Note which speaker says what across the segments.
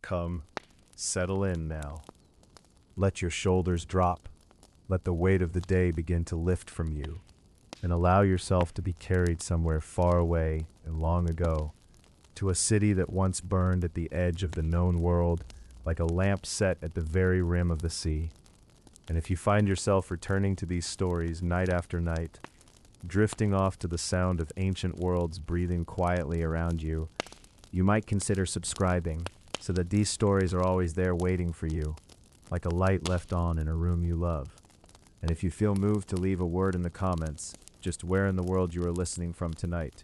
Speaker 1: Come, settle in now. Let your shoulders drop. Let the weight of the day begin to lift from you, and allow yourself to be carried somewhere far away and long ago, to a city that once burned at the edge of the known world like a lamp set at the very rim of the sea. And if you find yourself returning to these stories night after night, drifting off to the sound of ancient worlds breathing quietly around you, you might consider subscribing so that these stories are always there waiting for you, like a light left on in a room you love. And if you feel moved to leave a word in the comments, just where in the world you are listening from tonight,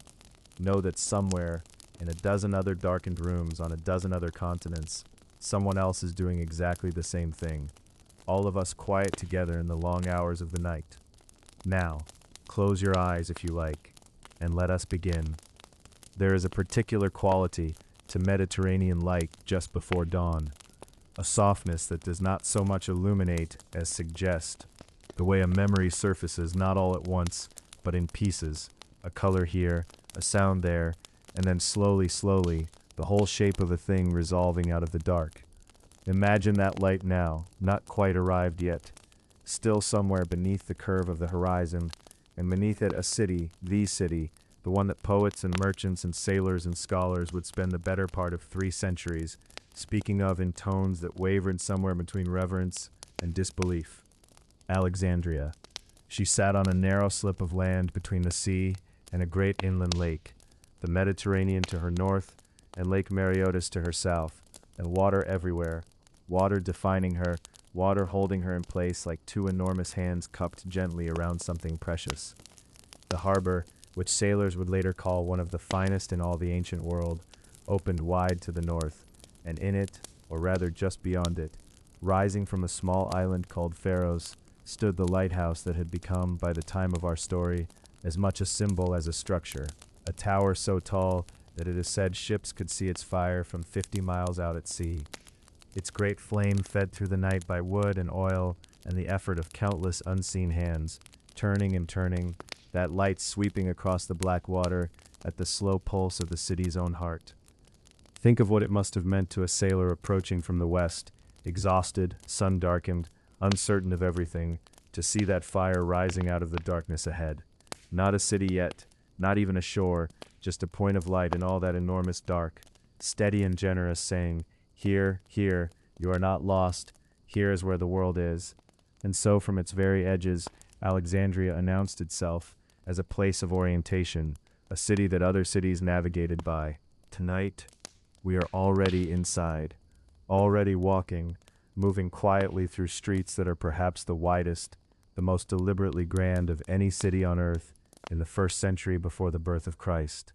Speaker 1: know that somewhere in a dozen other darkened rooms on a dozen other continents, someone else is doing exactly the same thing. All of us quiet together in the long hours of the night. Now, close your eyes if you like, and let us begin. There is a particular quality to Mediterranean light just before dawn, a softness that does not so much illuminate as suggest, the way a memory surfaces not all at once, but in pieces, a color here, a sound there, and then slowly, the whole shape of a thing resolving out of the dark. Imagine that light now, not quite arrived yet, still somewhere beneath the curve of the horizon, and beneath it a city, the one that poets and merchants and sailors and scholars would spend the better part of 3 centuries speaking of in tones that wavered somewhere between reverence and disbelief. Alexandria. She sat on a narrow slip of land between the sea and a great inland lake, the Mediterranean to her north and Lake Mareotis to her south, and water everywhere, water defining her, water holding her in place like 2 enormous hands cupped gently around something precious. The harbor, which sailors would later call one of the finest in all the ancient world, opened wide to the north, and in it, or rather just beyond it, rising from a small island called Pharos, stood the lighthouse that had become, by the time of our story, as much a symbol as a structure, a tower so tall that it is said ships could see its fire from 50 miles out at sea. Its great flame fed through the night by wood and oil and the effort of countless unseen hands, turning and turning, that light sweeping across the black water at the slow pulse of the city's own heart. Think of what it must have meant to a sailor approaching from the west, exhausted, sun-darkened, uncertain of everything, to see that fire rising out of the darkness ahead. Not a city yet, not even a shore, just a point of light in all that enormous dark, steady and generous, saying, "Here, here, you are not lost, here is where the world is." And so from its very edges, Alexandria announced itself as a place of orientation, a city that other cities navigated by. Tonight, we are already inside, already walking, moving quietly through streets that are perhaps the widest, the most deliberately grand of any city on earth in the 1st century before the birth of Christ.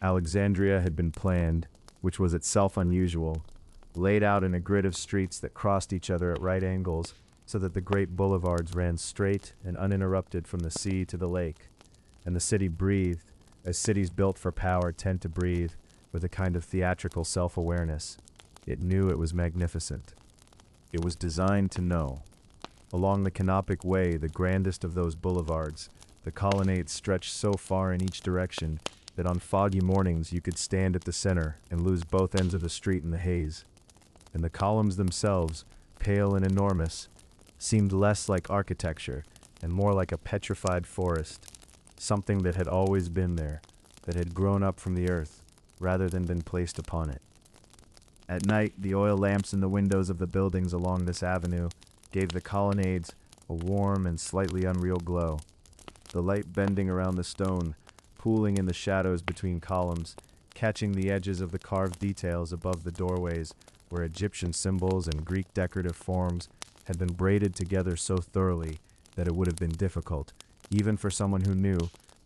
Speaker 1: Alexandria had been planned, which was itself unusual, laid out in a grid of streets that crossed each other at right angles so that the great boulevards ran straight and uninterrupted from the sea to the lake, and the city breathed, as cities built for power tend to breathe, with a kind of theatrical self-awareness. It knew it was magnificent. It was designed to know. Along the Canopic Way, the grandest of those boulevards, the colonnades stretched so far in each direction that on foggy mornings you could stand at the center and lose both ends of the street in the haze. And the columns themselves, pale and enormous, seemed less like architecture and more like a petrified forest, something that had always been there, that had grown up from the earth, rather than been placed upon it. At night, the oil lamps in the windows of the buildings along this avenue gave the colonnades a warm and slightly unreal glow. The light bending around the stone, pooling in the shadows between columns, catching the edges of the carved details above the doorways where Egyptian symbols and Greek decorative forms had been braided together so thoroughly that it would have been difficult, even for someone who knew,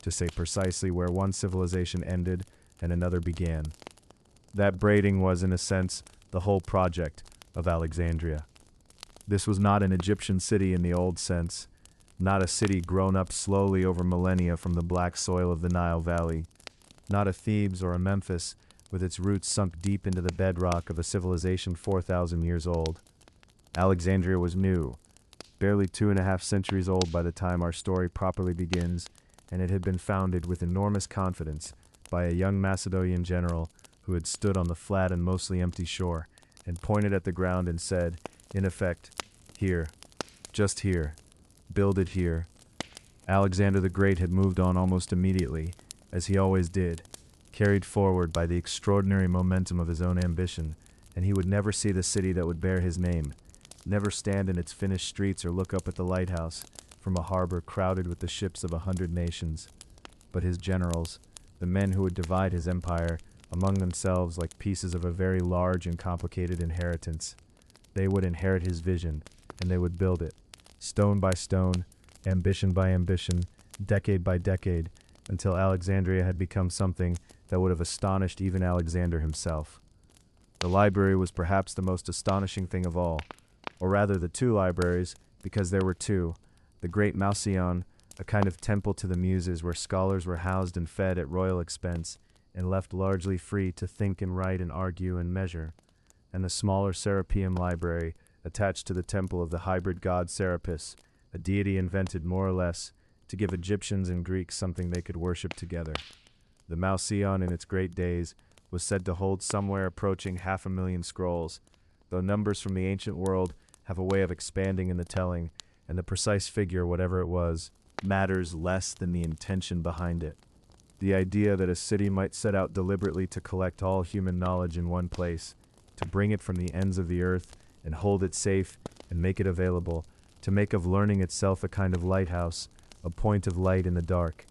Speaker 1: to say precisely where one civilization ended and another began. That braiding was, in a sense, the whole project of Alexandria. This was not an Egyptian city in the old sense, not a city grown up slowly over millennia from the black soil of the Nile Valley, not a Thebes or a Memphis with its roots sunk deep into the bedrock of a civilization 4,000 years old. Alexandria was new, barely 2.5 centuries old by the time our story properly begins, and it had been founded with enormous confidence by a young Macedonian general who had stood on the flat and mostly empty shore and pointed at the ground and said, in effect, "Here, just here, build it here." Alexander the Great had moved on almost immediately, as he always did, carried forward by the extraordinary momentum of his own ambition, and he would never see the city that would bear his name, never stand in its finished streets or look up at the lighthouse from a harbor crowded with the ships of 100 nations. But his generals, the men who would divide his empire among themselves like pieces of a very large and complicated inheritance, they would inherit his vision, and they would build it, stone by stone, ambition by ambition, decade by decade, until Alexandria had become something that would have astonished even Alexander himself. The library was perhaps the most astonishing thing of all, or rather the two libraries, because there were two, the great Mauseon, a kind of temple to the muses where scholars were housed and fed at royal expense, and left largely free to think and write and argue and measure, and the smaller Serapeum library, attached to the temple of the hybrid god Serapis, a deity invented more or less to give Egyptians and Greeks something they could worship together. The Mauseon in its great days was said to hold somewhere approaching 500,000 scrolls, though numbers from the ancient world have a way of expanding in the telling, and the precise figure, whatever it was, matters less than the intention behind it. The idea that a city might set out deliberately to collect all human knowledge in one place, to bring it from the ends of the earth and hold it safe and make it available, to make of learning itself a kind of lighthouse, a point of light in the dark.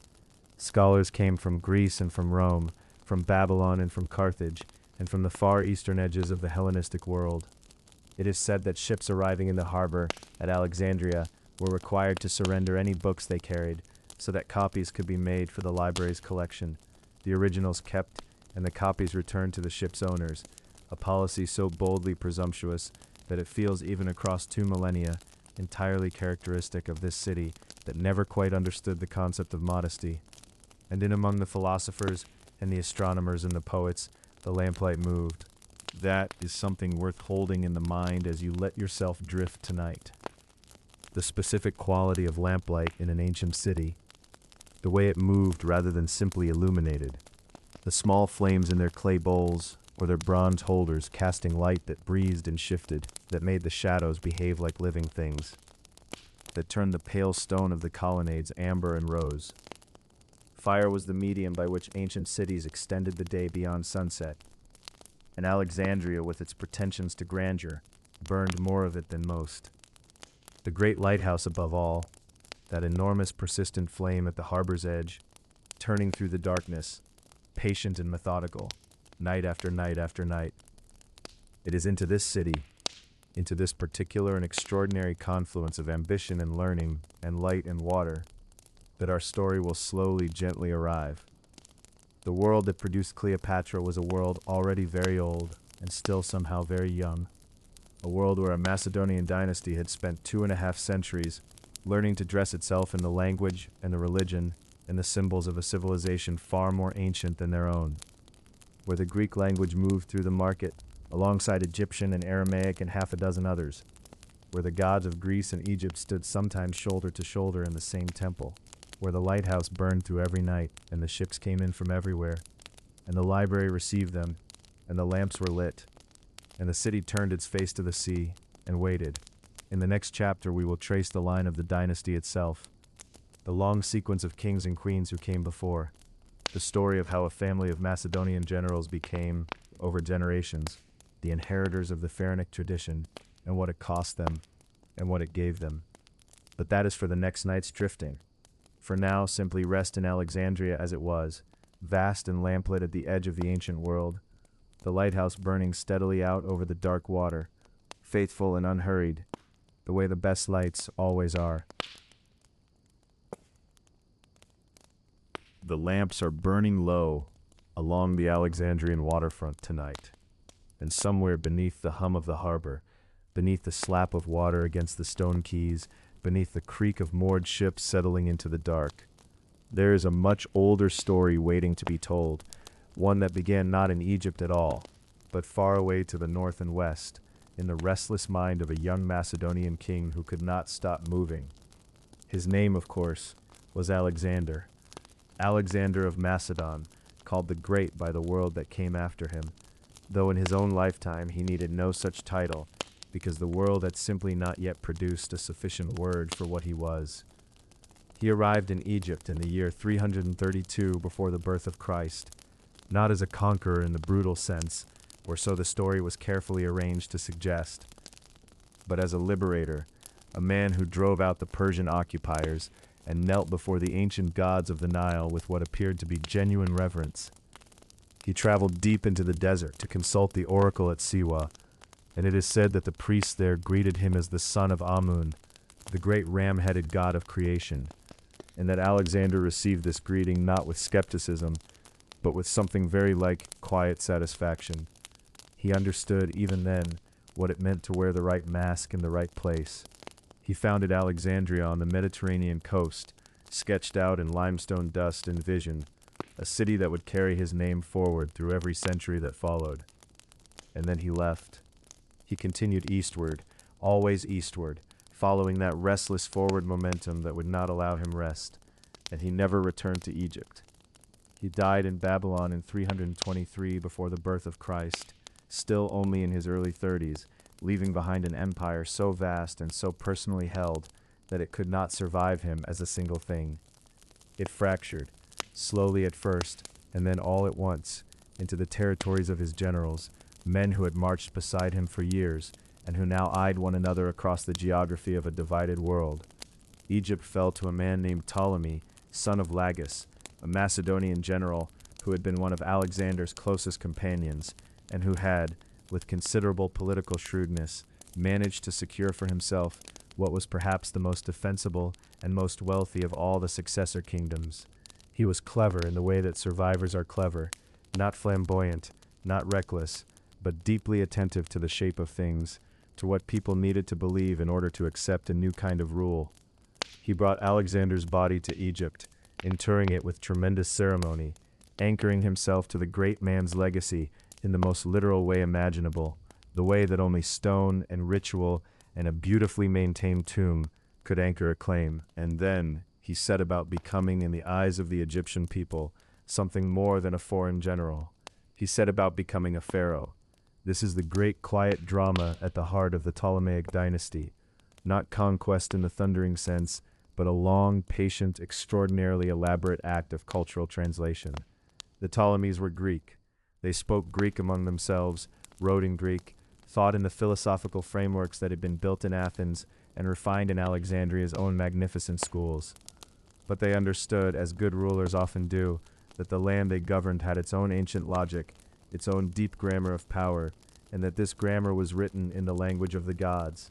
Speaker 1: Scholars came from Greece and from Rome, from Babylon and from Carthage, and from the far eastern edges of the Hellenistic world. It is said that ships arriving in the harbor at Alexandria were required to surrender any books they carried, so that copies could be made for the library's collection, the originals kept, and the copies returned to the ship's owners, a policy so boldly presumptuous that it feels even across 2 millennia entirely characteristic of this city that never quite understood the concept of modesty. And in among the philosophers and the astronomers and the poets, the lamplight moved. That is something worth holding in the mind as you let yourself drift tonight. The specific quality of lamplight in an ancient city, the way it moved rather than simply illuminated, the small flames in their clay bowls or their bronze holders casting light that breezed and shifted, that made the shadows behave like living things, that turned the pale stone of the colonnades amber and rose. Fire was the medium by which ancient cities extended the day beyond sunset, and Alexandria, with its pretensions to grandeur, burned more of it than most. The great lighthouse above all, that enormous persistent flame at the harbor's edge, turning through the darkness, patient and methodical, night after night after night. It is into this city, into this particular and extraordinary confluence of ambition and learning and light and water, that our story will slowly, gently arrive. The world that produced Cleopatra was a world already very old and still somehow very young. A world where a Macedonian dynasty had spent 2.5 centuries learning to dress itself in the language and the religion and the symbols of a civilization far more ancient than their own. Where the Greek language moved through the market alongside Egyptian and Aramaic and half a dozen others. Where the gods of Greece and Egypt stood sometimes shoulder to shoulder in the same temple. Where the lighthouse burned through every night and the ships came in from everywhere, and the library received them, and the lamps were lit, and the city turned its face to the sea and waited. In the next chapter we will trace the line of the dynasty itself, the long sequence of kings and queens who came before, the story of how a family of Macedonian generals became, over generations, the inheritors of the Pharaonic tradition, and what it cost them, and what it gave them. But that is for the next night's drifting. For now, simply rest in Alexandria as it was, vast and lamplit at the edge of the ancient world, the lighthouse burning steadily out over the dark water, faithful and unhurried, the way the best lights always are. The lamps are burning low along the Alexandrian waterfront tonight, and somewhere beneath the hum of the harbor, beneath the slap of water against the stone quays, beneath the creak of moored ships settling into the dark, there is a much older story waiting to be told, one that began not in Egypt at all, but far away to the north and west, in the restless mind of a young Macedonian king who could not stop moving. His name, of course, was Alexander. Alexander of Macedon, called the Great by the world that came after him, though in his own lifetime he needed no such title, because the world had simply not yet produced a sufficient word for what he was. He arrived in Egypt in the year 332 before the birth of Christ, not as a conqueror in the brutal sense, or so the story was carefully arranged to suggest, but as a liberator, a man who drove out the Persian occupiers and knelt before the ancient gods of the Nile with what appeared to be genuine reverence. He traveled deep into the desert to consult the oracle at Siwa, and it is said that the priests there greeted him as the son of Amun, the great ram-headed god of creation, and that Alexander received this greeting not with skepticism, but with something very like quiet satisfaction. He understood, even then, what it meant to wear the right mask in the right place. He founded Alexandria on the Mediterranean coast, sketched out in limestone dust and vision, a city that would carry his name forward through every century that followed. And then he left. He continued eastward, always eastward, following that restless forward momentum that would not allow him rest, and he never returned to Egypt. He died in Babylon in 323 before the birth of Christ, still only in his early 30s, leaving behind an empire so vast and so personally held that it could not survive him as a single thing. It fractured, slowly at first, and then all at once, into the territories of his generals, men who had marched beside him for years, and who now eyed one another across the geography of a divided world. Egypt fell to a man named Ptolemy, son of Lagus, a Macedonian general who had been one of Alexander's closest companions, and who had, with considerable political shrewdness, managed to secure for himself what was perhaps the most defensible and most wealthy of all the successor kingdoms. He was clever in the way that survivors are clever, not flamboyant, not reckless, but deeply attentive to the shape of things, to what people needed to believe in order to accept a new kind of rule. He brought Alexander's body to Egypt, interring it with tremendous ceremony, anchoring himself to the great man's legacy in the most literal way imaginable, the way that only stone and ritual and a beautifully maintained tomb could anchor a claim. And then he set about becoming, in the eyes of the Egyptian people, something more than a foreign general. He set about becoming a pharaoh. This is the great quiet drama at the heart of the Ptolemaic dynasty, not conquest in the thundering sense, but a long, patient, extraordinarily elaborate act of cultural translation. The Ptolemies were Greek. They spoke Greek among themselves, wrote in Greek, thought in the philosophical frameworks that had been built in Athens and refined in Alexandria's own magnificent schools. But they understood, as good rulers often do, that the land they governed had its own ancient logic, its own deep grammar of power, and that this grammar was written in the language of the gods.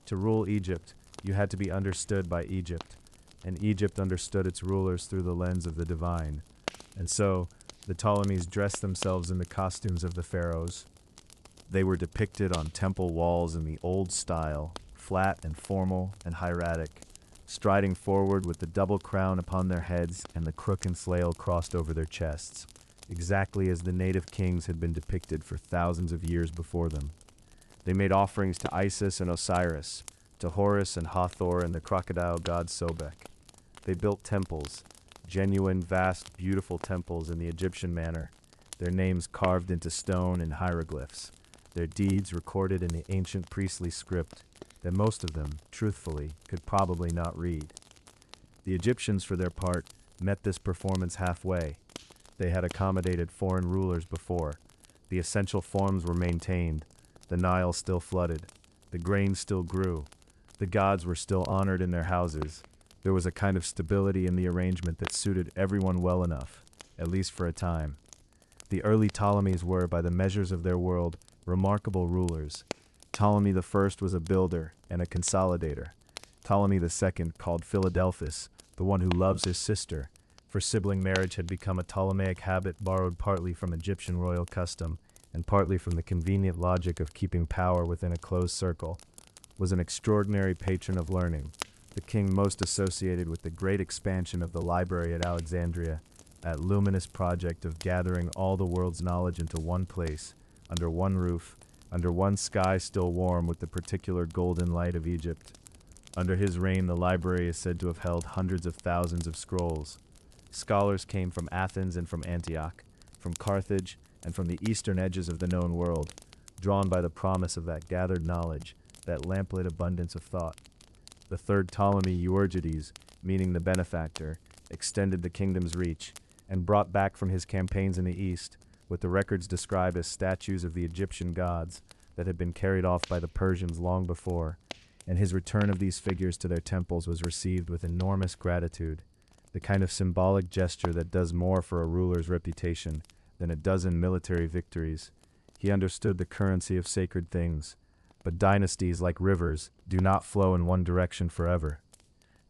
Speaker 1: To rule Egypt, you had to be understood by Egypt, and Egypt understood its rulers through the lens of the divine. And so, the Ptolemies dressed themselves in the costumes of the pharaohs. They were depicted on temple walls in the old style, flat and formal and hieratic, striding forward with the double crown upon their heads and the crook and flail crossed over their chests, exactly as the native kings had been depicted for thousands of years before them. They made offerings to Isis and Osiris, to Horus and Hathor and the crocodile god Sobek. They built temples, genuine, vast, beautiful temples in the Egyptian manner, their names carved into stone in hieroglyphs, their deeds recorded in the ancient priestly script that most of them, truthfully, could probably not read. The Egyptians, for their part, met this performance halfway. They had accommodated foreign rulers before. The essential forms were maintained. The Nile still flooded. The grain still grew. The gods were still honored in their houses. There was a kind of stability in the arrangement that suited everyone well enough, at least for a time. The early Ptolemies were, by the measures of their world, remarkable rulers. Ptolemy I was a builder and a consolidator. Ptolemy II, called Philadelphus, the one who loves his sister, for sibling marriage had become a Ptolemaic habit borrowed partly from Egyptian royal custom and partly from the convenient logic of keeping power within a closed circle, was an extraordinary patron of learning, the king most associated with the great expansion of the library at Alexandria, that luminous project of gathering all the world's knowledge into one place, under one roof, under one sky still warm with the particular golden light of Egypt. Under his reign, the library is said to have held hundreds of thousands of scrolls. Scholars came from Athens and from Antioch, from Carthage, and from the eastern edges of the known world, drawn by the promise of that gathered knowledge, that lamplit abundance of thought. The third Ptolemy, Euergetes, meaning the benefactor, extended the kingdom's reach, and brought back from his campaigns in the east, what the records describe as statues of the Egyptian gods that had been carried off by the Persians long before, and his return of these figures to their temples was received with enormous gratitude, the kind of symbolic gesture that does more for a ruler's reputation than a dozen military victories. He understood the currency of sacred things, but dynasties, like rivers, do not flow in one direction forever.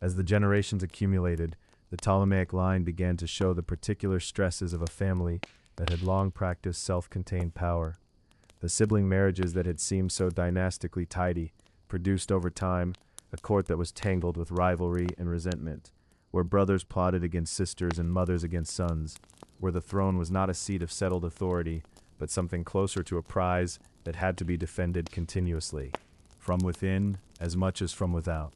Speaker 1: As the generations accumulated, the Ptolemaic line began to show the particular stresses of a family that had long practiced self-contained power. The sibling marriages that had seemed so dynastically tidy produced over time a court that was tangled with rivalry and resentment, where brothers plotted against sisters and mothers against sons, where the throne was not a seat of settled authority, but something closer to a prize that had to be defended continuously, from within as much as from without.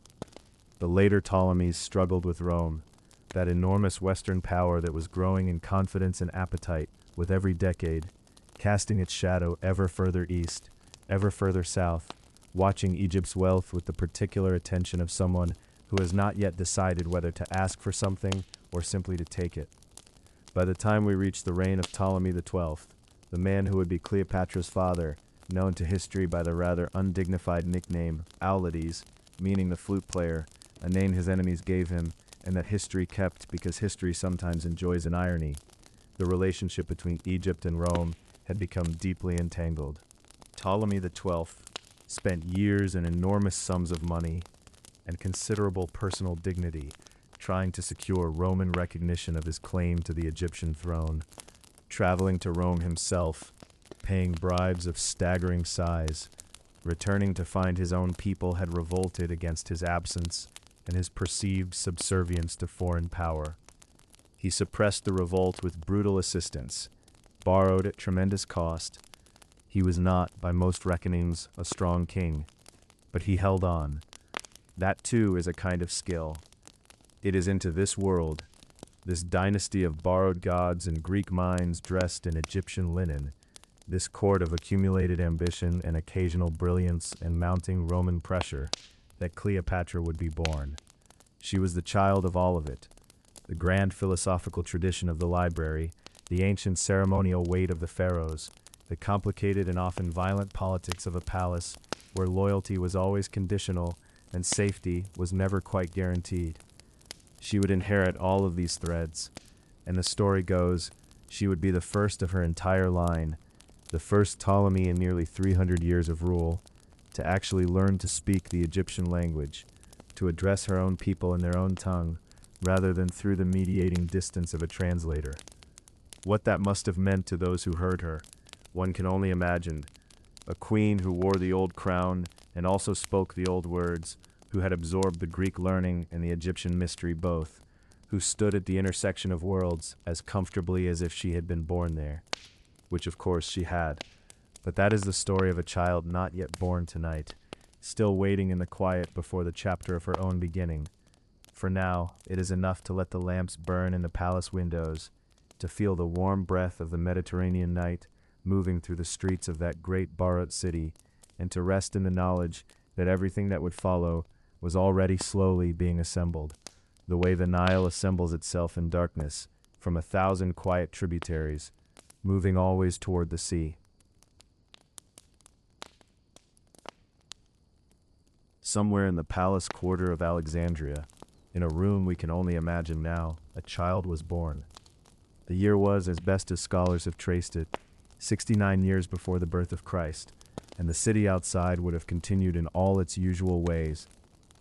Speaker 1: The later Ptolemies struggled with Rome, that enormous Western power that was growing in confidence and appetite with every decade, casting its shadow ever further east, ever further south, watching Egypt's wealth with the particular attention of someone who has not yet decided whether to ask for something or simply to take it. By the time we reach the reign of Ptolemy XII, the man who would be Cleopatra's father, known to history by the rather undignified nickname Auletes, meaning the flute player, a name his enemies gave him, and that history kept because history sometimes enjoys an irony. The relationship between Egypt and Rome had become deeply entangled. Ptolemy XII spent years and enormous sums of money and considerable personal dignity trying to secure Roman recognition of his claim to the Egyptian throne, traveling to Rome himself, paying bribes of staggering size, returning to find his own people had revolted against his absence and his perceived subservience to foreign power. He suppressed the revolt with brutal assistance, borrowed at tremendous cost. He was not, by most reckonings, a strong king, but he held on. That too is a kind of skill. It is into this world, this dynasty of borrowed gods and Greek minds dressed in Egyptian linen, this court of accumulated ambition and occasional brilliance and mounting Roman pressure, that Cleopatra would be born. She was the child of all of it. The grand philosophical tradition of the library, the ancient ceremonial weight of the pharaohs, the complicated and often violent politics of a palace where loyalty was always conditional and safety was never quite guaranteed. She would inherit all of these threads, and the story goes, she would be the first of her entire line, the first Ptolemy in nearly 300 years of rule, to actually learn to speak the Egyptian language, to address her own people in their own tongue, rather than through the mediating distance of a translator. What that must have meant to those who heard her, one can only imagine. A queen who wore the old crown and also spoke the old words, who had absorbed the Greek learning and the Egyptian mystery both, who stood at the intersection of worlds as comfortably as if she had been born there, which of course she had. But that is the story of a child not yet born tonight, still waiting in the quiet before the chapter of her own beginning. For now, it is enough to let the lamps burn in the palace windows, to feel the warm breath of the Mediterranean night moving through the streets of that great borrowed city, and to rest in the knowledge that everything that would follow was already slowly being assembled, the way the Nile assembles itself in darkness from 1,000 quiet tributaries, moving always toward the sea. Somewhere in the palace quarter of Alexandria, in a room we can only imagine now, a child was born. The year was, as best as scholars have traced it, 69 years before the birth of Christ, and the city outside would have continued in all its usual ways,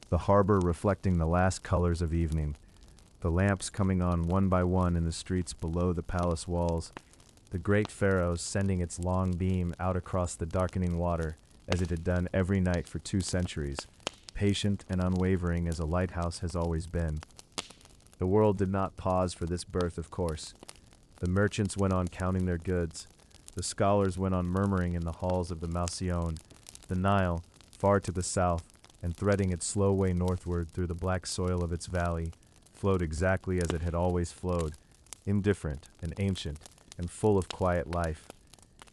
Speaker 1: the harbor reflecting the last colors of evening, the lamps coming on one by one in the streets below the palace walls, the great Pharaoh sending its long beam out across the darkening water as it had done every night for 2 centuries, patient and unwavering as a lighthouse has always been. The world did not pause for this birth, of course. The merchants went on counting their goods. The scholars went on murmuring in the halls of the Malsion. The Nile, far to the south, and threading its slow way northward through the black soil of its valley, flowed exactly as it had always flowed, indifferent and ancient and full of quiet life,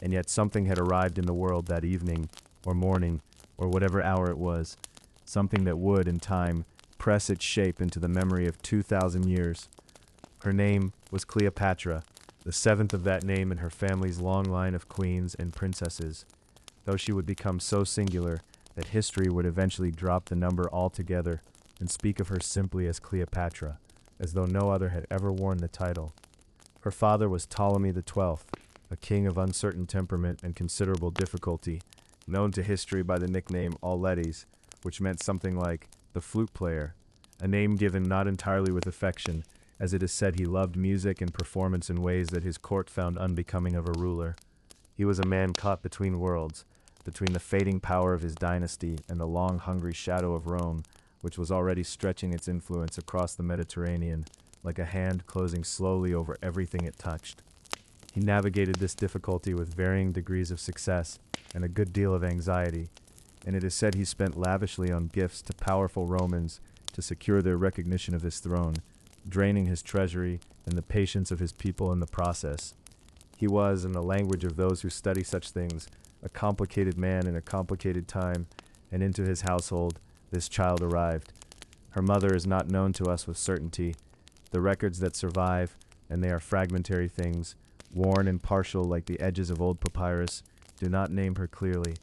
Speaker 1: and yet something had arrived in the world that evening, or morning, or whatever hour it was, something that would, in time, press its shape into the memory of 2,000 years. Her name was Cleopatra, the seventh of that name in her family's long line of queens and princesses, though she would become so singular that history would eventually drop the number altogether and speak of her simply as Cleopatra, as though no other had ever worn the title. Her father was Ptolemy XII, a king of uncertain temperament and considerable difficulty, known to history by the nickname Auletes, which meant something like the flute player, a name given not entirely with affection, as it is said he loved music and performance in ways that his court found unbecoming of a ruler. He was a man caught between worlds, between the fading power of his dynasty and the long hungry shadow of Rome, which was already stretching its influence across the Mediterranean, like a hand closing slowly over everything it touched. He navigated this difficulty with varying degrees of success and a good deal of anxiety, and it is said he spent lavishly on gifts to powerful Romans to secure their recognition of his throne, draining his treasury and the patience of his people in the process. He was, in the language of those who study such things, a complicated man in a complicated time, and into his household this child arrived. Her mother is not known to us with certainty. The records that survive, and they are fragmentary things, worn and partial like the edges of old papyrus, do not name her clearly.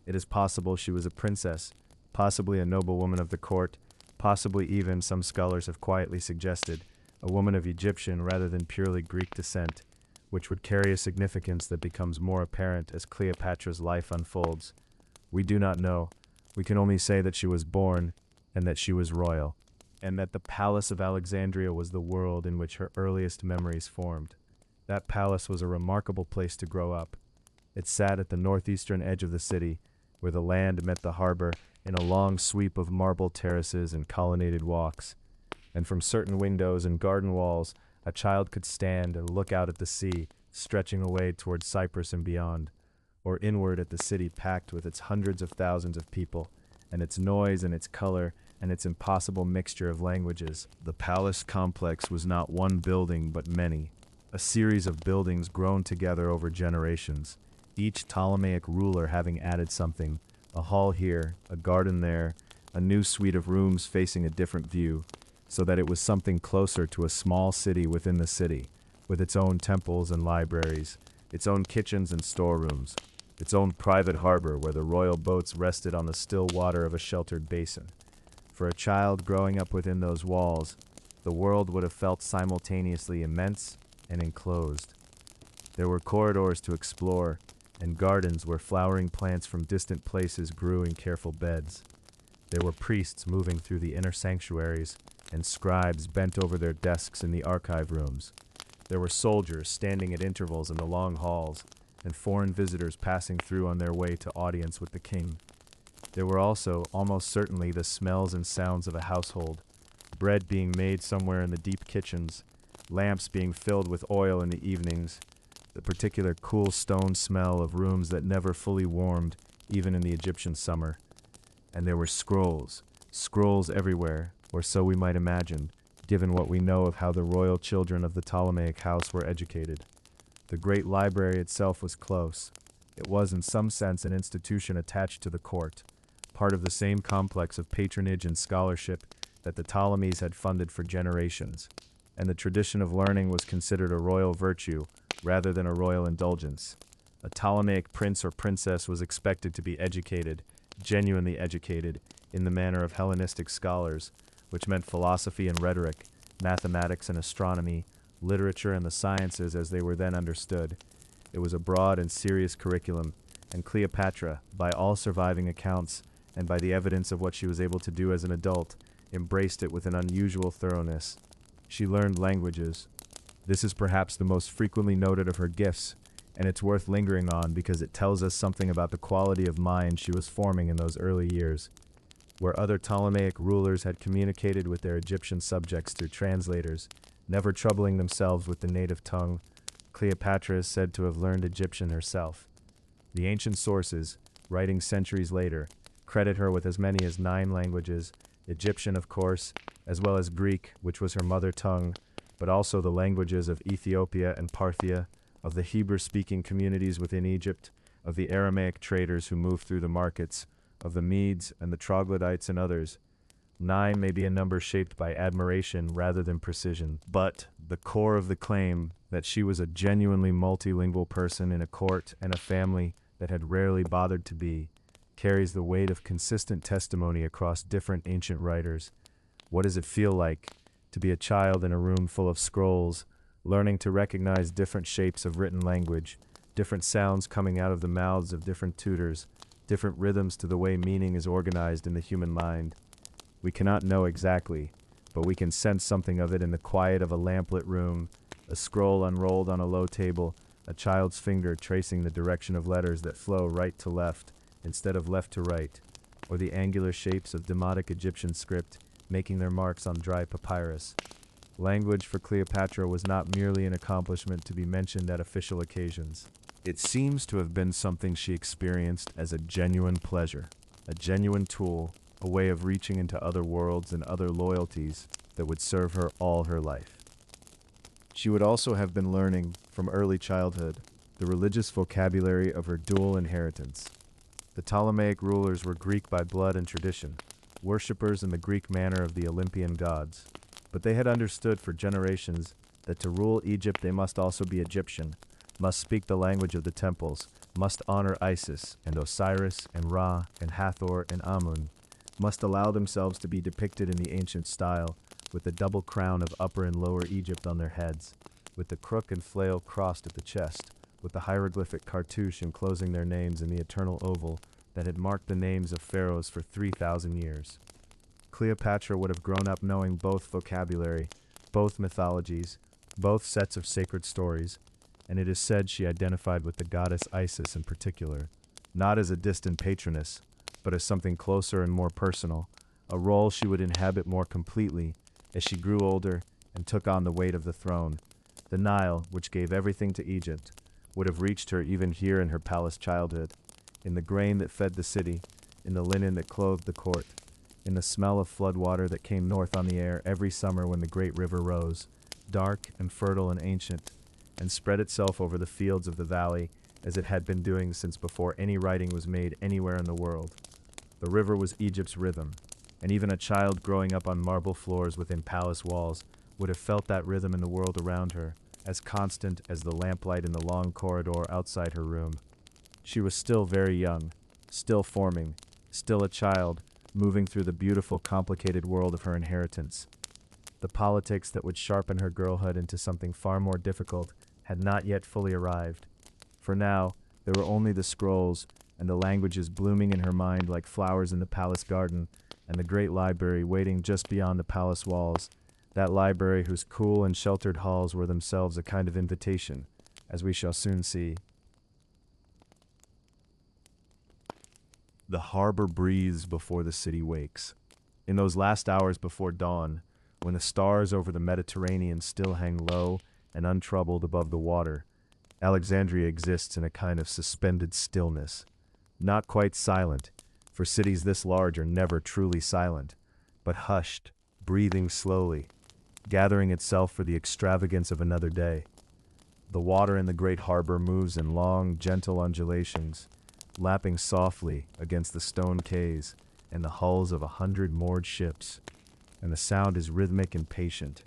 Speaker 1: It is possible she was a princess, possibly a noblewoman of the court, possibly even, some scholars have quietly suggested, a woman of Egyptian rather than purely Greek descent, which would carry a significance that becomes more apparent as Cleopatra's life unfolds. We do not know. We can only say that she was born, and that she was royal, and that the palace of Alexandria was the world in which her earliest memories formed. That palace was a remarkable place to grow up. It sat at the northeastern edge of the city, where the land met the harbor in a long sweep of marble terraces and colonnaded walks, and from certain windows and garden walls a child could stand and look out at the sea, stretching away toward Cyprus and beyond, or inward at the city packed with its hundreds of thousands of people, and its noise and its color and its impossible mixture of languages. The palace complex was not one building but many, a series of buildings grown together over generations, each Ptolemaic ruler having added something, a hall here, a garden there, a new suite of rooms facing a different view, so that it was something closer to a small city within the city, with its own temples and libraries, its own kitchens and storerooms, its own private harbor where the royal boats rested on the still water of a sheltered basin. For a child growing up within those walls, the world would have felt simultaneously immense and enclosed. There were corridors to explore, and gardens where flowering plants from distant places grew in careful beds. There were priests moving through the inner sanctuaries, and scribes bent over their desks in the archive rooms. There were soldiers standing at intervals in the long halls, and foreign visitors passing through on their way to audience with the king. There were also, almost certainly, the smells and sounds of a household, bread being made somewhere in the deep kitchens, lamps being filled with oil in the evenings, the particular cool stone smell of rooms that never fully warmed, even in the Egyptian summer. And there were scrolls everywhere, or so we might imagine, given what we know of how the royal children of the Ptolemaic house were educated. The great library itself was close. It was in some sense an institution attached to the court, part of the same complex of patronage and scholarship that the Ptolemies had funded for generations, and the tradition of learning was considered a royal virtue rather than a royal indulgence. A Ptolemaic prince or princess was expected to be educated, genuinely educated, in the manner of Hellenistic scholars, which meant philosophy and rhetoric, mathematics and astronomy, literature and the sciences as they were then understood. It was a broad and serious curriculum, and Cleopatra, by all surviving accounts, and by the evidence of what she was able to do as an adult, embraced it with an unusual thoroughness. She learned languages. This is perhaps the most frequently noted of her gifts, and it's worth lingering on because it tells us something about the quality of mind she was forming in those early years. Where other Ptolemaic rulers had communicated with their Egyptian subjects through translators, never troubling themselves with the native tongue, Cleopatra is said to have learned Egyptian herself. The ancient sources, writing centuries later, credit her with as many as 9 languages, Egyptian of course, as well as Greek, which was her mother tongue, but also the languages of Ethiopia and Parthia, of the Hebrew-speaking communities within Egypt, of the Aramaic traders who moved through the markets, of the Medes and the troglodytes and others. 9 may be a number shaped by admiration rather than precision, but the core of the claim that she was a genuinely multilingual person in a court and a family that had rarely bothered to be, carries the weight of consistent testimony across different ancient writers. What does it feel like to be a child in a room full of scrolls, learning to recognize different shapes of written language, different sounds coming out of the mouths of different tutors, different rhythms to the way meaning is organized in the human mind? We cannot know exactly, but we can sense something of it in the quiet of a lamplit room, a scroll unrolled on a low table, a child's finger tracing the direction of letters that flow right to left instead of left to right, or the angular shapes of demotic Egyptian script making their marks on dry papyrus. Language for Cleopatra was not merely an accomplishment to be mentioned at official occasions. It seems to have been something she experienced as a genuine pleasure, a genuine tool, a way of reaching into other worlds and other loyalties that would serve her all her life. She would also have been learning, from early childhood, the religious vocabulary of her dual inheritance. The Ptolemaic rulers were Greek by blood and tradition, worshippers in the Greek manner of the Olympian gods, but they had understood for generations that to rule Egypt they must also be Egyptian, must speak the language of the temples, must honor Isis and Osiris and Ra and Hathor and Amun, must allow themselves to be depicted in the ancient style, with the double crown of Upper and Lower Egypt on their heads, with the crook and flail crossed at the chest, with the hieroglyphic cartouche enclosing their names in the eternal oval that had marked the names of pharaohs for 3,000 years. Cleopatra would have grown up knowing both vocabulary, both mythologies, both sets of sacred stories, and it is said she identified with the goddess Isis in particular, not as a distant patroness, but as something closer and more personal, a role she would inhabit more completely as she grew older and took on the weight of the throne. The Nile, which gave everything to Egypt, would have reached her even here in her palace childhood, in the grain that fed the city, in the linen that clothed the court, in the smell of floodwater that came north on the air every summer when the great river rose, dark and fertile and ancient, and spread itself over the fields of the valley as it had been doing since before any writing was made anywhere in the world. The river was Egypt's rhythm, and even a child growing up on marble floors within palace walls would have felt that rhythm in the world around her, as constant as the lamplight in the long corridor outside her room. She was still very young, still forming, still a child, moving through the beautiful, complicated world of her inheritance. The politics that would sharpen her girlhood into something far more difficult had not yet fully arrived. For now, there were only the scrolls, and the languages blooming in her mind like flowers in the palace garden, and the great library waiting just beyond the palace walls, that library whose cool and sheltered halls were themselves a kind of invitation, as we shall soon see. The harbor breathes before the city wakes. In those last hours before dawn, when the stars over the Mediterranean still hang low and untroubled above the water, Alexandria exists in a kind of suspended stillness. Not quite silent, for cities this large are never truly silent, but hushed, breathing slowly, gathering itself for the extravagance of another day. The water in the great harbor moves in long, gentle undulations, lapping softly against the stone quays and the hulls of 100 moored ships, and the sound is rhythmic and patient,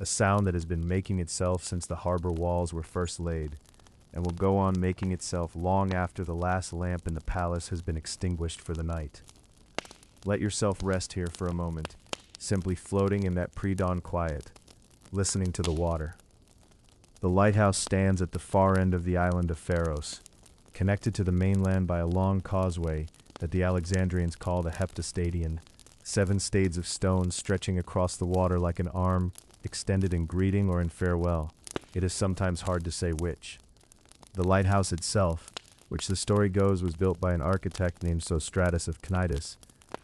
Speaker 1: a sound that has been making itself since the harbor walls were first laid, and will go on making itself long after the last lamp in the palace has been extinguished for the night. Let yourself rest here for a moment, simply floating in that pre-dawn quiet, listening to the water. The lighthouse stands at the far end of the island of Pharos, connected to the mainland by a long causeway that the Alexandrians call the Heptastadion, 7 stades of stone stretching across the water like an arm extended in greeting or in farewell. It is sometimes hard to say which. The lighthouse itself, which the story goes was built by an architect named Sostratus of Cnidus,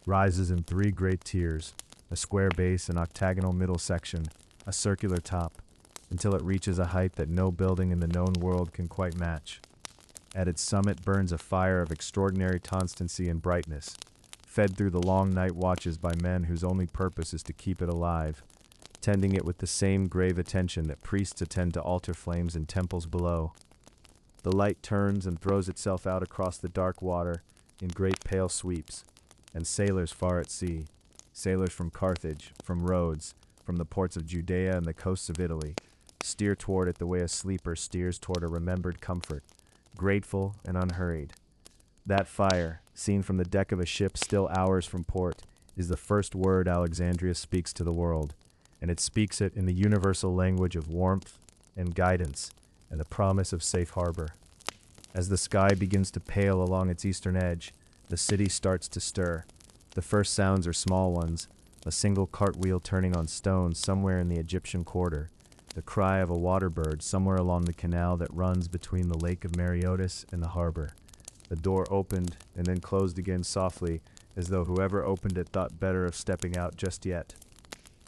Speaker 1: rises in 3 great tiers, a square base, an octagonal middle section, a circular top, until it reaches a height that no building in the known world can quite match. At its summit burns a fire of extraordinary constancy and brightness, fed through the long night watches by men whose only purpose is to keep it alive, tending it with the same grave attention that priests attend to altar flames in temples below. The light turns and throws itself out across the dark water in great pale sweeps, and sailors far at sea, sailors from Carthage, from Rhodes, from the ports of Judea and the coasts of Italy, steer toward it the way a sleeper steers toward a remembered comfort, grateful and unhurried. That fire, seen from the deck of a ship still hours from port, is the first word Alexandria speaks to the world, and it speaks it in the universal language of warmth and guidance and the promise of safe harbor. As the sky begins to pale along its eastern edge, the city starts to stir. The first sounds are small ones, a single cartwheel turning on stone somewhere in the Egyptian quarter, the cry of a water bird somewhere along the canal that runs between the Lake of Mareotis and the harbor. The door opened and then closed again softly, as though whoever opened it thought better of stepping out just yet.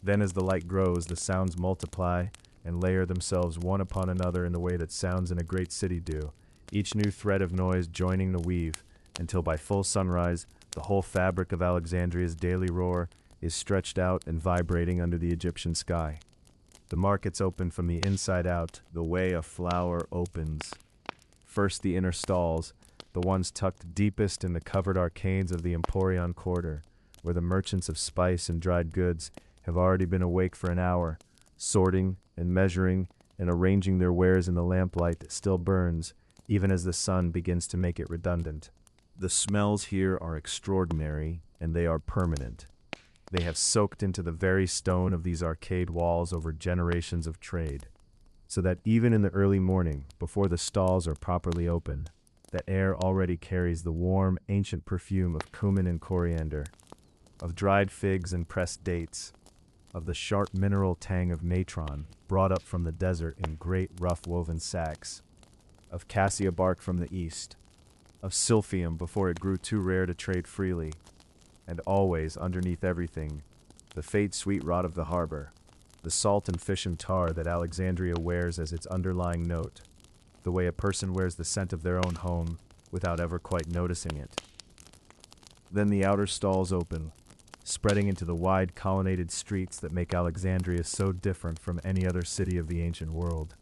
Speaker 1: Then as the light grows, the sounds multiply and layer themselves one upon another in the way that sounds in a great city do, each new thread of noise joining the weave, until by full sunrise, the whole fabric of Alexandria's daily roar is stretched out and vibrating under the Egyptian sky. The markets open from the inside out, the way a flower opens. First the inner stalls, the ones tucked deepest in the covered arcades of the Emporion quarter, where the merchants of spice and dried goods have already been awake for an hour, sorting and measuring and arranging their wares in the lamplight that still burns, even as the sun begins to make it redundant. The smells here are extraordinary, and they are permanent. They have soaked into the very stone of these arcade walls over generations of trade, so that even in the early morning, before the stalls are properly open, that air already carries the warm, ancient perfume of cumin and coriander, of dried figs and pressed dates, of the sharp mineral tang of natron brought up from the desert in great rough-woven sacks, of cassia bark from the east, of silphium before it grew too rare to trade freely, and always, underneath everything, the fade-sweet rot of the harbor, the salt and fish and tar that Alexandria wears as its underlying note, the way a person wears the scent of their own home without ever quite noticing it. Then the outer stalls open, spreading into the wide colonnaded streets that make Alexandria so different from any other city of the ancient world.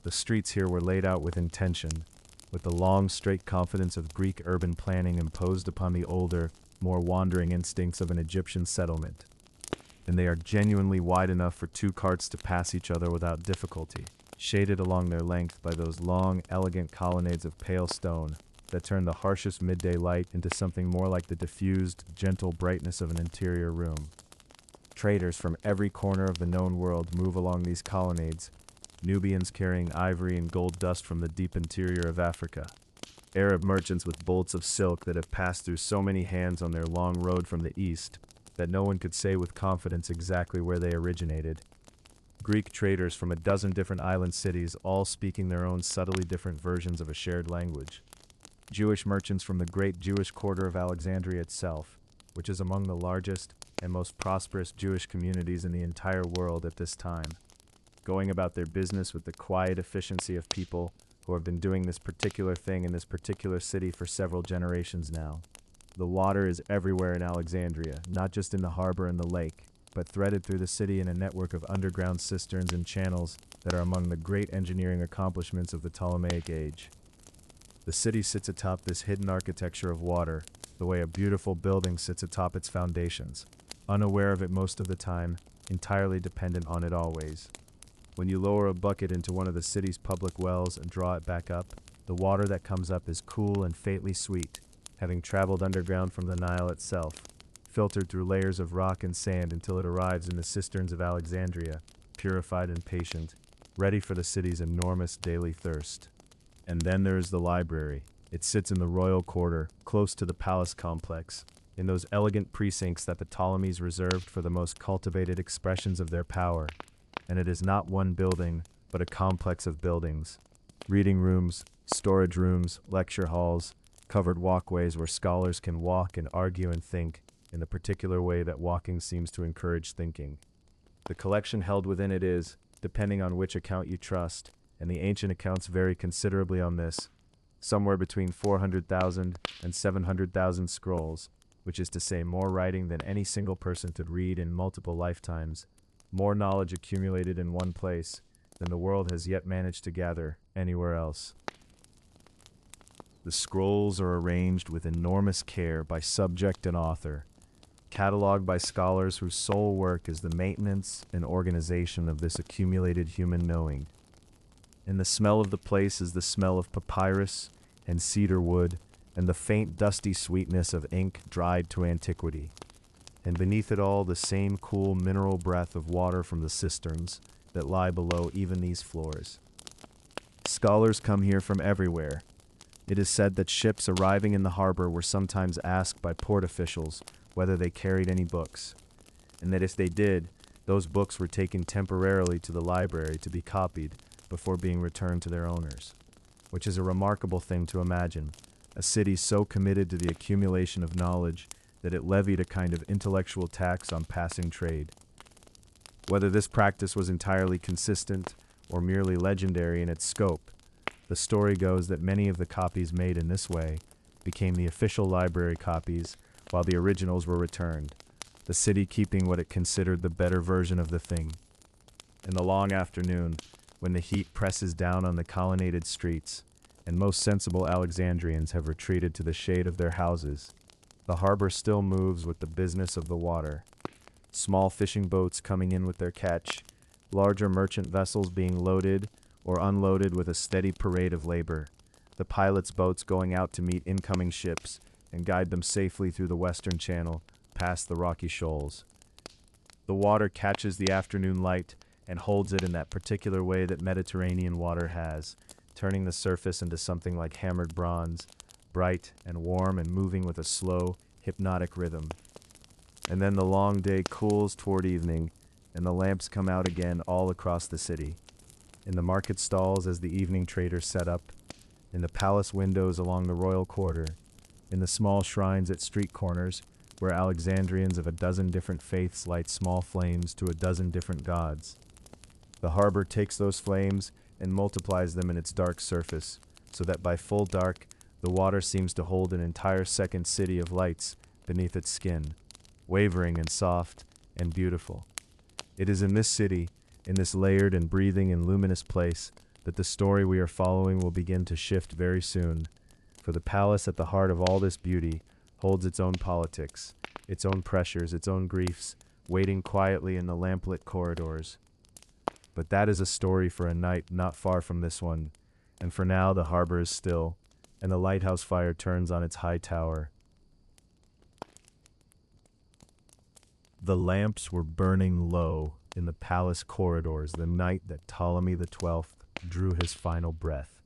Speaker 1: The streets here were laid out with intention, with the long, straight confidence of Greek urban planning imposed upon the older, more wandering instincts of an Egyptian settlement. And they are genuinely wide enough for two carts to pass each other without difficulty, shaded along their length by those long, elegant colonnades of pale stone that turn the harshest midday light into something more like the diffused, gentle brightness of an interior room. Traders from every corner of the known world move along these colonnades, Nubians carrying ivory and gold dust from the deep interior of Africa, Arab merchants with bolts of silk that have passed through so many hands on their long road from the east that no one could say with confidence exactly where they originated, Greek traders from a dozen different island cities all speaking their own subtly different versions of a shared language, Jewish merchants from the great Jewish quarter of Alexandria itself, which is among the largest and most prosperous Jewish communities in the entire world at this time, going about their business with the quiet efficiency of people who have been doing this particular thing in this particular city for several generations now. The water is everywhere in Alexandria, not just in the harbor and the lake, but threaded through the city in a network of underground cisterns and channels that are among the great engineering accomplishments of the Ptolemaic age. The city sits atop this hidden architecture of water, the way a beautiful building sits atop its foundations, unaware of it most of the time, entirely dependent on it always. When you lower a bucket into one of the city's public wells and draw it back up, the water that comes up is cool and faintly sweet, having traveled underground from the Nile itself, filtered through layers of rock and sand until it arrives in the cisterns of Alexandria, purified and patient, ready for the city's enormous daily thirst. And then there is the library. It sits in the royal quarter, close to the palace complex, in those elegant precincts that the Ptolemies reserved for the most cultivated expressions of their power. And it is not one building, but a complex of buildings. Reading rooms, storage rooms, lecture halls, covered walkways where scholars can walk and argue and think in the particular way that walking seems to encourage thinking. The collection held within it is, depending on which account you trust, and the ancient accounts vary considerably on this, somewhere between 400,000 and 700,000 scrolls, which is to say more writing than any single person could read in multiple lifetimes, more knowledge accumulated in one place than the world has yet managed to gather anywhere else. The scrolls are arranged with enormous care by subject and author, cataloged by scholars whose sole work is the maintenance and organization of this accumulated human knowing. And the smell of the place is the smell of papyrus and cedar wood, and the faint dusty sweetness of ink dried to antiquity. And beneath it all, the same cool mineral breath of water from the cisterns that lie below even these floors. Scholars come here from everywhere. It is said that ships arriving in the harbor were sometimes asked by port officials whether they carried any books, and that if they did, those books were taken temporarily to the library to be copied before being returned to their owners, which is a remarkable thing to imagine, a city so committed to the accumulation of knowledge that it levied a kind of intellectual tax on passing trade. Whether this practice was entirely consistent or merely legendary in its scope, the story goes that many of the copies made in this way became the official library copies while the originals were returned, the city keeping what it considered the better version of the thing. In the long afternoon, when the heat presses down on the colonnaded streets, and most sensible Alexandrians have retreated to the shade of their houses, the harbor still moves with the business of the water. Small fishing boats coming in with their catch, larger merchant vessels being loaded or unloaded with a steady parade of labor, the pilots' boats going out to meet incoming ships and guide them safely through the western channel past the rocky shoals. The water catches the afternoon light and holds it in that particular way that Mediterranean water has, turning the surface into something like hammered bronze, bright and warm and moving with a slow, hypnotic rhythm. And then the long day cools toward evening, and the lamps come out again all across the city. In the market stalls as the evening traders set up, in the palace windows along the royal quarter, in the small shrines at street corners where Alexandrians of a dozen different faiths light small flames to a dozen different gods. The harbor takes those flames and multiplies them in its dark surface, so that by full dark, the water seems to hold an entire second city of lights beneath its skin, wavering and soft and beautiful. It is in this city, in this layered and breathing and luminous place, that the story we are following will begin to shift very soon, for the palace at the heart of all this beauty holds its own politics, its own pressures, its own griefs, waiting quietly in the lamplit corridors. But that is a story for a night not far from this one, and for now the harbor is still, and the lighthouse fire turns on its high tower. The lamps were burning low in the palace corridors the night that Ptolemy XII drew his final breath,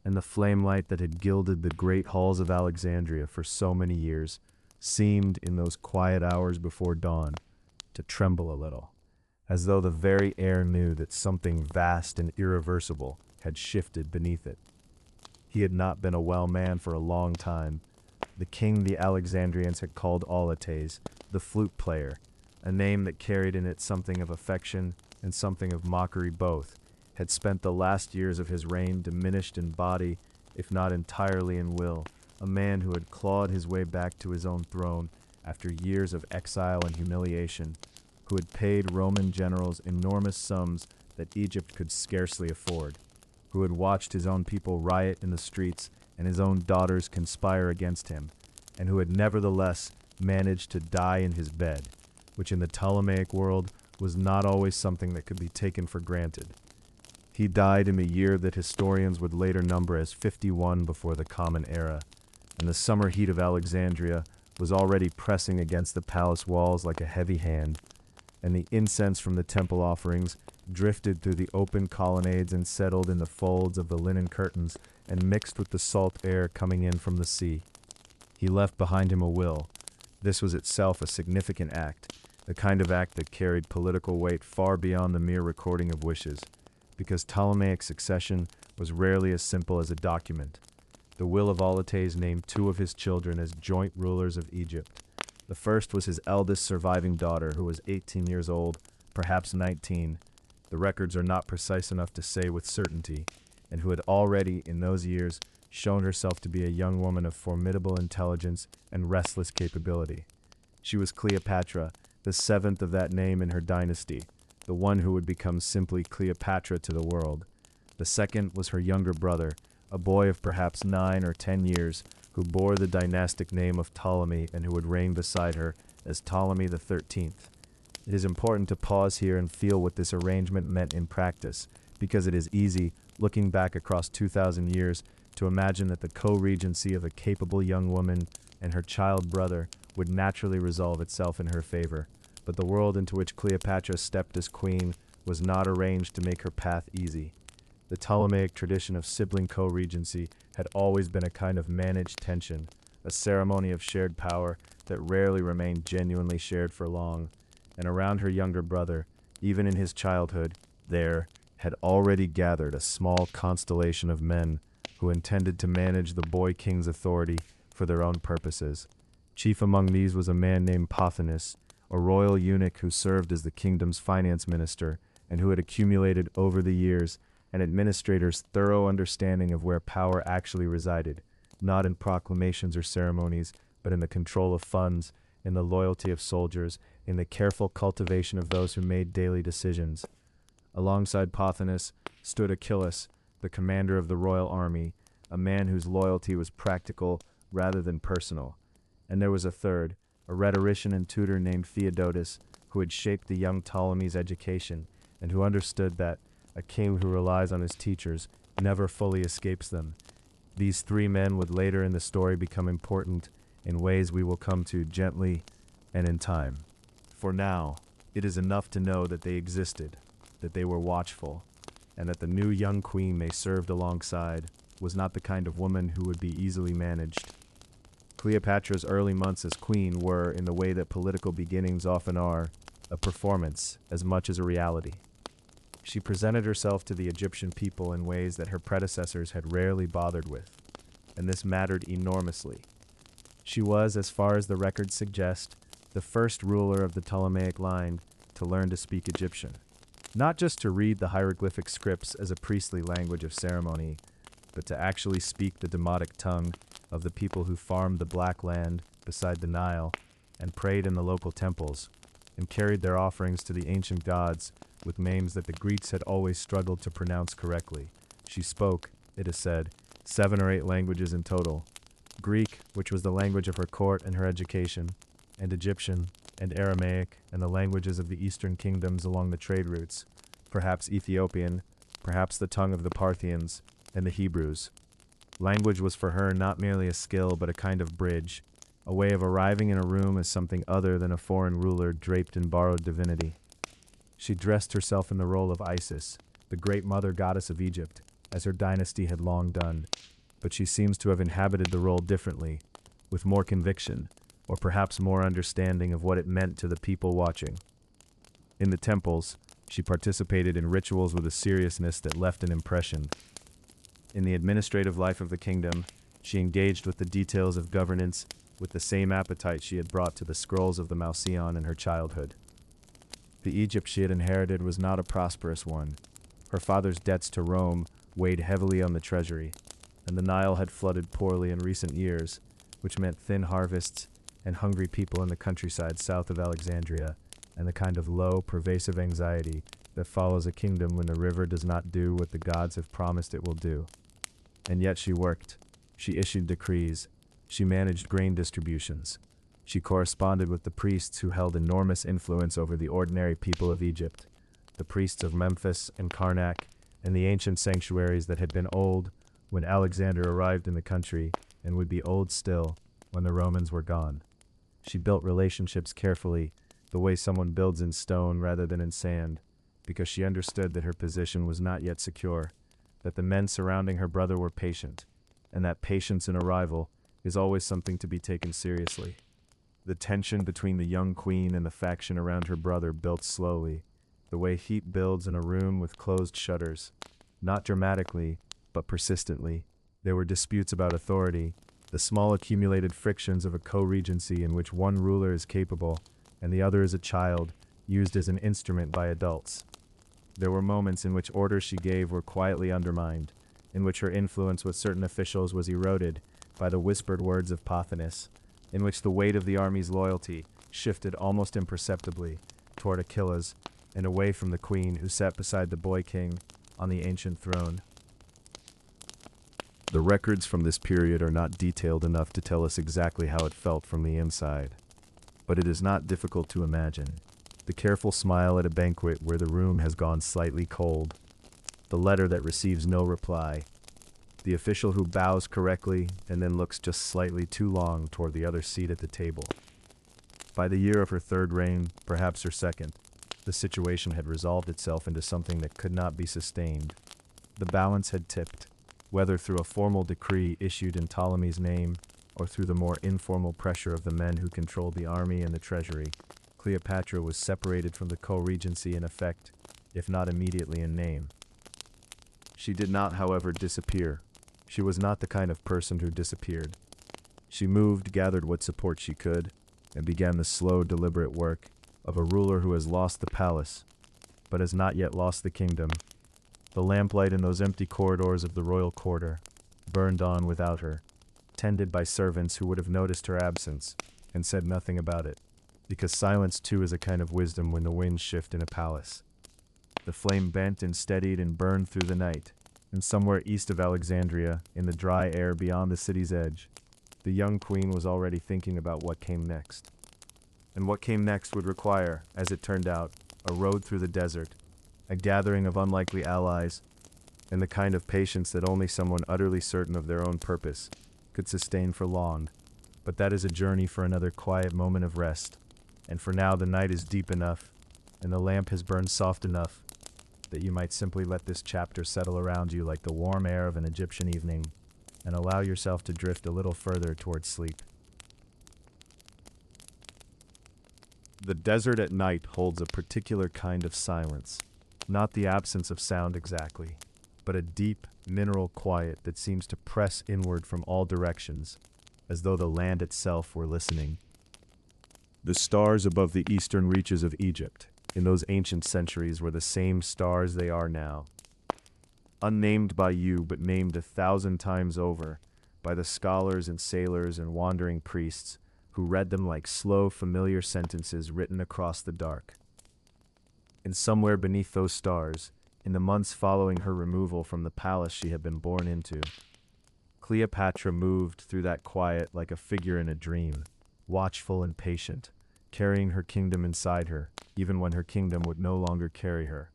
Speaker 1: and the flame light that had gilded the great halls of Alexandria for so many years seemed, in those quiet hours before dawn, to tremble a little, as though the very air knew that something vast and irreversible had shifted beneath it. He had not been a well man for a long time. The king the Alexandrians had called Ides, the flute player, a name that carried in it something of affection and something of mockery both, had spent the last years of his reign diminished in body, if not entirely in will, a man who had clawed his way back to his own throne after years of exile and humiliation, who had paid Roman generals enormous sums that Egypt could scarcely afford, who had watched his own people riot in the streets and his own daughters conspire against him, and who had nevertheless managed to die in his bed, which in the Ptolemaic world was not always something that could be taken for granted. He died in the year that historians would later number as 51 before the Common Era, and the summer heat of Alexandria was already pressing against the palace walls like a heavy hand, and the incense from the temple offerings drifted through the open colonnades and settled in the folds of the linen curtains and mixed with the salt air coming in from the sea. He left behind him a will. This was itself a significant act, the kind of act that carried political weight far beyond the mere recording of wishes, because Ptolemaic succession was rarely as simple as a document. The will of Ides named two of his children as joint rulers of Egypt. The first was his eldest surviving daughter, who was 18 years old, perhaps 19. The records are not precise enough to say with certainty, and who had already, in those years, shown herself to be a young woman of formidable intelligence and restless capability. She was Cleopatra, the seventh of that name in her dynasty, the one who would become simply Cleopatra to the world. The second was her younger brother, a boy of perhaps 9 or 10 years, who bore the dynastic name of Ptolemy and who would reign beside her as Ptolemy the 13th. It is important to pause here and feel what this arrangement meant in practice, because it is easy, looking back across 2,000 years, to imagine that the co-regency of a capable young woman and her child brother would naturally resolve itself in her favor. But the world into which Cleopatra stepped as queen was not arranged to make her path easy. The Ptolemaic tradition of sibling co-regency had always been a kind of managed tension, a ceremony of shared power that rarely remained genuinely shared for long. And around her younger brother, even in his childhood, there had already gathered a small constellation of men who intended to manage the boy king's authority for their own purposes. Chief among these was a man named Pothinus, a royal eunuch who served as the kingdom's finance minister and who had accumulated over the years an administrator's thorough understanding of where power actually resided, not in proclamations or ceremonies, but in the control of funds, in the loyalty of soldiers, in the careful cultivation of those who made daily decisions. Alongside Pothinus stood Achilles, the commander of the royal army, a man whose loyalty was practical rather than personal. And there was a third, a rhetorician and tutor named Theodotus, who had shaped the young Ptolemy's education, and who understood that a king who relies on his teachers never fully escapes them. These 3 men would later in the story become important in ways we will come to gently and in time. For now, it is enough to know that they existed, that they were watchful, and that the new young queen they served alongside was not the kind of woman who would be easily managed. Cleopatra's early months as queen were, in the way that political beginnings often are, a performance as much as a reality. She presented herself to the Egyptian people in ways that her predecessors had rarely bothered with, and this mattered enormously. She was, as far as the records suggest, the first ruler of the Ptolemaic line to learn to speak Egyptian. Not just to read the hieroglyphic scripts as a priestly language of ceremony, but to actually speak the Demotic tongue of the people who farmed the Black Land beside the Nile and prayed in the local temples, and carried their offerings to the ancient gods with names that the Greeks had always struggled to pronounce correctly. She spoke, it is said, 7 or 8 languages in total: Greek, which was the language of her court and her education, and Egyptian, and Aramaic, and the languages of the eastern kingdoms along the trade routes, perhaps Ethiopian, perhaps the tongue of the Parthians, and the Hebrews. Language was for her not merely a skill but a kind of bridge, a way of arriving in a room as something other than a foreign ruler draped in borrowed divinity. She dressed herself in the role of Isis, the great mother goddess of Egypt, as her dynasty had long done, but she seems to have inhabited the role differently, with more conviction, or perhaps more understanding of what it meant to the people watching. In the temples, she participated in rituals with a seriousness that left an impression. In the administrative life of the kingdom, she engaged with the details of governance with the same appetite she had brought to the scrolls of the Malseon in her childhood. The Egypt she had inherited was not a prosperous one. Her father's debts to Rome weighed heavily on the treasury, and the Nile had flooded poorly in recent years, which meant thin harvests and hungry people in the countryside south of Alexandria, and the kind of low, pervasive anxiety that follows a kingdom when the river does not do what the gods have promised it will do. And yet she worked. She issued decrees. She managed grain distributions. She corresponded with the priests who held enormous influence over the ordinary people of Egypt, the priests of Memphis and Karnak, and the ancient sanctuaries that had been old when Alexander arrived in the country and would be old still when the Romans were gone. She built relationships carefully, the way someone builds in stone rather than in sand, because she understood that her position was not yet secure, that the men surrounding her brother were patient, and that patience in a rival is always something to be taken seriously. The tension between the young queen and the faction around her brother built slowly, the way heat builds in a room with closed shutters. Not dramatically, but persistently. There were disputes about authority, the small accumulated frictions of a co-regency in which one ruler is capable and the other is a child, used as an instrument by adults. There were moments in which orders she gave were quietly undermined, in which her influence with certain officials was eroded by the whispered words of Pothinus, in which the weight of the army's loyalty shifted almost imperceptibly toward Achilles and away from the queen who sat beside the boy king on the ancient throne. The records from this period are not detailed enough to tell us exactly how it felt from the inside, but it is not difficult to imagine. The careful smile at a banquet where the room has gone slightly cold, the letter that receives no reply, the official who bows correctly and then looks just slightly too long toward the other seat at the table. By the year of her third reign, perhaps her second, the situation had resolved itself into something that could not be sustained. The balance had tipped, whether through a formal decree issued in Ptolemy's name or through the more informal pressure of the men who controlled the army and the treasury. Cleopatra was separated from the co-regency in effect, if not immediately in name. She did not, however, disappear. She was not the kind of person who disappeared. She moved, gathered what support she could, and began the slow, deliberate work of a ruler who has lost the palace, but has not yet lost the kingdom. The lamplight in those empty corridors of the royal quarter burned on without her, tended by servants who would have noticed her absence and said nothing about it, because silence too is a kind of wisdom when the winds shift in a palace. The flame bent and steadied and burned through the night, and somewhere east of Alexandria, in the dry air beyond the city's edge, the young queen was already thinking about what came next. And what came next would require, as it turned out, a road through the desert, a gathering of unlikely allies, and the kind of patience that only someone utterly certain of their own purpose could sustain for long. But that is a journey for another quiet moment of rest, and for now the night is deep enough, and the lamp has burned soft enough, that you might simply let this chapter settle around you like the warm air of an Egyptian evening, and allow yourself to drift a little further towards sleep. The desert at night holds a particular kind of silence, not the absence of sound exactly, but a deep, mineral quiet that seems to press inward from all directions, as though the land itself were listening. The stars above the eastern reaches of Egypt, in those ancient centuries, were the same stars they are now, unnamed by you but named 1,000 times over by the scholars and sailors and wandering priests who read them like slow, familiar sentences written across the dark. And somewhere beneath those stars, in the months following her removal from the palace she had been born into, Cleopatra moved through that quiet like a figure in a dream, watchful and patient, carrying her kingdom inside her, even when her kingdom would no longer carry her.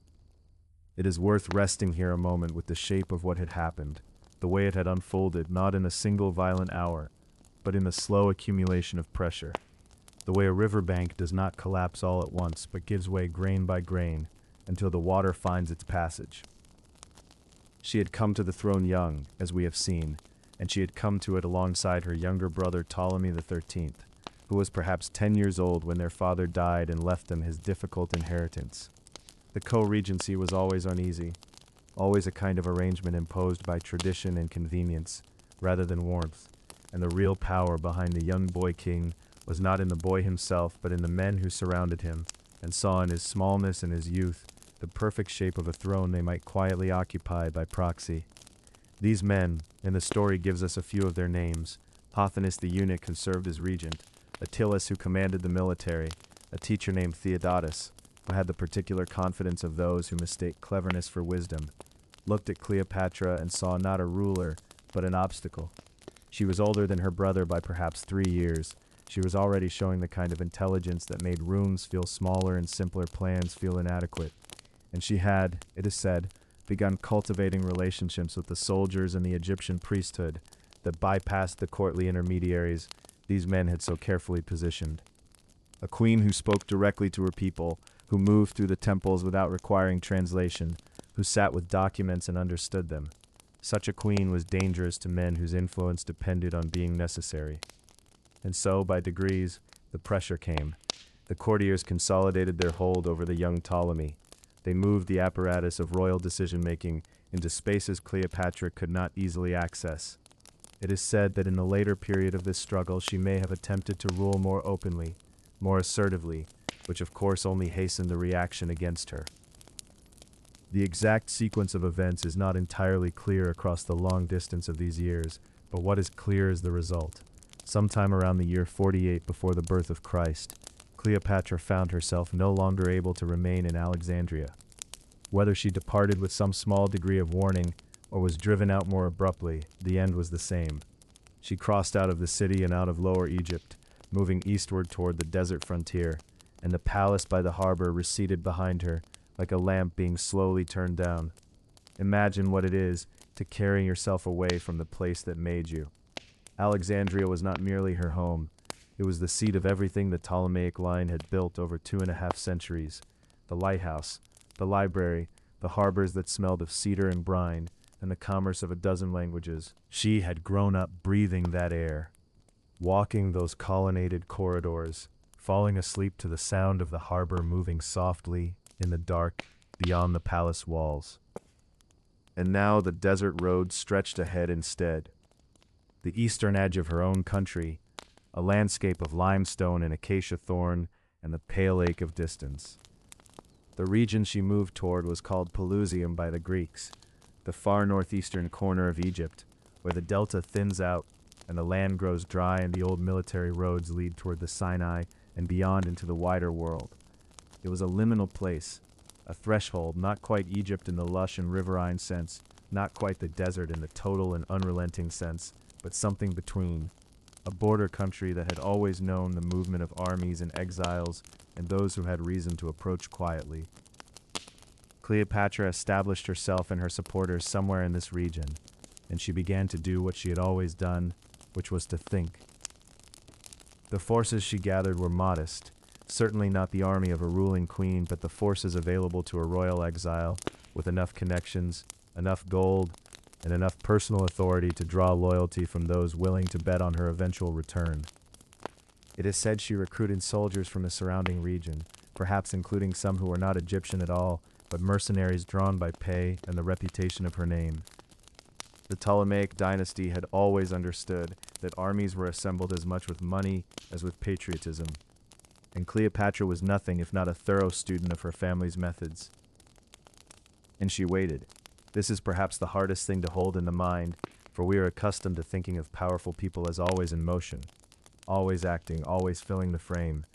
Speaker 1: It is worth resting here a moment with the shape of what had happened, the way it had unfolded, not in a single violent hour, but in the slow accumulation of pressure, the way a riverbank does not collapse all at once, but gives way grain by grain until the water finds its passage. She had come to the throne young, as we have seen, and she had come to it alongside her younger brother Ptolemy XIII, who was perhaps 10 years old when their father died and left them his difficult inheritance. The co-regency was always uneasy, always a kind of arrangement imposed by tradition and convenience, rather than warmth, and the real power behind the young boy king was not in the boy himself, but in the men who surrounded him, and saw in his smallness and his youth the perfect shape of a throne they might quietly occupy by proxy. These men, and the story gives us a few of their names: Pothinus the eunuch who served as regent, Attalus who commanded the military, a teacher named Theodotus, who had the particular confidence of those who mistake cleverness for wisdom, looked at Cleopatra and saw not a ruler, but an obstacle. She was older than her brother by perhaps 3 years. She was already showing the kind of intelligence that made rooms feel smaller and simpler plans feel inadequate. And she had, it is said, begun cultivating relationships with the soldiers and the Egyptian priesthood that bypassed the courtly intermediaries these men had so carefully positioned. A queen who spoke directly to her people, who moved through the temples without requiring translation, who sat with documents and understood them. Such a queen was dangerous to men whose influence depended on being necessary. And so, by degrees, the pressure came. The courtiers consolidated their hold over the young Ptolemy. They moved the apparatus of royal decision-making into spaces Cleopatra could not easily access. It is said that in the later period of this struggle she may have attempted to rule more openly, more assertively, which of course only hastened the reaction against her. The exact sequence of events is not entirely clear across the long distance of these years, but what is clear is the result. Sometime around the year 48 before the birth of Christ, Cleopatra found herself no longer able to remain in Alexandria. Whether she departed with some small degree of warning, or was driven out more abruptly, the end was the same. She crossed out of the city and out of Lower Egypt, moving eastward toward the desert frontier, and the palace by the harbor receded behind her, like a lamp being slowly turned down. Imagine what it is to carry yourself away from the place that made you. Alexandria was not merely her home. It was the seat of everything the Ptolemaic line had built over 2.5 centuries. The lighthouse, the library, the harbors that smelled of cedar and brine, and the commerce of a dozen languages. She had grown up breathing that air, walking those colonnaded corridors, falling asleep to the sound of the harbor moving softly in the dark beyond the palace walls. And now the desert road stretched ahead instead. The eastern edge of her own country, a landscape of limestone and acacia thorn and the pale ache of distance. The region she moved toward was called Pelusium by the Greeks, the far northeastern corner of Egypt, where the delta thins out and the land grows dry and the old military roads lead toward the Sinai and beyond into the wider world. It was a liminal place, a threshold, not quite Egypt in the lush and riverine sense, not quite the desert in the total and unrelenting sense, but something between. A border country that had always known the movement of armies and exiles and those who had reason to approach quietly. Cleopatra established herself and her supporters somewhere in this region, and she began to do what she had always done, which was to think. The forces she gathered were modest, certainly not the army of a ruling queen, but the forces available to a royal exile, with enough connections, enough gold, and enough personal authority to draw loyalty from those willing to bet on her eventual return. It is said she recruited soldiers from the surrounding region, perhaps including some who were not Egyptian at all, but mercenaries drawn by pay and the reputation of her name. The Ptolemaic dynasty had always understood that armies were assembled as much with money as with patriotism, and Cleopatra was nothing if not a thorough student of her family's methods. And she waited. This is perhaps the hardest thing to hold in the mind, for we are accustomed to thinking of powerful people as always in motion, always acting, always filling the frame.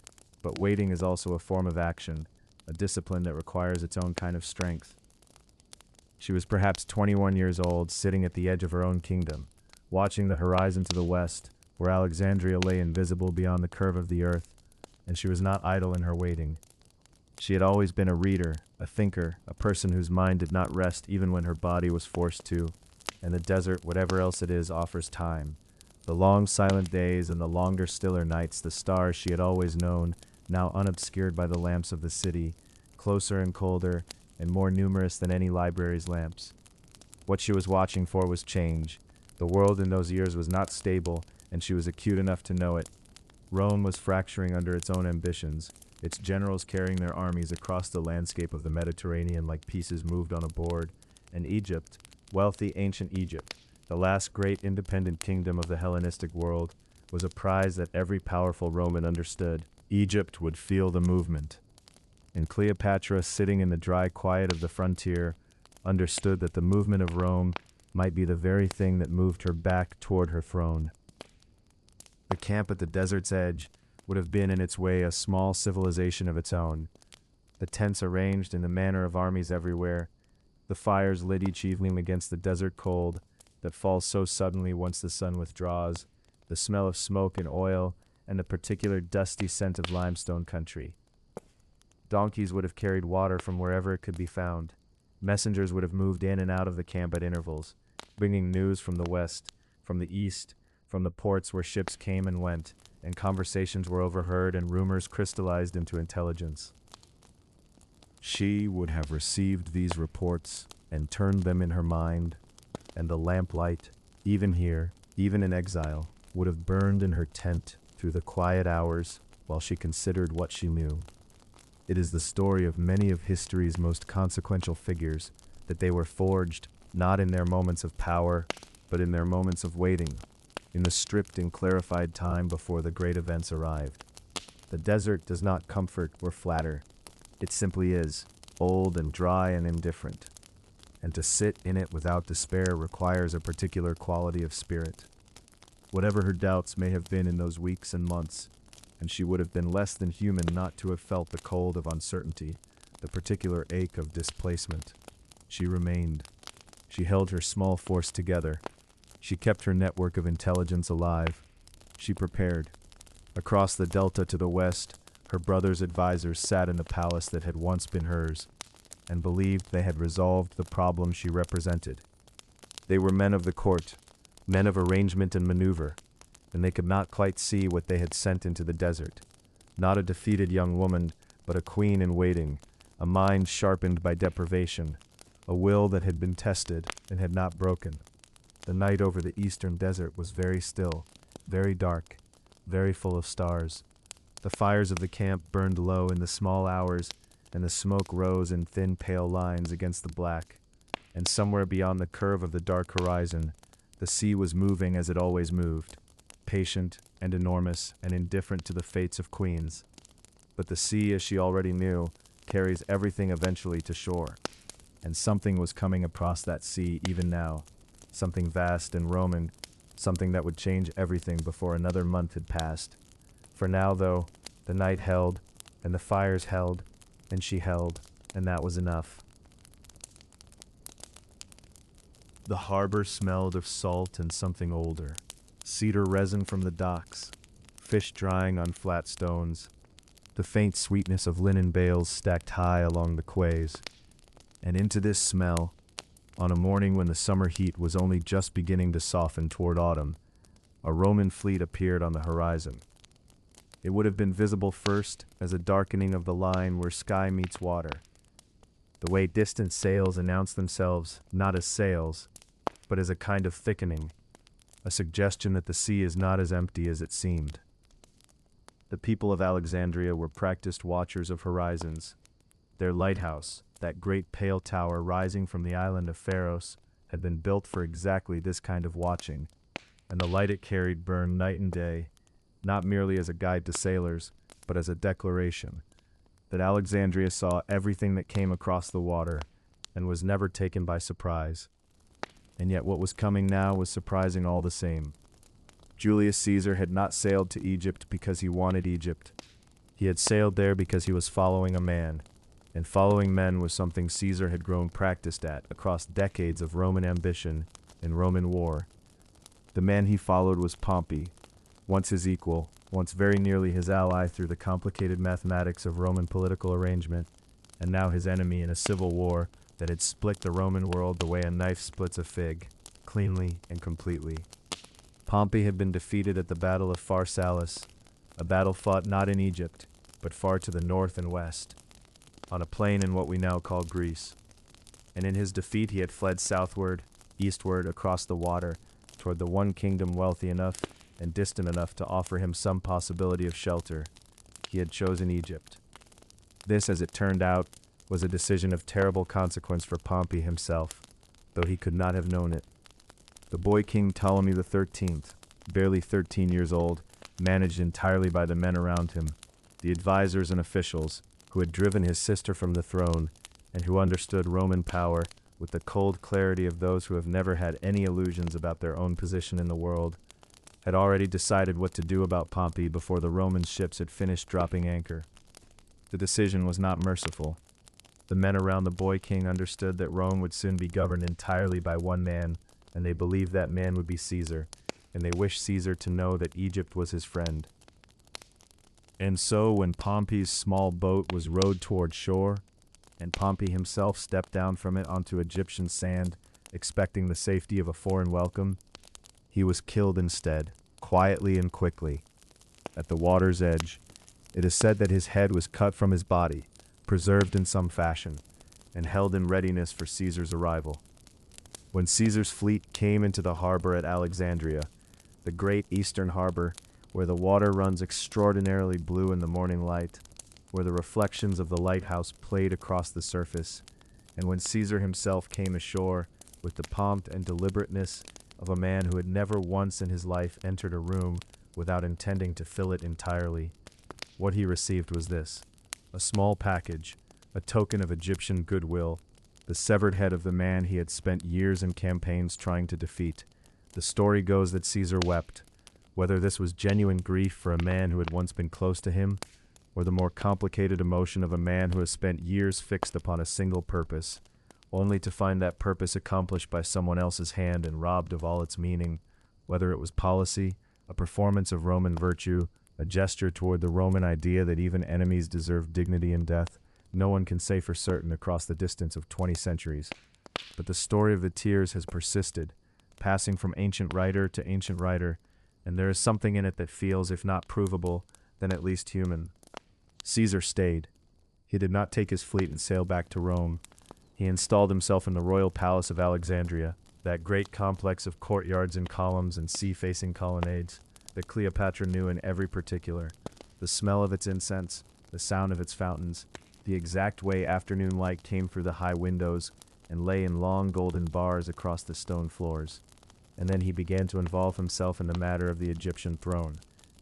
Speaker 1: But waiting is also a form of action, a discipline that requires its own kind of strength. She was perhaps 21 years old, sitting at the edge of her own kingdom, watching the horizon to the west, where Alexandria lay invisible beyond the curve of the earth, and she was not idle in her waiting. She had always been a reader, a thinker, a person whose mind did not rest even when her body was forced to, and the desert, whatever else it is, offers time. The long silent days and the longer stiller nights, the stars she had always known, now unobscured by the lamps of the city, closer and colder, and more numerous than any library's lamps. What she was watching for was change. The world in those years was not stable, and she was acute enough to know it. Rome was fracturing under its own ambitions, its generals carrying their armies across the landscape of the Mediterranean like pieces moved on a board, and Egypt, wealthy ancient Egypt, the last great independent kingdom of the Hellenistic world, was a prize that every powerful Roman understood. Egypt would feel the movement. And Cleopatra, sitting in the dry quiet of the frontier, understood that the movement of Rome might be the very thing that moved her back toward her throne. The camp at the desert's edge would have been in its way a small civilization of its own. The tents arranged in the manner of armies everywhere, the fires lit each evening against the desert cold that falls so suddenly once the sun withdraws, the smell of smoke and oil, and the particular dusty scent of limestone country. Donkeys would have carried water from wherever it could be found. Messengers would have moved in and out of the camp at intervals, bringing news from the west, from the east, from the ports where ships came and went, and conversations were overheard and rumors crystallized into intelligence. She would have received these reports and turned them in her mind, and the lamplight, even here, even in exile, would have burned in her tent through the quiet hours while she considered what she knew. It is the story of many of history's most consequential figures, that they were forged not in their moments of power, but in their moments of waiting, in the stripped and clarified time before the great events arrived. The desert does not comfort or flatter. It simply is, old and dry and indifferent. And to sit in it without despair requires a particular quality of spirit. Whatever her doubts may have been in those weeks and months, and she would have been less than human not to have felt the cold of uncertainty, the particular ache of displacement, she remained. She held her small force together. She kept her network of intelligence alive. She prepared. Across the delta to the west, her brother's advisors sat in the palace that had once been hers, and believed they had resolved the problem she represented. They were men of the court, men of arrangement and maneuver, and they could not quite see what they had sent into the desert. Not a defeated young woman, but a queen in waiting, a mind sharpened by deprivation, a will that had been tested and had not broken. The night over the eastern desert was very still, very dark, very full of stars. The fires of the camp burned low in the small hours, and the smoke rose in thin pale lines against the black. And somewhere beyond the curve of the dark horizon, the sea was moving as it always moved, patient and enormous and indifferent to the fates of queens. But the sea, as she already knew, carries everything eventually to shore. And something was coming across that sea even now, something vast and Roman, something that would change everything before another month had passed. For now, though, the night held, and the fires held, and she held, and that was enough. The harbor smelled of salt and something older, cedar resin from the docks, fish drying on flat stones, the faint sweetness of linen bales stacked high along the quays. And into this smell, on a morning when the summer heat was only just beginning to soften toward autumn, a Roman fleet appeared on the horizon. It would have been visible first as a darkening of the line where sky meets water, the way distant sails announce themselves not as sails, but as a kind of thickening, a suggestion that the sea is not as empty as it seemed. The people of Alexandria were practiced watchers of horizons. Their lighthouse, that great pale tower rising from the island of Pharaoh, had been built for exactly this kind of watching, and the light it carried burned night and day, not merely as a guide to sailors, but as a declaration that Alexandria saw everything that came across the water and was never taken by surprise. And yet what was coming now was surprising all the same. Julius Caesar had not sailed to Egypt because he wanted Egypt. He had sailed there because he was following a man, and following men was something Caesar had grown practiced at across decades of Roman ambition and Roman war. The man he followed was Pompey, once his equal, once very nearly his ally through the complicated mathematics of Roman political arrangement, and now his enemy in a civil war that had split the Roman world the way a knife splits a fig, cleanly and completely. Pompey had been defeated at the Battle of Pharsalus, a battle fought not in Egypt, but far to the north and west, on a plain in what we now call Greece. And in his defeat he had fled southward, eastward, across the water, toward the one kingdom wealthy enough and distant enough to offer him some possibility of shelter. He had chosen Egypt. This, as it turned out, was a decision of terrible consequence for Pompey himself, though he could not have known it. The boy king Ptolemy XIII, barely 13 years old, managed entirely by the men around him, the advisors and officials, who had driven his sister from the throne, and who understood Roman power with the cold clarity of those who have never had any illusions about their own position in the world, had already decided what to do about Pompey before the Roman ships had finished dropping anchor. The decision was not merciful. The men around the boy king understood that Rome would soon be governed entirely by one man, and they believed that man would be Caesar, and they wished Caesar to know that Egypt was his friend. And so when Pompey's small boat was rowed toward shore, and Pompey himself stepped down from it onto Egyptian sand, expecting the safety of a foreign welcome, he was killed instead, quietly and quickly. At the water's edge, it is said that his head was cut from his body, preserved in some fashion, and held in readiness for Caesar's arrival. When Caesar's fleet came into the harbor at Alexandria, the great eastern harbor, where the water runs extraordinarily blue in the morning light, where the reflections of the lighthouse played across the surface, and when Caesar himself came ashore with the pomp and deliberateness of a man who had never once in his life entered a room without intending to fill it entirely, what he received was this: a small package, a token of Egyptian goodwill, the severed head of the man he had spent years in campaigns trying to defeat. The story goes that Caesar wept, whether this was genuine grief for a man who had once been close to him, or the more complicated emotion of a man who has spent years fixed upon a single purpose, only to find that purpose accomplished by someone else's hand and robbed of all its meaning, whether it was policy, a performance of Roman virtue, a gesture toward the Roman idea that even enemies deserve dignity in death. No one can say for certain across the distance of 20 centuries. But the story of the tears has persisted, passing from ancient writer to ancient writer, and there is something in it that feels, if not provable, then at least human. Caesar stayed. He did not take his fleet and sail back to Rome. He installed himself in the royal palace of Alexandria, that great complex of courtyards and columns and sea-facing colonnades that Cleopatra knew in every particular, the smell of its incense, the sound of its fountains, the exact way afternoon light came through the high windows and lay in long golden bars across the stone floors. And then he began to involve himself in the matter of the Egyptian throne.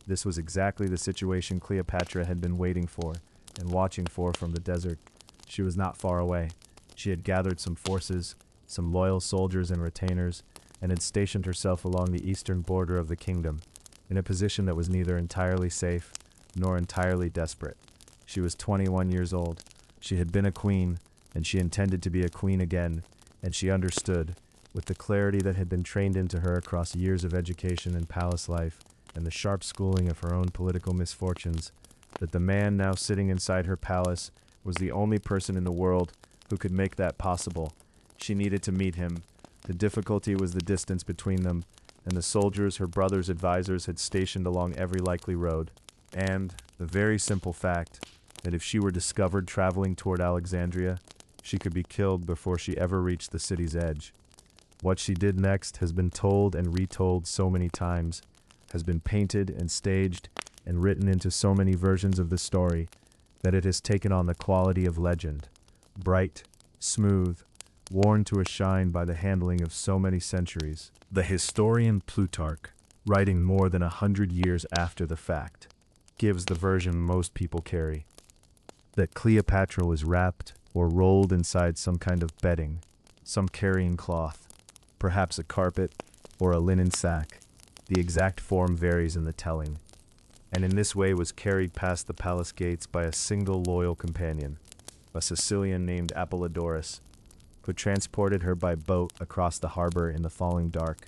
Speaker 1: This was exactly the situation Cleopatra had been waiting for and watching for from the desert. She was not far away. She had gathered some forces, some loyal soldiers and retainers, and had stationed herself along the eastern border of the kingdom, in a position that was neither entirely safe nor entirely desperate. She was 21 years old. She had been a queen, and she intended to be a queen again, and she understood, with the clarity that had been trained into her across years of education and palace life, and the sharp schooling of her own political misfortunes, that the man now sitting inside her palace was the only person in the world who could make that possible. She needed to meet him. The difficulty was the distance between them, and the soldiers, her brother's advisors, had stationed along every likely road. And the very simple fact that if she were discovered traveling toward Alexandria, she could be killed before she ever reached the city's edge. What she did next has been told and retold so many times, has been painted and staged and written into so many versions of the story, that it has taken on the quality of legend, bright, smooth, worn to a shine by the handling of so many centuries. The historian Plutarch, writing more than 100 years after the fact, gives the version most people carry, that Cleopatra was wrapped or rolled inside some kind of bedding, some carrying cloth, perhaps a carpet or a linen sack. The exact form varies in the telling, and in this way was carried past the palace gates by a single loyal companion, a Sicilian named Apollodorus, who transported her by boat across the harbor in the falling dark,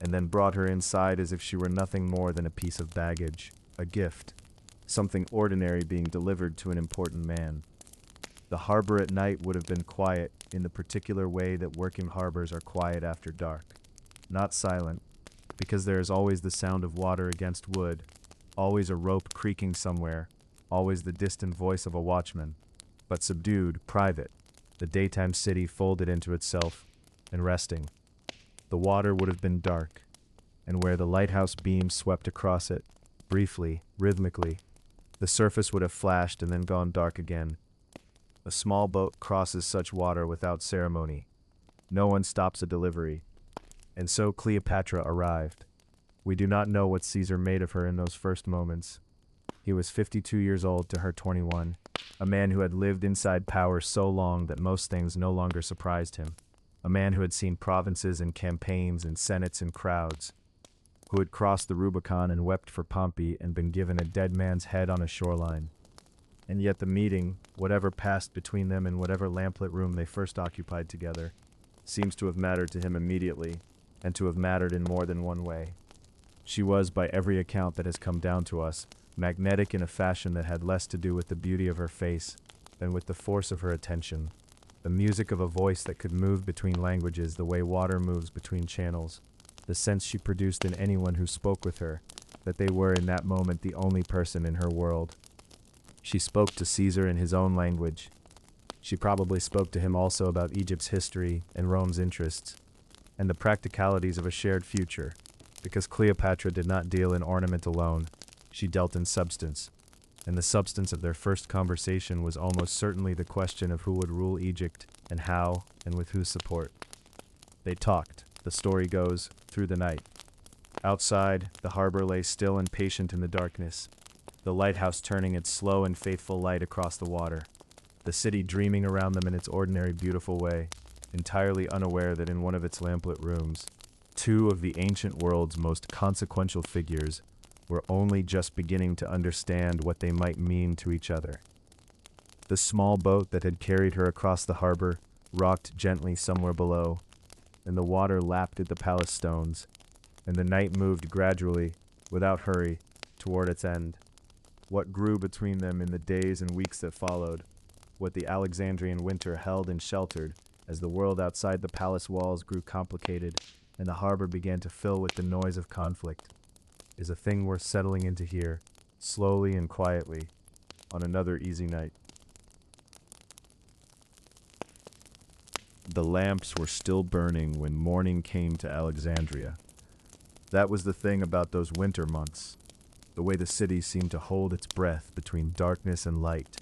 Speaker 1: and then brought her inside as if she were nothing more than a piece of baggage, a gift, something ordinary being delivered to an important man. The harbor at night would have been quiet in the particular way that working harbors are quiet after dark. Not silent, because there is always the sound of water against wood, always a rope creaking somewhere, always the distant voice of a watchman, but subdued, private, the daytime city folded into itself and resting. The water would have been dark, and where the lighthouse beams swept across it, briefly, rhythmically, the surface would have flashed and then gone dark again. A small boat crosses such water without ceremony. No one stops a delivery. And so Cleopatra arrived. We do not know what Caesar made of her in those first moments. He was 52 years old to her 21, a man who had lived inside power so long that most things no longer surprised him, a man who had seen provinces and campaigns and senates and crowds, who had crossed the Rubicon and wept for Pompey and been given a dead man's head on a shoreline. And yet the meeting, whatever passed between them in whatever lamplit room they first occupied together, seems to have mattered to him immediately, and to have mattered in more than one way. She was, by every account that has come down to us, magnetic in a fashion that had less to do with the beauty of her face than with the force of her attention, the music of a voice that could move between languages the way water moves between channels, the sense she produced in anyone who spoke with her, that they were in that moment the only person in her world. She spoke to Caesar in his own language. She probably spoke to him also about Egypt's history and Rome's interests, and the practicalities of a shared future, because Cleopatra did not deal in ornament alone, she dealt in substance, and the substance of their first conversation was almost certainly the question of who would rule Egypt, and how, and with whose support. They talked, the story goes, through the night. Outside, the harbor lay still and patient in the darkness, the lighthouse turning its slow and faithful light across the water, the city dreaming around them in its ordinary beautiful way, entirely unaware that in one of its lamplit rooms, two of the ancient world's most consequential figures were only just beginning to understand what they might mean to each other. The small boat that had carried her across the harbor rocked gently somewhere below, and the water lapped at the palace stones, and the night moved gradually, without hurry, toward its end. What grew between them in the days and weeks that followed, what the Alexandrian winter held and sheltered, as the world outside the palace walls grew complicated and the harbor began to fill with the noise of conflict, is a thing worth settling into here, slowly and quietly, on another easy night. The lamps were still burning when morning came to Alexandria. That was the thing about those winter months, the way the city seemed to hold its breath between darkness and light,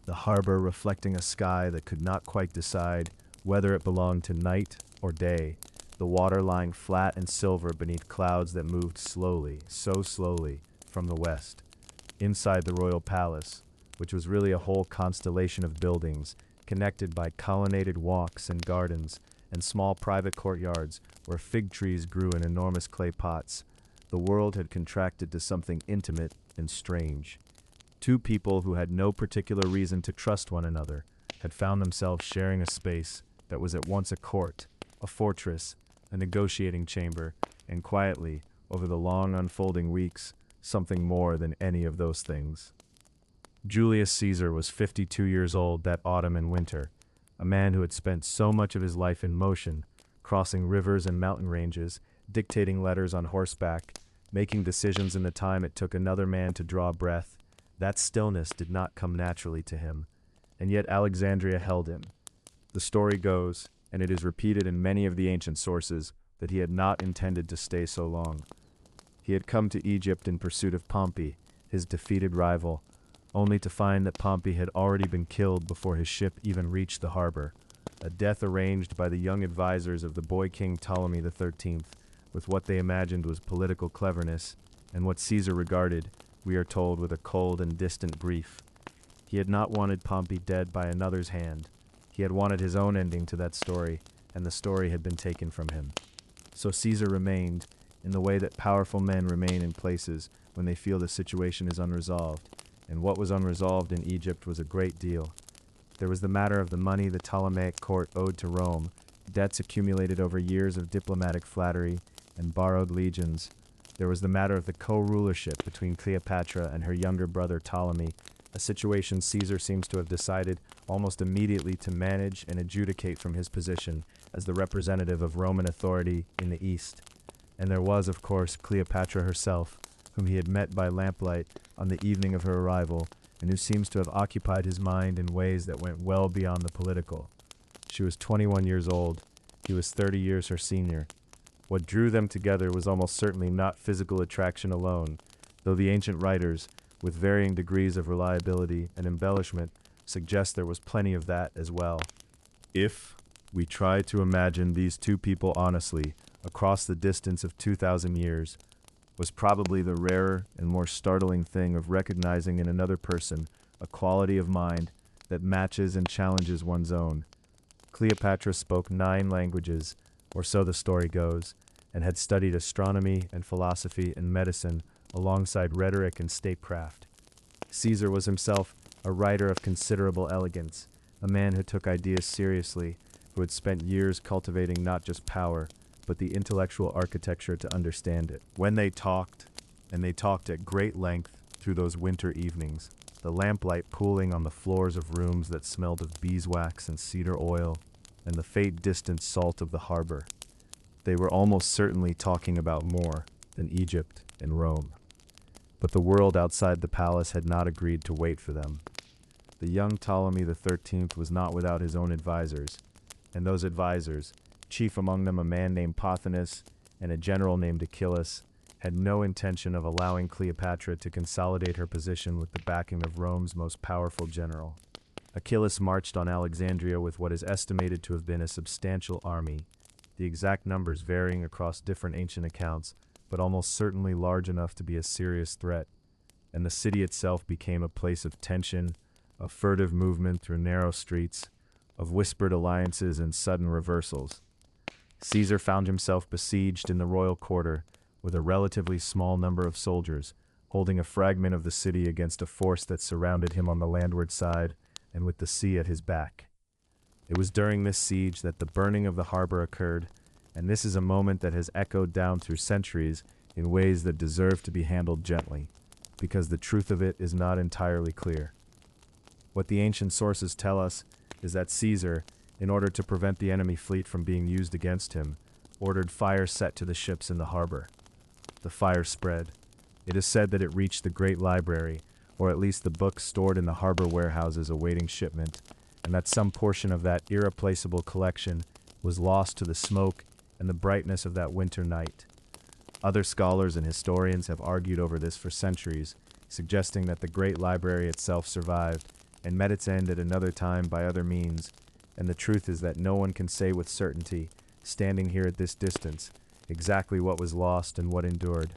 Speaker 1: the harbor reflecting a sky that could not quite decide whether it belonged to night or day, the water lying flat and silver beneath clouds that moved slowly, so slowly, from the west. Inside the royal palace, which was really a whole constellation of buildings, connected by colonnaded walks and gardens and small private courtyards where fig trees grew in enormous clay pots, the world had contracted to something intimate and strange. Two people who had no particular reason to trust one another had found themselves sharing a space that was at once a court, a fortress, a negotiating chamber, and quietly, over the long unfolding weeks, something more than any of those things. Julius Caesar was 52 years old that autumn and winter, a man who had spent so much of his life in motion, crossing rivers and mountain ranges, dictating letters on horseback, making decisions in the time it took another man to draw breath. That stillness did not come naturally to him, and yet Alexandria held him. The story goes, and it is repeated in many of the ancient sources, that he had not intended to stay so long. He had come to Egypt in pursuit of Pompey, his defeated rival, only to find that Pompey had already been killed before his ship even reached the harbor, a death arranged by the young advisors of the boy king Ptolemy XIII, with what they imagined was political cleverness, and what Caesar regarded, we are told, with a cold and distant grief. He had not wanted Pompey dead by another's hand. He had wanted his own ending to that story, and the story had been taken from him. So Caesar remained, in the way that powerful men remain in places when they feel the situation is unresolved, and what was unresolved in Egypt was a great deal. There was the matter of the money the Ptolemaic court owed to Rome, debts accumulated over years of diplomatic flattery and borrowed legions. There was the matter of the co-rulership between Cleopatra and her younger brother Ptolemy, a situation Caesar seems to have decided almost immediately to manage and adjudicate from his position as the representative of Roman authority in the East. And there was, of course, Cleopatra herself, whom he had met by lamplight on the evening of her arrival, and who seems to have occupied his mind in ways that went well beyond the political. She was 21 years old. He was 30 years her senior. What drew them together was almost certainly not physical attraction alone, though the ancient writers, with varying degrees of reliability and embellishment, suggest there was plenty of that as well. If we try to imagine these two people honestly, across the distance of 2,000 years, was probably the rarer and more startling thing of recognizing in another person a quality of mind that matches and challenges one's own. Cleopatra spoke 9 languages, or so the story goes, and had studied astronomy and philosophy and medicine alongside rhetoric and statecraft. Caesar was himself a writer of considerable elegance, a man who took ideas seriously, who had spent years cultivating not just power, but the intellectual architecture to understand it. When they talked, and they talked at great length through those winter evenings, the lamplight pooling on the floors of rooms that smelled of beeswax and cedar oil, and the faint distant salt of the harbor, they were almost certainly talking about more than Egypt and Rome. But the world outside the palace had not agreed to wait for them. The young Ptolemy XIII was not without his own advisors, and those advisors, chief among them a man named Pothinus and a general named Achilles, had no intention of allowing Cleopatra to consolidate her position with the backing of Rome's most powerful general. Achilles marched on Alexandria with what is estimated to have been a substantial army, the exact numbers varying across different ancient accounts, but almost certainly large enough to be a serious threat, and the city itself became a place of tension, of furtive movement through narrow streets, of whispered alliances and sudden reversals. Caesar found himself besieged in the royal quarter with a relatively small number of soldiers, holding a fragment of the city against a force that surrounded him on the landward side and with the sea at his back. It was during this siege that the burning of the harbor occurred, and this is a moment that has echoed down through centuries in ways that deserve to be handled gently, because the truth of it is not entirely clear. What the ancient sources tell us is that Caesar, in order to prevent the enemy fleet from being used against him, ordered fire set to the ships in the harbor. The fire spread. It is said that it reached the great library, or at least the books stored in the harbor warehouses awaiting shipment, and that some portion of that irreplaceable collection was lost to the smoke and the brightness of that winter night. Other scholars and historians have argued over this for centuries, suggesting that the great library itself survived and met its end at another time by other means, and the truth is that no one can say with certainty, standing here at this distance, exactly what was lost and what endured.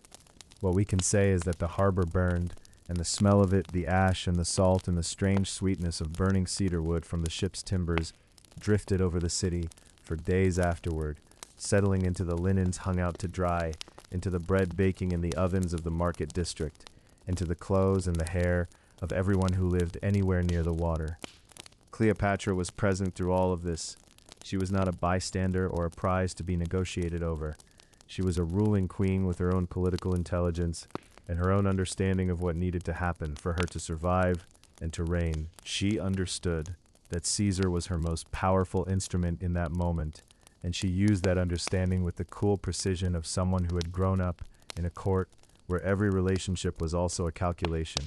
Speaker 1: What we can say is that the harbor burned, and the smell of it, the ash and the salt and the strange sweetness of burning cedar wood from the ship's timbers, drifted over the city for days afterward, settling into the linens hung out to dry, into the bread baking in the ovens of the market district, into the clothes and the hair of everyone who lived anywhere near the water. Cleopatra was present through all of this. She was not a bystander or a prize to be negotiated over. She was a ruling queen with her own political intelligence and her own understanding of what needed to happen for her to survive and to reign. She understood that Caesar was her most powerful instrument in that moment, and she used that understanding with the cool precision of someone who had grown up in a court where every relationship was also a calculation.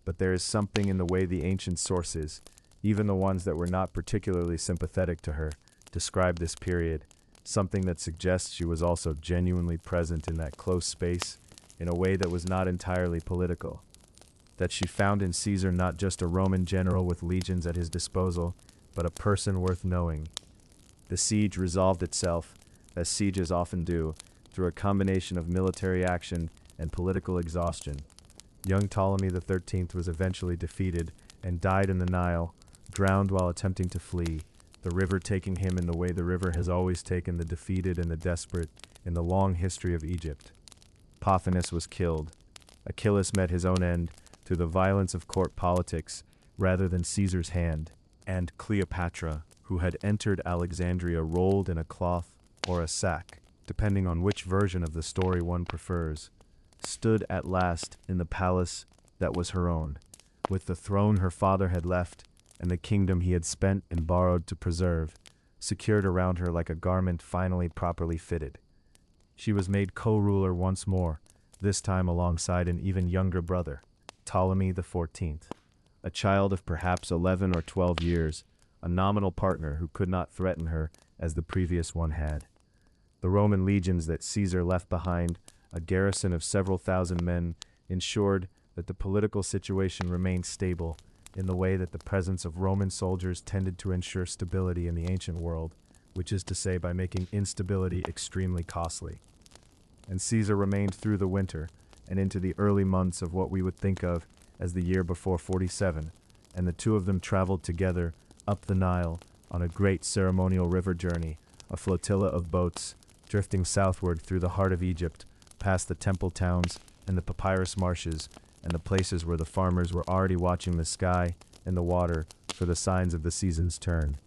Speaker 1: But there is something in the way the ancient sources, even the ones that were not particularly sympathetic to her, describe this period, something that suggests she was also genuinely present in that close space in a way that was not entirely political, that she found in Caesar not just a Roman general with legions at his disposal, but a person worth knowing. The siege resolved itself, as sieges often do, through a combination of military action and political exhaustion. Young Ptolemy XIII was eventually defeated and died in the Nile, drowned while attempting to flee, the river taking him in the way the river has always taken the defeated and the desperate in the long history of Egypt. Pothinus was killed. Achilles met his own end through the violence of court politics rather than Caesar's hand, and Cleopatra, who had entered Alexandria rolled in a cloth or a sack, depending on which version of the story one prefers, stood at last in the palace that was her own, with the throne her father had left and the kingdom he had spent and borrowed to preserve, secured around her like a garment finally properly fitted. She was made co-ruler once more, this time alongside an even younger brother, Ptolemy XIV, a child of perhaps 11 or 12 years, a nominal partner who could not threaten her as the previous one had. The Roman legions that Caesar left behind, a garrison of several thousand men, ensured that the political situation remained stable in the way that the presence of Roman soldiers tended to ensure stability in the ancient world, which is to say by making instability extremely costly. And Caesar remained through the winter and into the early months of what we would think of as the year before 47, and the two of them traveled together up the Nile on a great ceremonial river journey, a flotilla of boats, drifting southward through the heart of Egypt, past the temple towns and the papyrus marshes, and the places where the farmers were already watching the sky and the water for the signs of the season's turn.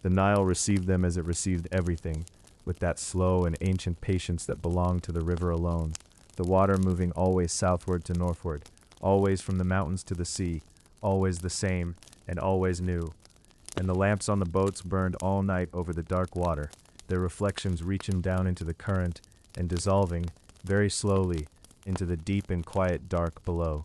Speaker 1: The Nile received them as it received everything, with that slow and ancient patience that belonged to the river alone, the water moving always southward to northward, always from the mountains to the sea, always the same and always new. And the lamps on the boats burned all night over the dark water, their reflections reaching down into the current and dissolving, very slowly, into the deep and quiet dark below.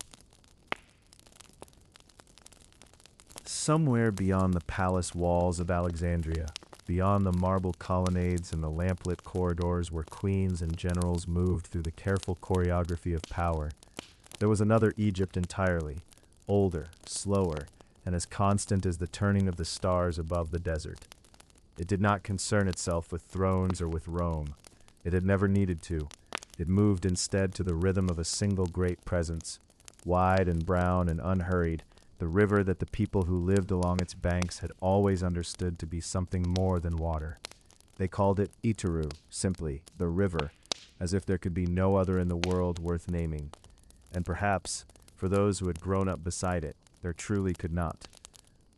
Speaker 1: Somewhere beyond the palace walls of Alexandria, beyond the marble colonnades and the lamplit corridors where queens and generals moved through the careful choreography of power, there was another Egypt entirely, older, slower, and as constant as the turning of the stars above the desert. It did not concern itself with thrones or with Rome. It had never needed to. It moved instead to the rhythm of a single great presence, wide and brown and unhurried, the river that the people who lived along its banks had always understood to be something more than water. They called it Iteru, simply, the river, as if there could be no other in the world worth naming. And perhaps, for those who had grown up beside it, there truly could not.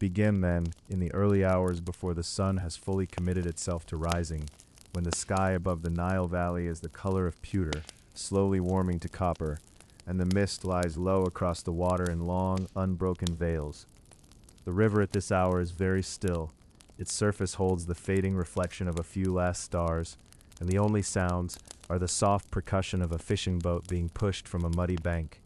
Speaker 1: Begin then, in the early hours before the sun has fully committed itself to rising, when the sky above the Nile Valley is the color of pewter, slowly warming to copper, and the mist lies low across the water in long, unbroken veils. The river at this hour is very still. Its surface holds the fading reflection of a few last stars, and the only sounds are the soft percussion of a fishing boat being pushed from a muddy bank,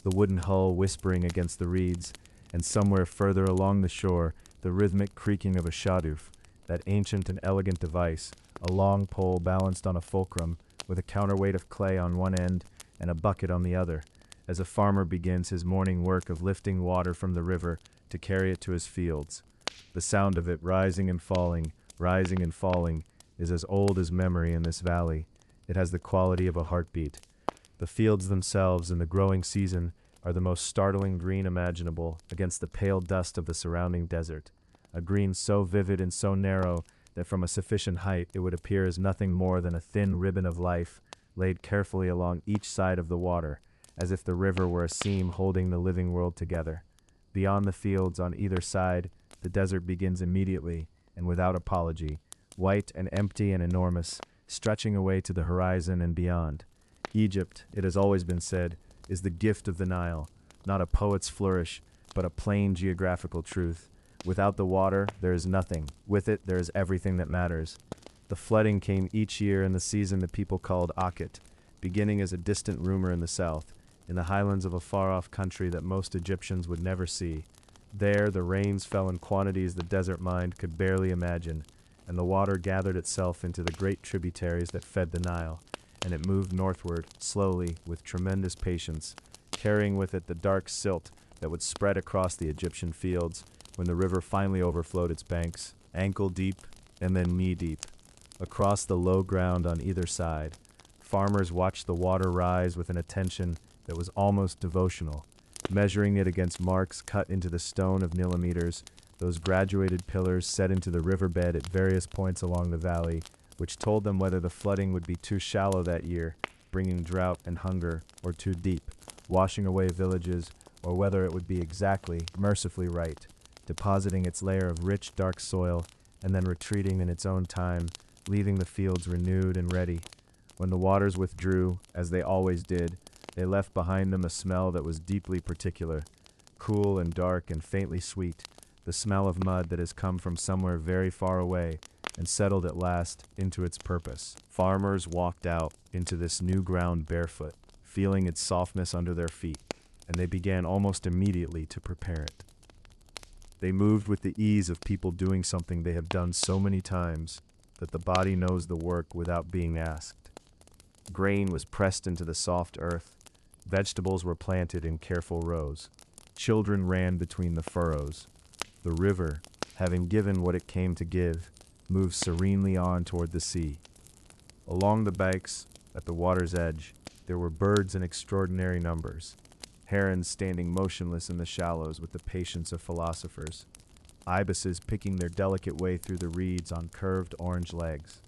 Speaker 1: the wooden hull whispering against the reeds, and somewhere further along the shore, the rhythmic creaking of a shaduf, that ancient and elegant device, a long pole balanced on a fulcrum, with a counterweight of clay on one end and a bucket on the other, as a farmer begins his morning work of lifting water from the river to carry it to his fields. The sound of it rising and falling, is as old as memory in this valley. It has the quality of a heartbeat. The fields themselves in the growing season are the most startling green imaginable against the pale dust of the surrounding desert, a green so vivid and so narrow that from a sufficient height it would appear as nothing more than a thin ribbon of life laid carefully along each side of the water, as if the river were a seam holding the living world together. Beyond the fields on either side, the desert begins immediately and without apology, white and empty and enormous, stretching away to the horizon and beyond. Egypt, it has always been said, is the gift of the Nile, not a poet's flourish, but a plain geographical truth. Without the water, there is nothing. With it, there is everything that matters. The flooding came each year in the season the people called Akhet, beginning as a distant rumor in the south, in the highlands of a far-off country that most Egyptians would never see. There, the rains fell in quantities the desert mind could barely imagine, and the water gathered itself into the great tributaries that fed the Nile, and it moved northward, slowly, with tremendous patience, carrying with it the dark silt that would spread across the Egyptian fields when the river finally overflowed its banks, ankle-deep and then knee-deep. Across the low ground on either side, farmers watched the water rise with an attention that was almost devotional, measuring it against marks cut into the stone of millimeters, those graduated pillars set into the riverbed at various points along the valley, which told them whether the flooding would be too shallow that year, bringing drought and hunger, or too deep, washing away villages, or whether it would be exactly, mercifully right, depositing its layer of rich, dark soil, and then retreating in its own time, leaving the fields renewed and ready. When the waters withdrew, as they always did, they left behind them a smell that was deeply particular, cool and dark and faintly sweet, the smell of mud that has come from somewhere very far away and settled at last into its purpose. Farmers walked out into this new ground barefoot, feeling its softness under their feet, and they began almost immediately to prepare it. They moved with the ease of people doing something they have done so many times that the body knows the work without being asked. Grain was pressed into the soft earth. Vegetables were planted in careful rows. Children ran between the furrows. The river, having given what it came to give, moved serenely on toward the sea. Along the banks, at the water's edge, there were birds in extraordinary numbers. Herons standing motionless in the shallows with the patience of philosophers. Ibises picking their delicate way through the reeds on curved orange legs.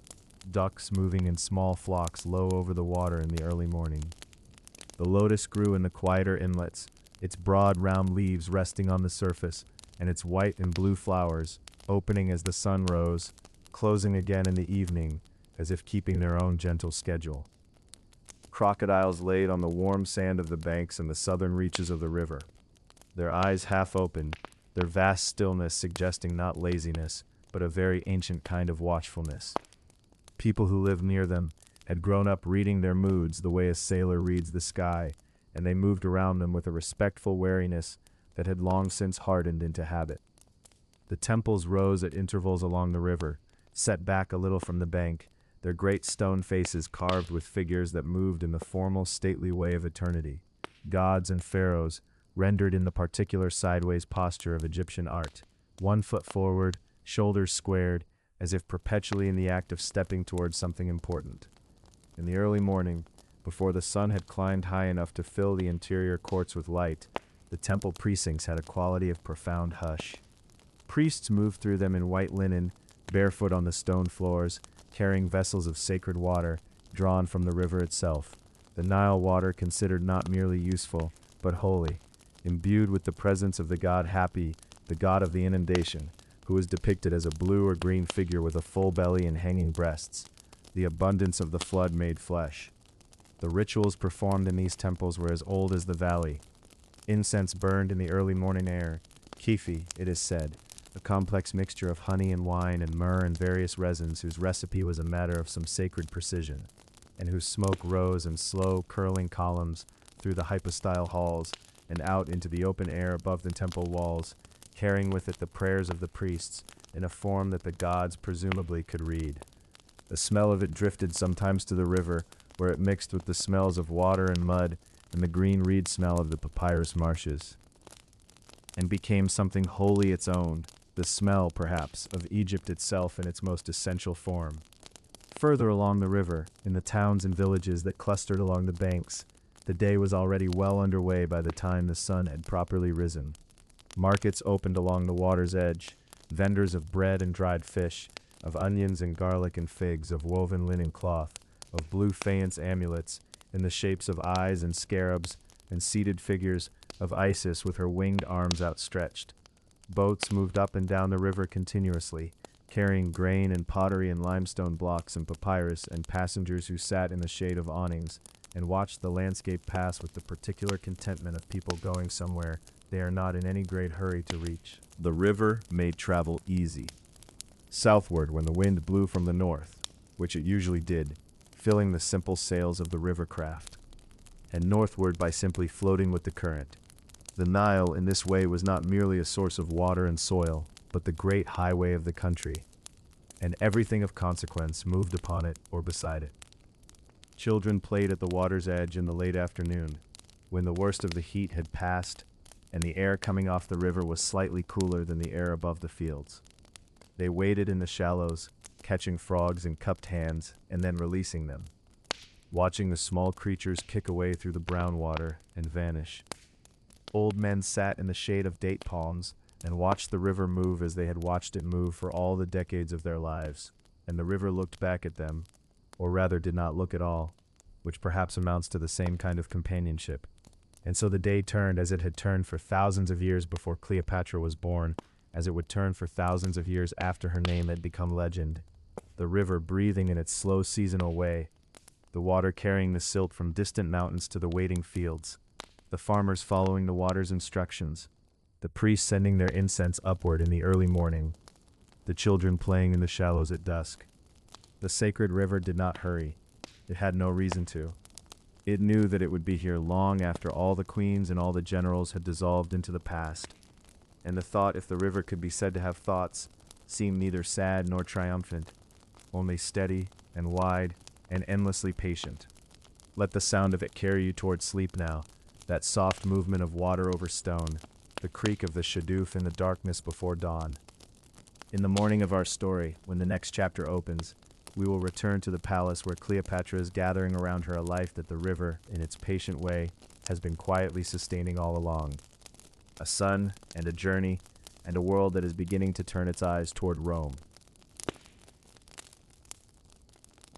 Speaker 1: Ducks moving in small flocks low over the water in the early morning. The lotus grew in the quieter inlets, its broad round leaves resting on the surface, and its white and blue flowers, opening as the sun rose, closing again in the evening, as if keeping their own gentle schedule. Crocodiles laid on the warm sand of the banks and the southern reaches of the river, their eyes half open, their vast stillness suggesting not laziness, but a very ancient kind of watchfulness. People who lived near them had grown up reading their moods the way a sailor reads the sky, and they moved around them with a respectful wariness that had long since hardened into habit. The temples rose at intervals along the river, set back a little from the bank, their great stone faces carved with figures that moved in the formal, stately way of eternity. Gods and pharaohs, rendered in the particular sideways posture of Egyptian art, 1 foot forward, shoulders squared, as if perpetually in the act of stepping towards something important. In the early morning, before the sun had climbed high enough to fill the interior courts with light, the temple precincts had a quality of profound hush. Priests moved through them in white linen, barefoot on the stone floors, carrying vessels of sacred water, drawn from the river itself, the Nile water considered not merely useful, but holy, imbued with the presence of the god Happy, the god of the inundation, who was depicted as a blue or green figure with a full belly and hanging breasts, the abundance of the flood made flesh. The rituals performed in these temples were as old as the valley. Incense burned in the early morning air. Kefi, it is said, a complex mixture of honey and wine and myrrh and various resins whose recipe was a matter of some sacred precision, and whose smoke rose in slow, curling columns through the hypostyle halls and out into the open air above the temple walls, carrying with it the prayers of the priests in a form that the gods presumably could read. The smell of it drifted sometimes to the river, where it mixed with the smells of water and mud and the green reed smell of the papyrus marshes, and became something wholly its own, the smell, perhaps, of Egypt itself in its most essential form. Further along the river, in the towns and villages that clustered along the banks, the day was already well underway by the time the sun had properly risen. Markets opened along the water's edge, vendors of bread and dried fish, of onions and garlic and figs, of woven linen cloth, of blue faience amulets in the shapes of eyes and scarabs, and seated figures of Isis with her winged arms outstretched. Boats moved up and down the river continuously, carrying grain and pottery and limestone blocks and papyrus, and passengers who sat in the shade of awnings and watched the landscape pass with the particular contentment of people going somewhere they are not in any great hurry to reach. The river made travel easy. Southward, when the wind blew from the north, which it usually did, filling the simple sails of the river craft, and northward by simply floating with the current. The Nile in this way was not merely a source of water and soil, but the great highway of the country, and everything of consequence moved upon it or beside it. Children played at the water's edge in the late afternoon, when the worst of the heat had passed, and the air coming off the river was slightly cooler than the air above the fields. They waded in the shallows, catching frogs in cupped hands and then releasing them, watching the small creatures kick away through the brown water and vanish. Old men sat in the shade of date palms and watched the river move as they had watched it move for all the decades of their lives, and the river looked back at them, or rather did not look at all, which perhaps amounts to the same kind of companionship. And so the day turned as it had turned for thousands of years before Cleopatra was born, as it would turn for thousands of years after her name had become legend. The river breathing in its slow seasonal way, the water carrying the silt from distant mountains to the waiting fields, the farmers following the water's instructions, the priests sending their incense upward in the early morning, the children playing in the shallows at dusk. The sacred river did not hurry. It had no reason to. It knew that it would be here long after all the queens and all the generals had dissolved into the past, and the thought, if the river could be said to have thoughts, seemed neither sad nor triumphant, only steady and wide and endlessly patient. Let the sound of it carry you toward sleep now, that soft movement of water over stone, the creak of the shadoof in the darkness before dawn. In the morning of our story, when the next chapter opens, we will return to the palace where Cleopatra is gathering around her a life that the river, in its patient way, has been quietly sustaining all along. A son and a journey, and a world that is beginning to turn its eyes toward Rome.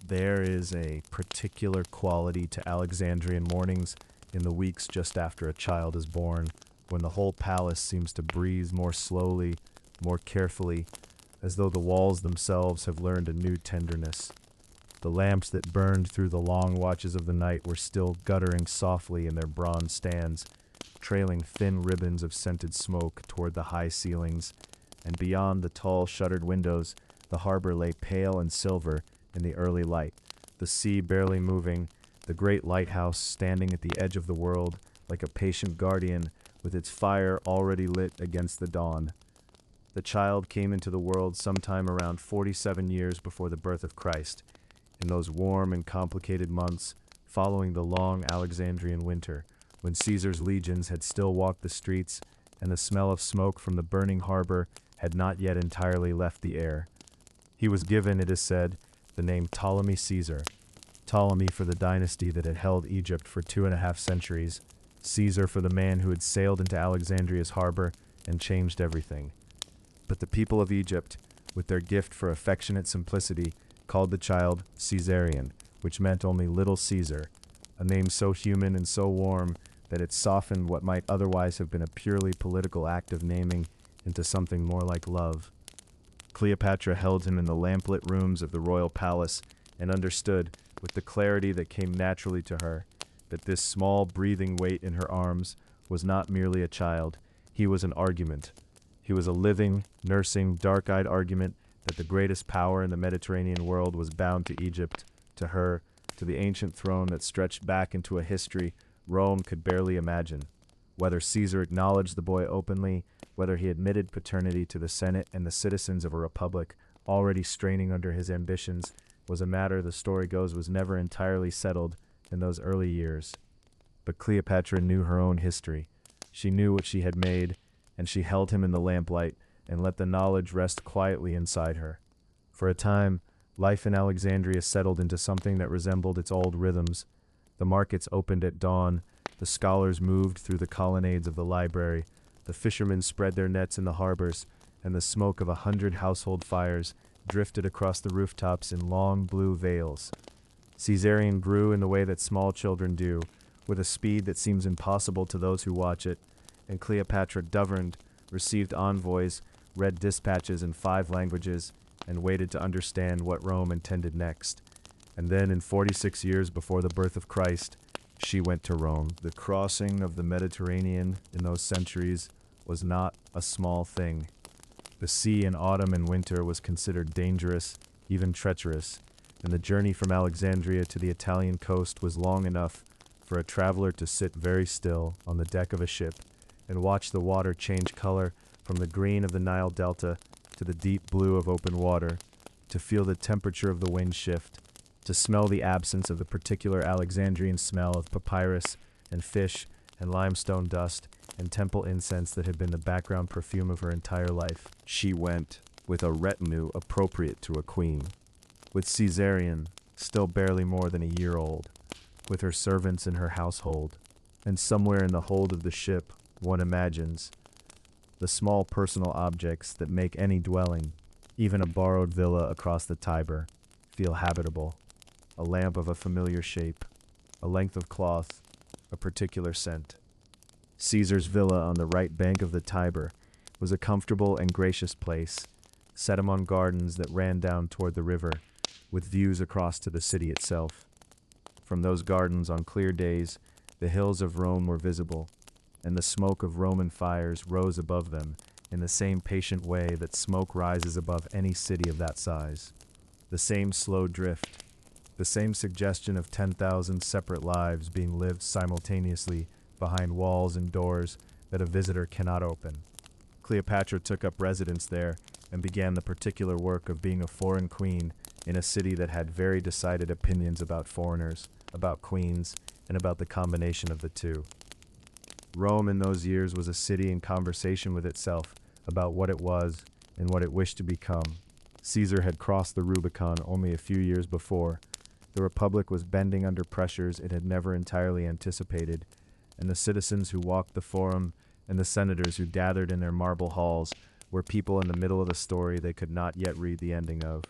Speaker 1: There is a particular quality to Alexandrian mornings in the weeks just after a child is born, when the whole palace seems to breathe more slowly, more carefully, as though the walls themselves have learned a new tenderness. The lamps that burned through the long watches of the night were still guttering softly in their bronze stands, trailing thin ribbons of scented smoke toward the high ceilings, and beyond the tall shuttered windows, the harbor lay pale and silver in the early light, the sea barely moving, the great lighthouse standing at the edge of the world like a patient guardian with its fire already lit against the dawn. The child came into the world sometime around 47 years before the birth of Christ, in those warm and complicated months following the long Alexandrian winter, when Caesar's legions had still walked the streets and the smell of smoke from the burning harbor had not yet entirely left the air. He was given, it is said, the name Ptolemy Caesar, Ptolemy for the dynasty that had held Egypt for 2.5 centuries, Caesar for the man who had sailed into Alexandria's harbor and changed everything. But the people of Egypt, with their gift for affectionate simplicity, called the child Caesarion, which meant only Little Caesar, a name so human and so warm that it softened what might otherwise have been a purely political act of naming into something more like love. Cleopatra held him in the lamplit rooms of the royal palace and understood, with the clarity that came naturally to her, that this small, breathing weight in her arms was not merely a child. He was an argument. He was a living, nursing, dark-eyed argument that the greatest power in the Mediterranean world was bound to Egypt, to her, to the ancient throne that stretched back into a history Rome could barely imagine. Whether Caesar acknowledged the boy openly, whether he admitted paternity to the Senate and the citizens of a republic already straining under his ambitions, was a matter, the story goes, was never entirely settled in those early years. But Cleopatra knew her own history. She knew what she had made, and she held him in the lamplight and let the knowledge rest quietly inside her. For a time, life in Alexandria settled into something that resembled its old rhythms. The markets opened at dawn, the scholars moved through the colonnades of the library, the fishermen spread their nets in the harbors, and the smoke of 100 household fires drifted across the rooftops in long blue veils. Caesarion grew in the way that small children do, with a speed that seems impossible to those who watch it, and Cleopatra governed, received envoys, read dispatches in 5 languages, and waited to understand what Rome intended next. And then, in 46 years before the birth of Christ, she went to Rome. The crossing of the Mediterranean in those centuries was not a small thing. The sea in autumn and winter was considered dangerous, even treacherous, and the journey from Alexandria to the Italian coast was long enough for a traveler to sit very still on the deck of a ship and watch the water change color from the green of the Nile Delta to the deep blue of open water, to feel the temperature of the wind shift, to smell the absence of the particular Alexandrian smell of papyrus and fish and limestone dust and temple incense that had been the background perfume of her entire life. She went with a retinue appropriate to a queen, with Caesarion, still barely more than a year old, with her servants and her household, and somewhere in the hold of the ship, one imagines, the small personal objects that make any dwelling, even a borrowed villa across the Tiber, feel habitable. A lamp of a familiar shape, a length of cloth, a particular scent. Caesar's villa on the right bank of the Tiber was a comfortable and gracious place, set among gardens that ran down toward the river, with views across to the city itself. From those gardens on clear days, the hills of Rome were visible, and the smoke of Roman fires rose above them in the same patient way that smoke rises above any city of that size. The same slow drift, the same suggestion of 10,000 separate lives being lived simultaneously behind walls and doors that a visitor cannot open. Cleopatra took up residence there and began the particular work of being a foreign queen in a city that had very decided opinions about foreigners, about queens, and about the combination of the two. Rome in those years was a city in conversation with itself about what it was and what it wished to become. Caesar had crossed the Rubicon only a few years before. The Republic was bending under pressures it had never entirely anticipated, and the citizens who walked the Forum and the senators who gathered in their marble halls were people in the middle of a story they could not yet read the ending of,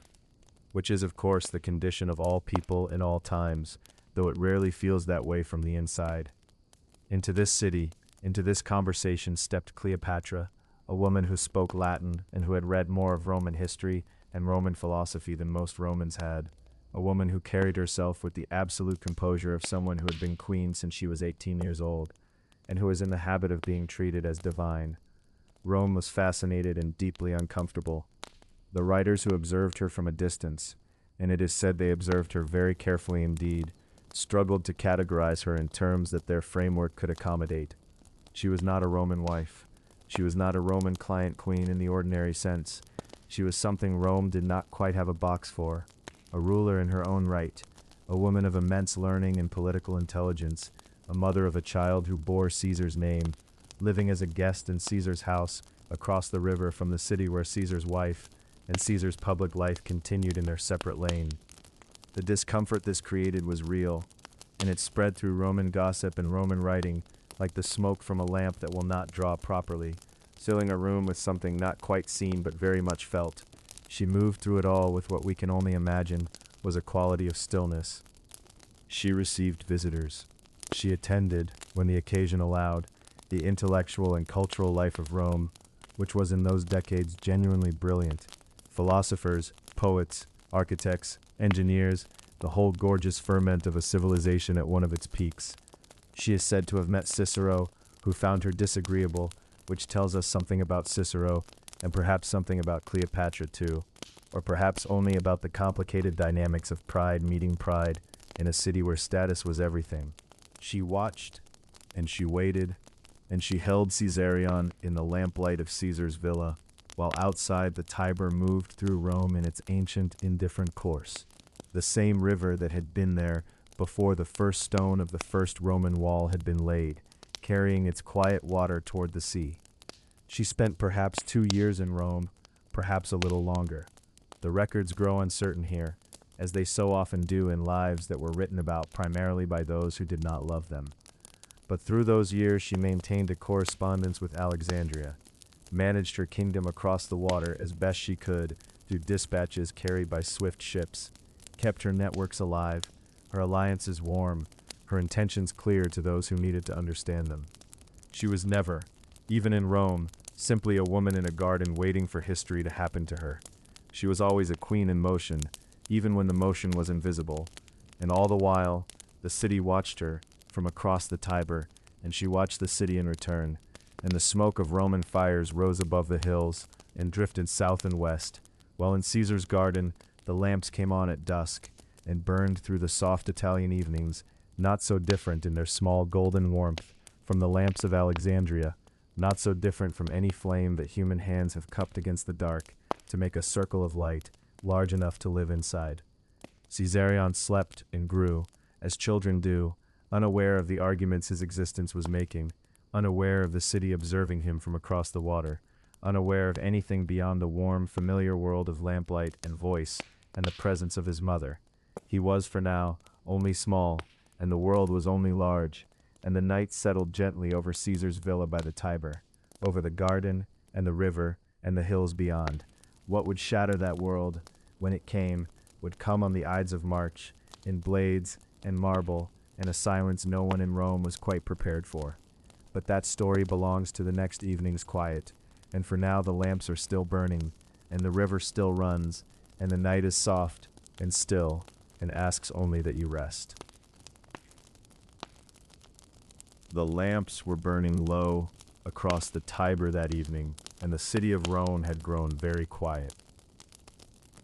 Speaker 1: which is, of course, the condition of all people in all times, though it rarely feels that way from the inside. Into this city, into this conversation stepped Cleopatra, a woman who spoke Latin and who had read more of Roman history and Roman philosophy than most Romans had. A woman who carried herself with the absolute composure of someone who had been queen since she was 18 years old, and who was in the habit of being treated as divine. Rome was fascinated and deeply uncomfortable. The writers who observed her from a distance, and it is said they observed her very carefully indeed, struggled to categorize her in terms that their framework could accommodate. She was not a Roman wife. She was not a Roman client queen in the ordinary sense. She was something Rome did not quite have a box for. A ruler in her own right, a woman of immense learning and political intelligence, a mother of a child who bore Caesar's name, living as a guest in Caesar's house across the river from the city where Caesar's wife and Caesar's public life continued in their separate lane. The discomfort this created was real, and it spread through Roman gossip and Roman writing like the smoke from a lamp that will not draw properly, filling a room with something not quite seen but very much felt. She moved through it all with what we can only imagine was a quality of stillness. She received visitors. She attended, when the occasion allowed, the intellectual and cultural life of Rome, which was in those decades genuinely brilliant. Philosophers, poets, architects, engineers, the whole gorgeous ferment of a civilization at one of its peaks. She is said to have met Cicero, who found her disagreeable, which tells us something about Cicero, and perhaps something about Cleopatra too, or perhaps only about the complicated dynamics of pride meeting pride in a city where status was everything. She watched, and she waited, and she held Caesarion in the lamplight of Caesar's villa, while outside the Tiber moved through Rome in its ancient, indifferent course, the same river that had been there before the first stone of the first Roman wall had been laid, carrying its quiet water toward the sea. She spent perhaps 2 years in Rome, perhaps a little longer. The records grow uncertain here, as they so often do in lives that were written about primarily by those who did not love them. But through those years she maintained a correspondence with Alexandria, managed her kingdom across the water as best she could through dispatches carried by swift ships, kept her networks alive, her alliances warm, her intentions clear to those who needed to understand them. She was never, even in Rome, simply a woman in a garden waiting for history to happen to her. She was always a queen in motion, even when the motion was invisible, and all the while, the city watched her from across the Tiber, and she watched the city in return, and the smoke of Roman fires rose above the hills and drifted south and west, while in Caesar's garden the lamps came on at dusk and burned through the soft Italian evenings, not so different in their small golden warmth from the lamps of Alexandria, not so different from any flame that human hands have cupped against the dark to make a circle of light large enough to live inside. Caesarion slept and grew, as children do, unaware of the arguments his existence was making, unaware of the city observing him from across the water, unaware of anything beyond the warm, familiar world of lamplight and voice and the presence of his mother. He was, for now, only small, and the world was only large, and the night settled gently over Caesar's villa by the Tiber, over the garden and the river and the hills beyond. What would shatter that world, when it came, would come on the Ides of March, in blades and marble, and a silence no one in Rome was quite prepared for. But that story belongs to the next evening's quiet, and for now the lamps are still burning, and the river still runs, and the night is soft and still, and asks only that you rest. The lamps were burning low across the Tiber that evening, and the city of Rome had grown very quiet.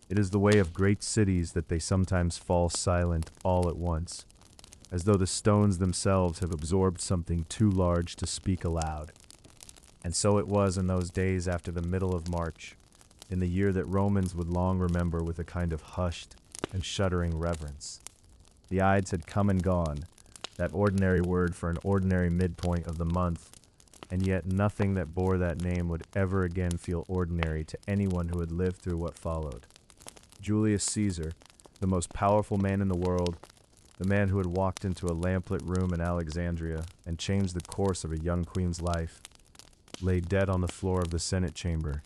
Speaker 1: It is the way of great cities that they sometimes fall silent all at once, as though the stones themselves have absorbed something too large to speak aloud. And so it was in those days after the middle of March, in the year that Romans would long remember with a kind of hushed and shuddering reverence. The Ides had come and gone, that ordinary word for an ordinary midpoint of the month, and yet nothing that bore that name would ever again feel ordinary to anyone who had lived through what followed. Julius Caesar, the most powerful man in the world, the man who had walked into a lamplit room in Alexandria and changed the course of a young queen's life, lay dead on the floor of the Senate chamber,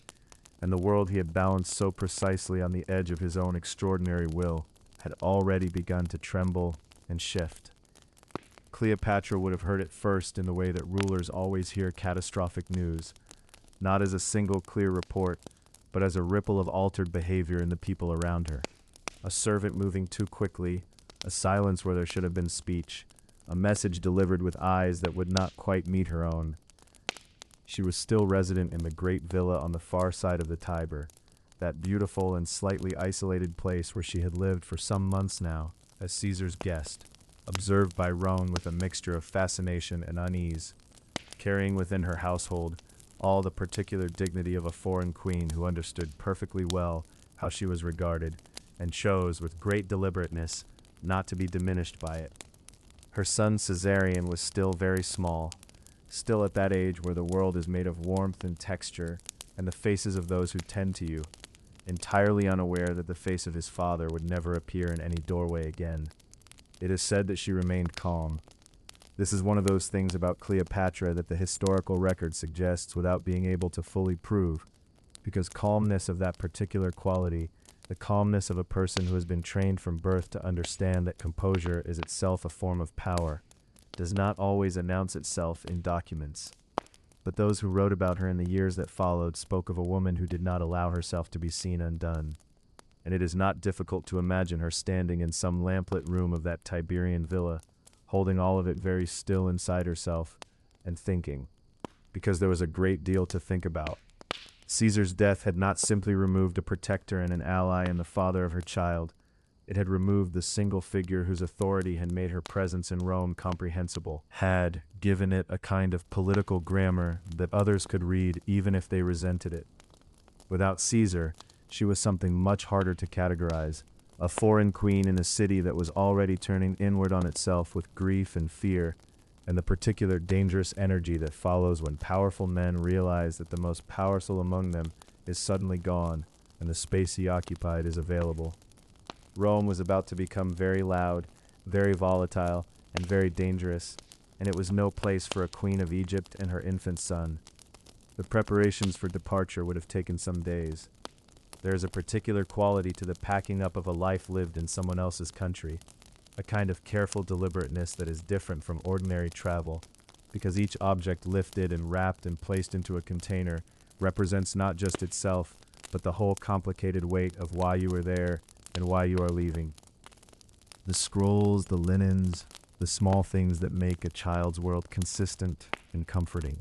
Speaker 1: and the world he had balanced so precisely on the edge of his own extraordinary will had already begun to tremble and shift. Cleopatra would have heard it first in the way that rulers always hear catastrophic news, not as a single clear report, but as a ripple of altered behavior in the people around her. A servant moving too quickly, a silence where there should have been speech, a message delivered with eyes that would not quite meet her own. She was still resident in the great villa on the far side of the Tiber, that beautiful and slightly isolated place where she had lived for some months now as Caesar's guest, observed by Rome with a mixture of fascination and unease, carrying within her household all the particular dignity of a foreign queen who understood perfectly well how she was regarded and chose with great deliberateness not to be diminished by it. Her son Caesarion was still very small, still at that age where the world is made of warmth and texture and the faces of those who tend to you, entirely unaware that the face of his father would never appear in any doorway again. It is said that she remained calm. This is one of those things about Cleopatra that the historical record suggests without being able to fully prove, because calmness of that particular quality, the calmness of a person who has been trained from birth to understand that composure is itself a form of power, does not always announce itself in documents. but those who wrote about her in the years that followed spoke of a woman who did not allow herself to be seen undone. And it is not difficult to imagine her standing in some lamplit room of that Tiberian villa, holding all of it very still inside herself, and thinking, because there was a great deal to think about. Caesar's death had not simply removed a protector and an ally and the father of her child. It had removed the single figure whose authority had made her presence in Rome comprehensible, had given it a kind of political grammar that others could read even if they resented it. Without Caesar, she was something much harder to categorize, a foreign queen in a city that was already turning inward on itself with grief and fear, and the particular dangerous energy that follows when powerful men realize that the most powerful among them is suddenly gone and the space he occupied is available. Rome was about to become very loud, very volatile, and very dangerous, and it was no place for a queen of Egypt and her infant son. The preparations for departure would have taken some days. There is a particular quality to the packing up of a life lived in someone else's country, a kind of careful deliberateness that is different from ordinary travel, because each object lifted and wrapped and placed into a container represents not just itself, but the whole complicated weight of why you are there and why you are leaving. The scrolls, the linens, the small things that make a child's world consistent and comforting.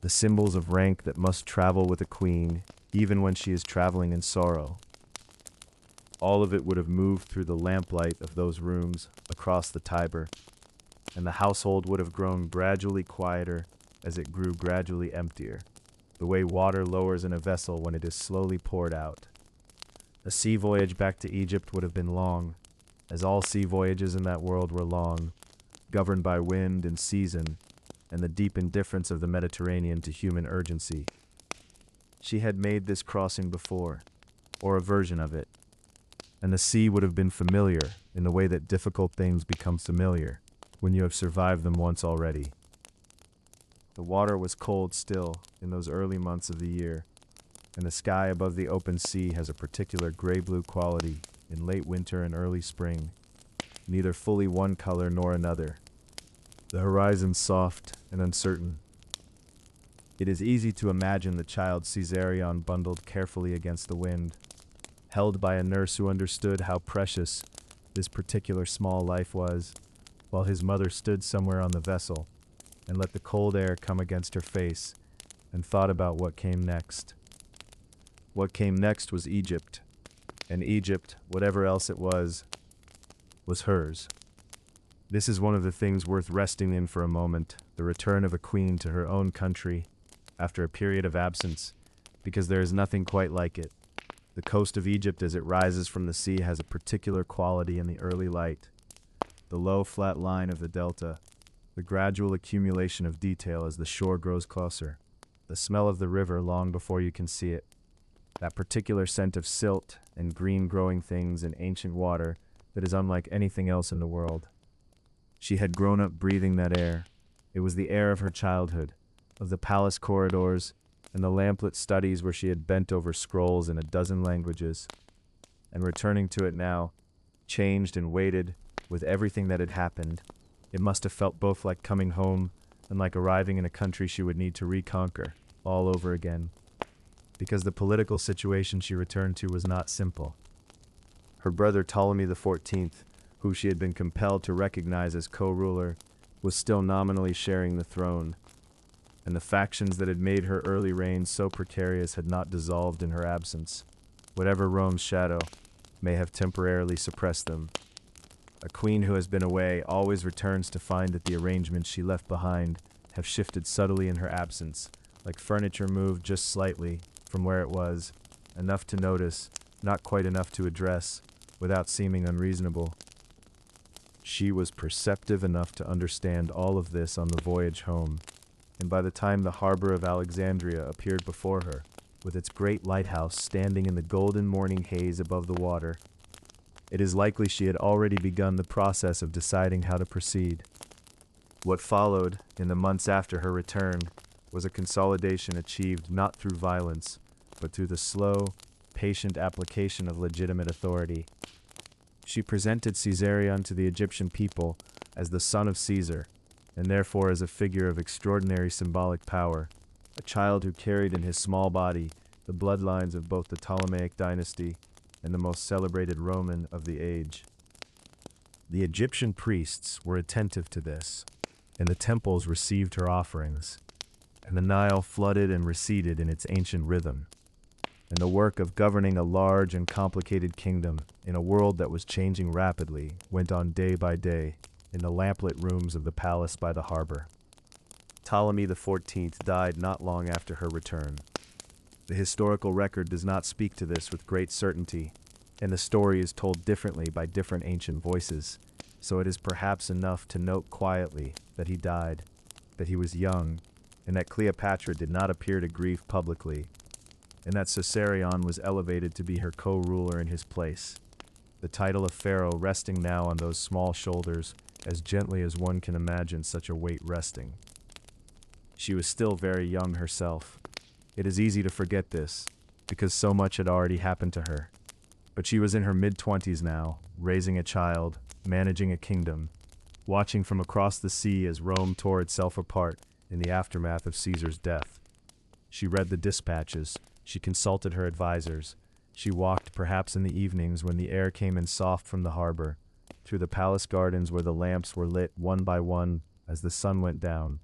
Speaker 1: The symbols of rank that must travel with a queen, even when she is traveling in sorrow. All of it would have moved through the lamplight of those rooms across the Tiber, and the household would have grown gradually quieter as it grew gradually emptier, the way water lowers in a vessel when it is slowly poured out. A sea voyage back to Egypt would have been long, as all sea voyages in that world were long, governed by wind and season, and the deep indifference of the Mediterranean to human urgency. She had made this crossing before, or a version of it, and the sea would have been familiar in the way that difficult things become familiar when you have survived them once already. The water was cold still in those early months of the year, and the sky above the open sea has a particular gray-blue quality in late winter and early spring, neither fully one color nor another. The horizon soft and uncertain. It is easy to imagine the child Caesarion bundled carefully against the wind, held by a nurse who understood how precious this particular small life was, while his mother stood somewhere on the vessel and let the cold air come against her face and thought about what came next. What came next was Egypt, and Egypt, whatever else it was hers. This is one of the things worth resting in for a moment, the return of a queen to her own country after a period of absence, because there is nothing quite like it. The coast of Egypt as it rises from the sea has a particular quality in the early light. The low, flat line of the delta, the gradual accumulation of detail as the shore grows closer, the smell of the river long before you can see it, that particular scent of silt and green growing things in ancient water that is unlike anything else in the world. She had grown up breathing that air. It was the air of her childhood, of the palace corridors and the lamplit studies where she had bent over scrolls in a dozen languages. And returning to it now, changed and weighted with everything that had happened, it must have felt both like coming home and like arriving in a country she would need to reconquer all over again. Because the political situation she returned to was not simple. Her brother Ptolemy XIV, who she had been compelled to recognize as co-ruler, was still nominally sharing the throne, and the factions that had made her early reign so precarious had not dissolved in her absence, whatever Rome's shadow may have temporarily suppressed them. A queen who has been away always returns to find that the arrangements she left behind have shifted subtly in her absence, like furniture moved just slightly from where it was, enough to notice, not quite enough to address, without seeming unreasonable. She was perceptive enough to understand all of this on the voyage home, and by the time the harbor of Alexandria appeared before her, with its great lighthouse standing in the golden morning haze above the water, it is likely she had already begun the process of deciding how to proceed. What followed, in the months after her return, was a consolidation achieved not through violence, but through the slow, patient application of legitimate authority. She presented Caesarion to the Egyptian people as the son of Caesar, and therefore as a figure of extraordinary symbolic power, a child who carried in his small body the bloodlines of both the Ptolemaic dynasty and the most celebrated Roman of the age. The Egyptian priests were attentive to this, and the temples received her offerings, and the Nile flooded and receded in its ancient rhythm, and the work of governing a large and complicated kingdom in a world that was changing rapidly went on day by day in the lamplit rooms of the palace by the harbor. Ptolemy XIV died not long after her return. The historical record does not speak to this with great certainty, and the story is told differently by different ancient voices, so it is perhaps enough to note quietly that he died, that he was young, and that Cleopatra did not appear to grieve publicly, and that Caesarion was elevated to be her co-ruler in his place, the title of Pharaoh resting now on those small shoulders as gently as one can imagine such a weight resting. She was still very young herself. It is easy to forget this, because so much had already happened to her. But she was in her mid-20s now, raising a child, managing a kingdom, watching from across the sea as Rome tore itself apart in the aftermath of Caesar's death. She read the dispatches, she consulted her advisors, she walked perhaps in the evenings when the air came in soft from the harbor, through the palace gardens where the lamps were lit one by one as the sun went down,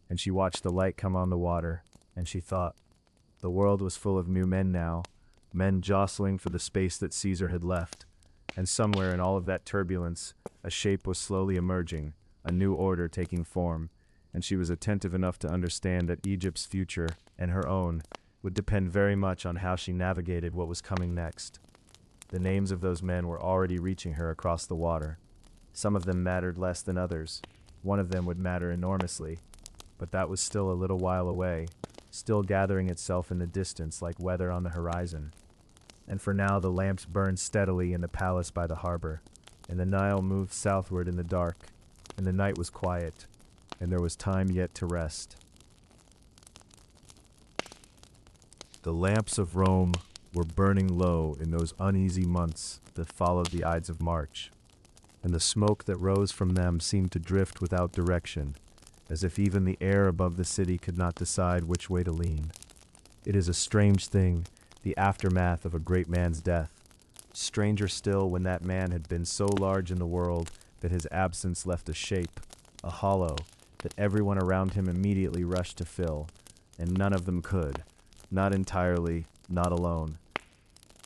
Speaker 1: and she watched the light come on the water, and she thought, the world was full of new men now, men jostling for the space that Caesar had left, and somewhere in all of that turbulence, a shape was slowly emerging, a new order taking form, and she was attentive enough to understand that Egypt's future, and her own, would depend very much on how she navigated what was coming next. The names of those men were already reaching her across the water. Some of them mattered less than others. One of them would matter enormously, but that was still a little while away, still gathering itself in the distance like weather on the horizon. And for now the lamps burned steadily in the palace by the harbor, and the Nile moved southward in the dark, and the night was quiet, and there was time yet to rest. The lamps of Rome were burning low in those uneasy months that followed the Ides of March, and the smoke that rose from them seemed to drift without direction, as if even the air above the city could not decide which way to lean. It is a strange thing, the aftermath of a great man's death. Stranger still when that man had been so large in the world that his absence left a shape, a hollow, that everyone around him immediately rushed to fill, and none of them could, not entirely, not alone.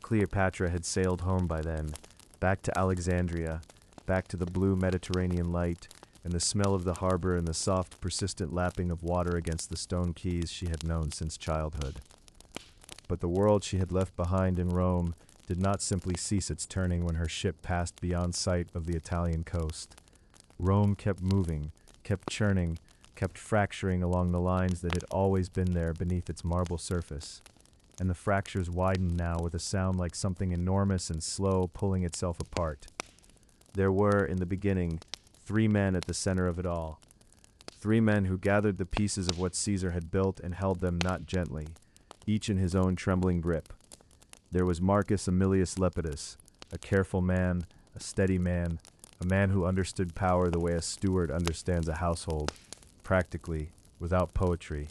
Speaker 1: Cleopatra had sailed home by then, back to Alexandria, back to the blue Mediterranean light, and the smell of the harbor and the soft, persistent lapping of water against the stone quays she had known since childhood. But the world she had left behind in Rome did not simply cease its turning when her ship passed beyond sight of the Italian coast. Rome kept moving, kept churning, kept fracturing along the lines that had always been there beneath its marble surface, and the fractures widened now with a sound like something enormous and slow pulling itself apart. There were, in the beginning, 3 men at the center of it all. 3 men who gathered the pieces of what Caesar had built and held them not gently, each in his own trembling grip. There was Marcus Aemilius Lepidus, a careful man, a steady man, a man who understood power the way a steward understands a household, practically, without poetry.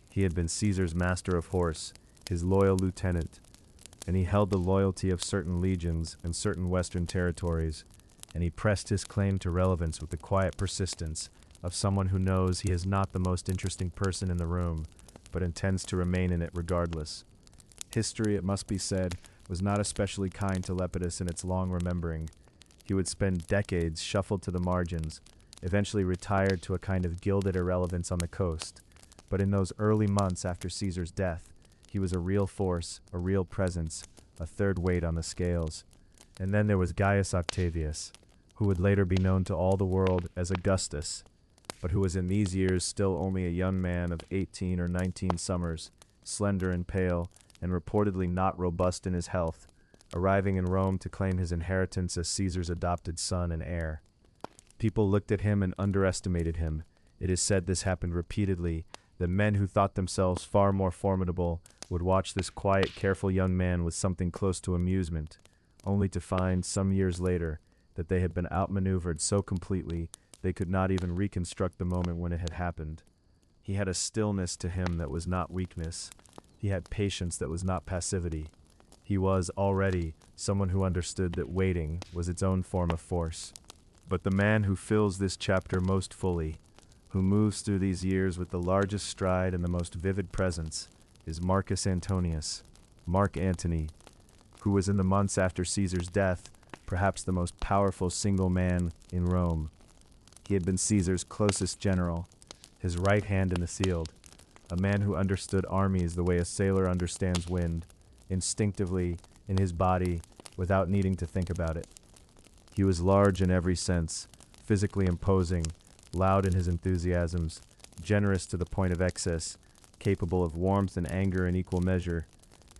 Speaker 1: He had been Caesar's master of horse, his loyal lieutenant, and he held the loyalty of certain legions and certain western territories, and he pressed his claim to relevance with the quiet persistence of someone who knows he is not the most interesting person in the room, but intends to remain in it regardless. History, it must be said, was not especially kind to Lepidus in its long remembering. He would spend decades shuffled to the margins, eventually retired to a kind of gilded irrelevance on the coast. But in those early months after Caesar's death, he was a real force, a real presence, a third weight on the scales. And then there was Gaius Octavius, who would later be known to all the world as Augustus, but who was in these years still only a young man of 18 or 19 summers, slender and pale, and reportedly not robust in his health, arriving in Rome to claim his inheritance as Caesar's adopted son and heir. People looked at him and underestimated him. It is said this happened repeatedly, that men who thought themselves far more formidable would watch this quiet, careful young man with something close to amusement, only to find, some years later, that they had been outmaneuvered so completely They could not even reconstruct the moment when it had happened. He had a stillness to him that was not weakness. He had patience that was not passivity. He was, already, someone who understood that waiting was its own form of force. But the man who fills this chapter most fully, who moves through these years with the largest stride and the most vivid presence, is Marcus Antonius, Mark Antony, who was in the months after Caesar's death, perhaps the most powerful single man in Rome. He had been Caesar's closest general, his right hand in the field, a man who understood armies the way a sailor understands wind, instinctively, in his body, without needing to think about it. He was large in every sense, physically imposing, loud in his enthusiasms, generous to the point of excess, capable of warmth and anger in equal measure,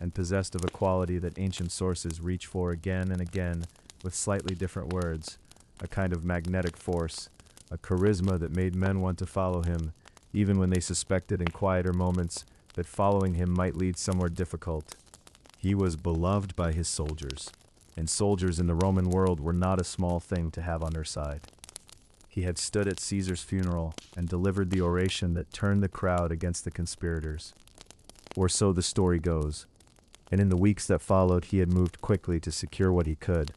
Speaker 1: and possessed of a quality that ancient sources reach for again and again with slightly different words, a kind of magnetic force, a charisma that made men want to follow him, even when they suspected in quieter moments that following him might lead somewhere difficult. He was beloved by his soldiers, and soldiers in the Roman world were not a small thing to have on their side. He had stood at Caesar's funeral and delivered the oration that turned the crowd against the conspirators. Or so the story goes, and in the weeks that followed he had moved quickly to secure what he could.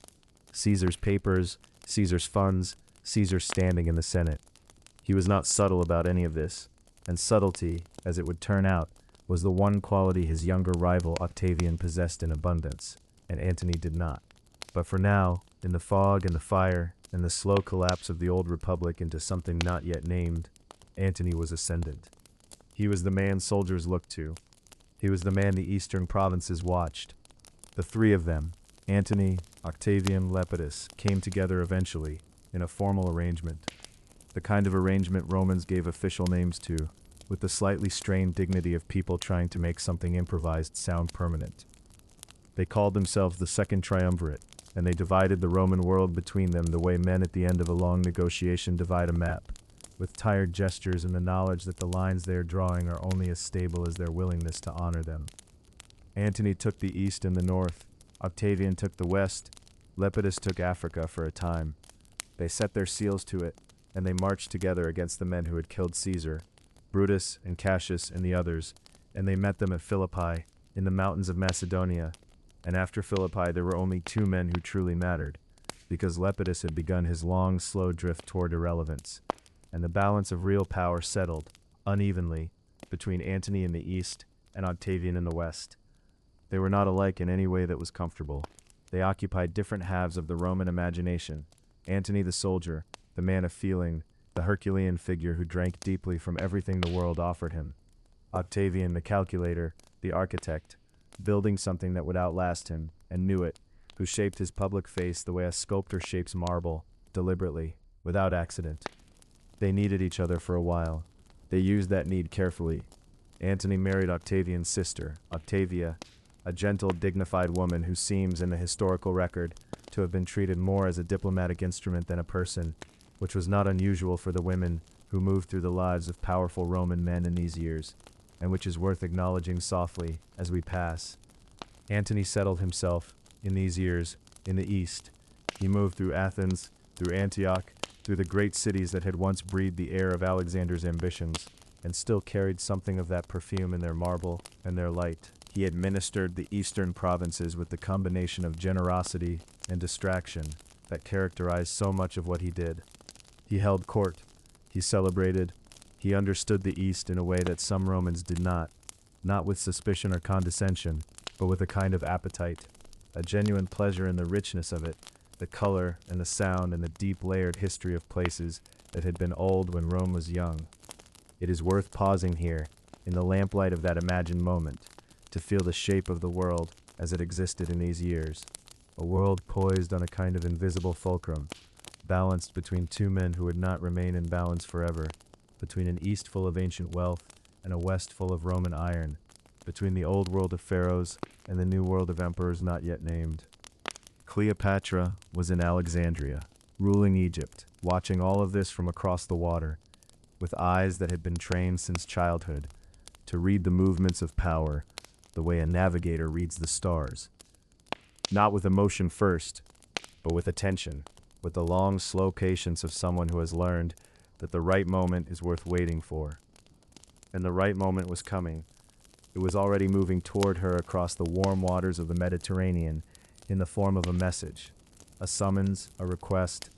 Speaker 1: Caesar's papers, Caesar's funds, Caesar's standing in the Senate. He was not subtle about any of this, and subtlety, as it would turn out, was the one quality his younger rival Octavian possessed in abundance, and Antony did not. But for now, in the fog and the fire, and the slow collapse of the old republic into something not yet named, Antony was ascendant. He was the man soldiers looked to. He was the man the eastern provinces watched. The three of them, Antony, Octavian, Lepidus, came together eventually, in a formal arrangement. The kind of arrangement Romans gave official names to, with the slightly strained dignity of people trying to make something improvised sound permanent. They called themselves the Second Triumvirate, and they divided the Roman world between them the way men at the end of a long negotiation divide a map, with tired gestures and the knowledge that the lines they are drawing are only as stable as their willingness to honor them. Antony took the east and the north, Octavian took the west, Lepidus took Africa for a time. They set their seals to it, and they marched together against the men who had killed Caesar, Brutus and Cassius and the others, and they met them at Philippi, in the mountains of Macedonia, and after Philippi there were only two men who truly mattered, because Lepidus had begun his long, slow drift toward irrelevance, and the balance of real power settled, unevenly, between Antony in the east and Octavian in the west. They were not alike in any way that was comfortable. They occupied different halves of the Roman imagination. Antony the soldier, the man of feeling, the Herculean figure who drank deeply from everything the world offered him. Octavian the calculator, the architect, building something that would outlast him, and knew it, who shaped his public face the way a sculptor shapes marble, deliberately, without accident. They needed each other for a while. They used that need carefully. Antony married Octavian's sister, Octavia, a gentle, dignified woman who seems, in the historical record, to have been treated more as a diplomatic instrument than a person, which was not unusual for the women who moved through the lives of powerful Roman men in these years, and which is worth acknowledging softly as we pass. Antony settled himself, in these years, in the east. He moved through Athens, through Antioch, through the great cities that had once breathed the air of Alexander's ambitions, and still carried something of that perfume in their marble and their light. He administered the eastern provinces with the combination of generosity and distraction that characterized so much of what he did. He held court, he celebrated, he understood the East in a way that some Romans did not with suspicion or condescension, but with a kind of appetite, a genuine pleasure in the richness of it, the color and the sound and the deep layered history of places that had been old when Rome was young. It is worth pausing here, in the lamplight of that imagined moment, to feel the shape of the world as it existed in these years, a world poised on a kind of invisible fulcrum, balanced between two men who would not remain in balance forever, between an east full of ancient wealth and a west full of Roman iron, between the old world of pharaohs and the new world of emperors not yet named. Cleopatra was in Alexandria, ruling Egypt, watching all of this from across the water, with eyes that had been trained since childhood to read the movements of power the way a navigator reads the stars. Not with emotion first, but with attention, with the long, slow patience of someone who has learned that the right moment is worth waiting for. And the right moment was coming. It was already moving toward her across the warm waters of the Mediterranean in the form of a message, a summons, a request,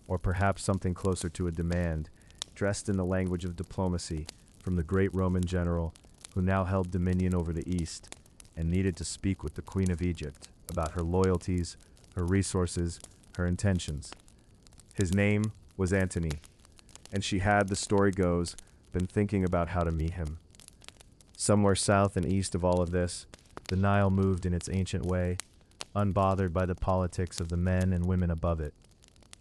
Speaker 1: or perhaps something closer to a demand, dressed in the language of diplomacy from the great Roman general who now held dominion over the East and needed to speak with the Queen of Egypt about her loyalties, her resources, her intentions. His name was Antony, and she had, the story goes, been thinking about how to meet him. Somewhere south and east of all of this, the Nile moved in its ancient way, unbothered by the politics of the men and women above it,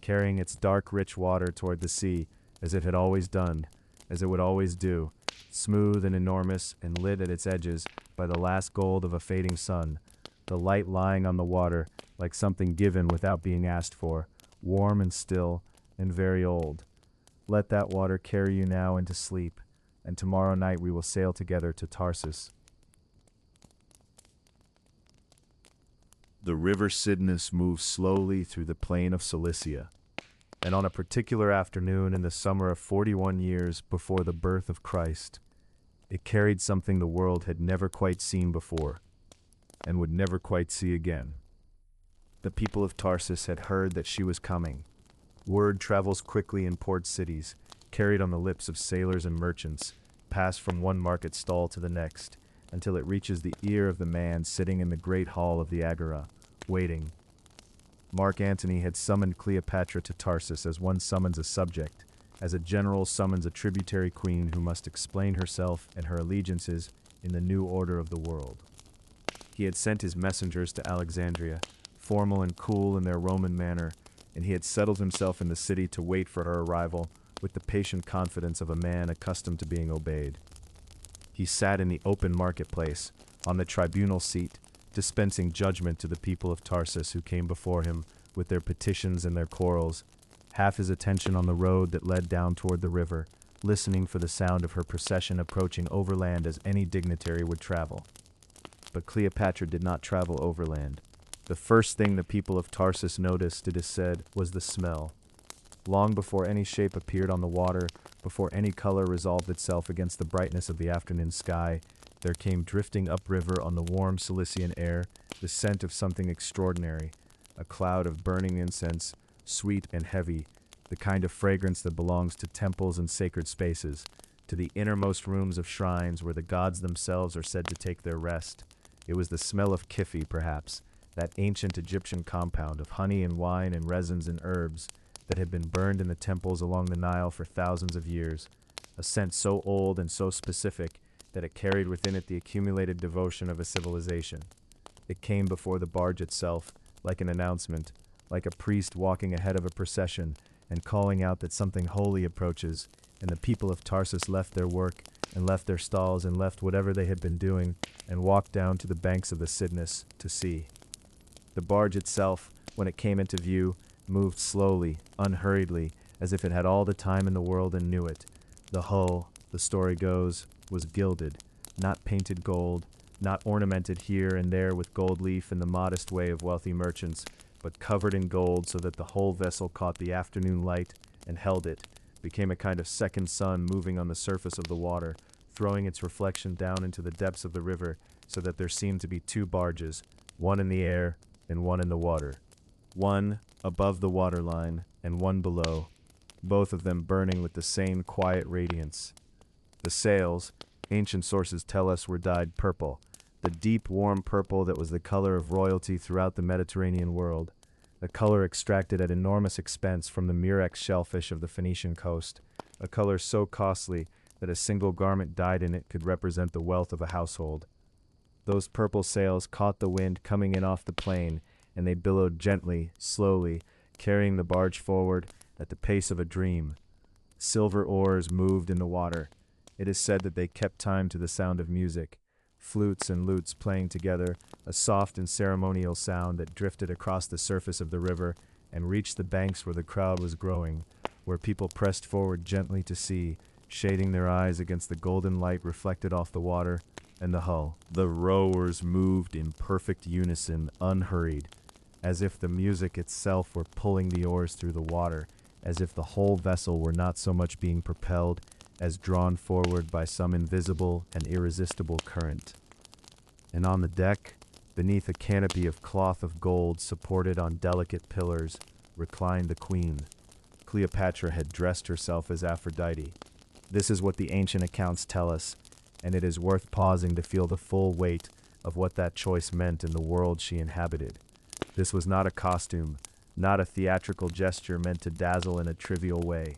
Speaker 1: carrying its dark, rich water toward the sea as it had always done, as it would always do, smooth and enormous and lit at its edges by the last gold of a fading sun, the light lying on the water like something given without being asked for, warm and still and very old. Let that water carry you now into sleep, and tomorrow night we will sail together to Tarsus. The river Cydnus moves slowly through the plain of Cilicia, and on a particular afternoon in the summer of 41 years before the birth of Christ, it carried something the world had never quite seen before, and would never quite see again. The people of Tarsus had heard that she was coming. Word travels quickly in port cities, carried on the lips of sailors and merchants, passed from one market stall to the next, until it reaches the ear of the man sitting in the great hall of the Agora, waiting. Mark Antony had summoned Cleopatra to Tarsus as one summons a subject, as a general summons a tributary queen who must explain herself and her allegiances in the new order of the world. He had sent his messengers to Alexandria, formal and cool in their Roman manner, and he had settled himself in the city to wait for her arrival with the patient confidence of a man accustomed to being obeyed. He sat in the open marketplace, on the tribunal seat, dispensing judgment to the people of Tarsus who came before him with their petitions and their quarrels, half his attention on the road that led down toward the river, listening for the sound of her procession approaching overland as any dignitary would travel. But Cleopatra did not travel overland. The first thing the people of Tarsus noticed, it is said, was the smell. Long before any shape appeared on the water, before any color resolved itself against the brightness of the afternoon sky, there came drifting upriver on the warm Cilician air the scent of something extraordinary, a cloud of burning incense, sweet and heavy, the kind of fragrance that belongs to temples and sacred spaces, to the innermost rooms of shrines where the gods themselves are said to take their rest. It was the smell of Kifi, perhaps, that ancient Egyptian compound of honey and wine and resins and herbs that had been burned in the temples along the Nile for thousands of years, a scent so old and so specific that it carried within it the accumulated devotion of a civilization. It came before the barge itself, like an announcement, like a priest walking ahead of a procession and calling out that something holy approaches, and the people of Tarsus left their work and left their stalls and left whatever they had been doing and walked down to the banks of the Cydnus to see. The barge itself, when it came into view, moved slowly, unhurriedly, as if it had all the time in the world and knew it. The hull, the story goes, was gilded, not painted gold, not ornamented here and there with gold leaf in the modest way of wealthy merchants, but covered in gold so that the whole vessel caught the afternoon light and held it, became a kind of second sun moving on the surface of the water, throwing its reflection down into the depths of the river so that there seemed to be two barges, one in the air and one in the water, one above the waterline and one below, both of them burning with the same quiet radiance. The sails, ancient sources tell us, were dyed purple, the deep, warm purple that was the color of royalty throughout the Mediterranean world, a color extracted at enormous expense from the murex shellfish of the Phoenician coast, a color so costly that a single garment dyed in it could represent the wealth of a household. Those purple sails caught the wind coming in off the plain, and they billowed gently, slowly, carrying the barge forward at the pace of a dream. Silver oars moved in the water. It is said that they kept time to the sound of music, flutes and lutes playing together, a soft and ceremonial sound that drifted across the surface of the river and reached the banks where the crowd was growing, where people pressed forward gently to see, shading their eyes against the golden light reflected off the water and the hull. The rowers moved in perfect unison, unhurried, as if the music itself were pulling the oars through the water, as if the whole vessel were not so much being propelled as drawn forward by some invisible and irresistible current. And on the deck, beneath a canopy of cloth of gold supported on delicate pillars, reclined the queen. Cleopatra had dressed herself as Aphrodite. This is what the ancient accounts tell us, and it is worth pausing to feel the full weight of what that choice meant in the world she inhabited. This was not a costume, not a theatrical gesture meant to dazzle in a trivial way.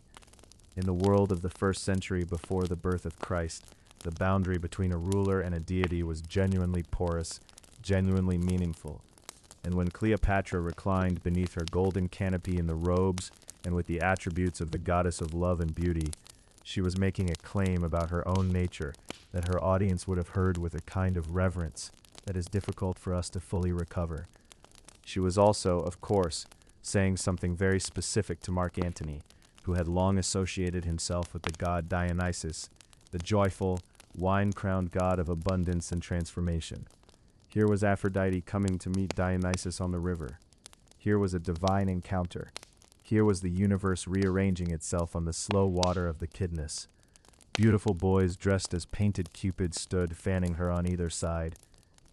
Speaker 1: In the world of the 1st century before the birth of Christ, the boundary between a ruler and a deity was genuinely porous, genuinely meaningful. And when Cleopatra reclined beneath her golden canopy in the robes and with the attributes of the goddess of love and beauty, she was making a claim about her own nature that her audience would have heard with a kind of reverence that is difficult for us to fully recover. She was also, of course, saying something very specific to Mark Antony, who had long associated himself with the god Dionysus, the joyful, wine-crowned god of abundance and transformation. Here was Aphrodite coming to meet Dionysus on the river. Here was a divine encounter. Here was the universe rearranging itself on the slow water of the Kidness. Beautiful boys dressed as painted cupids stood fanning her on either side.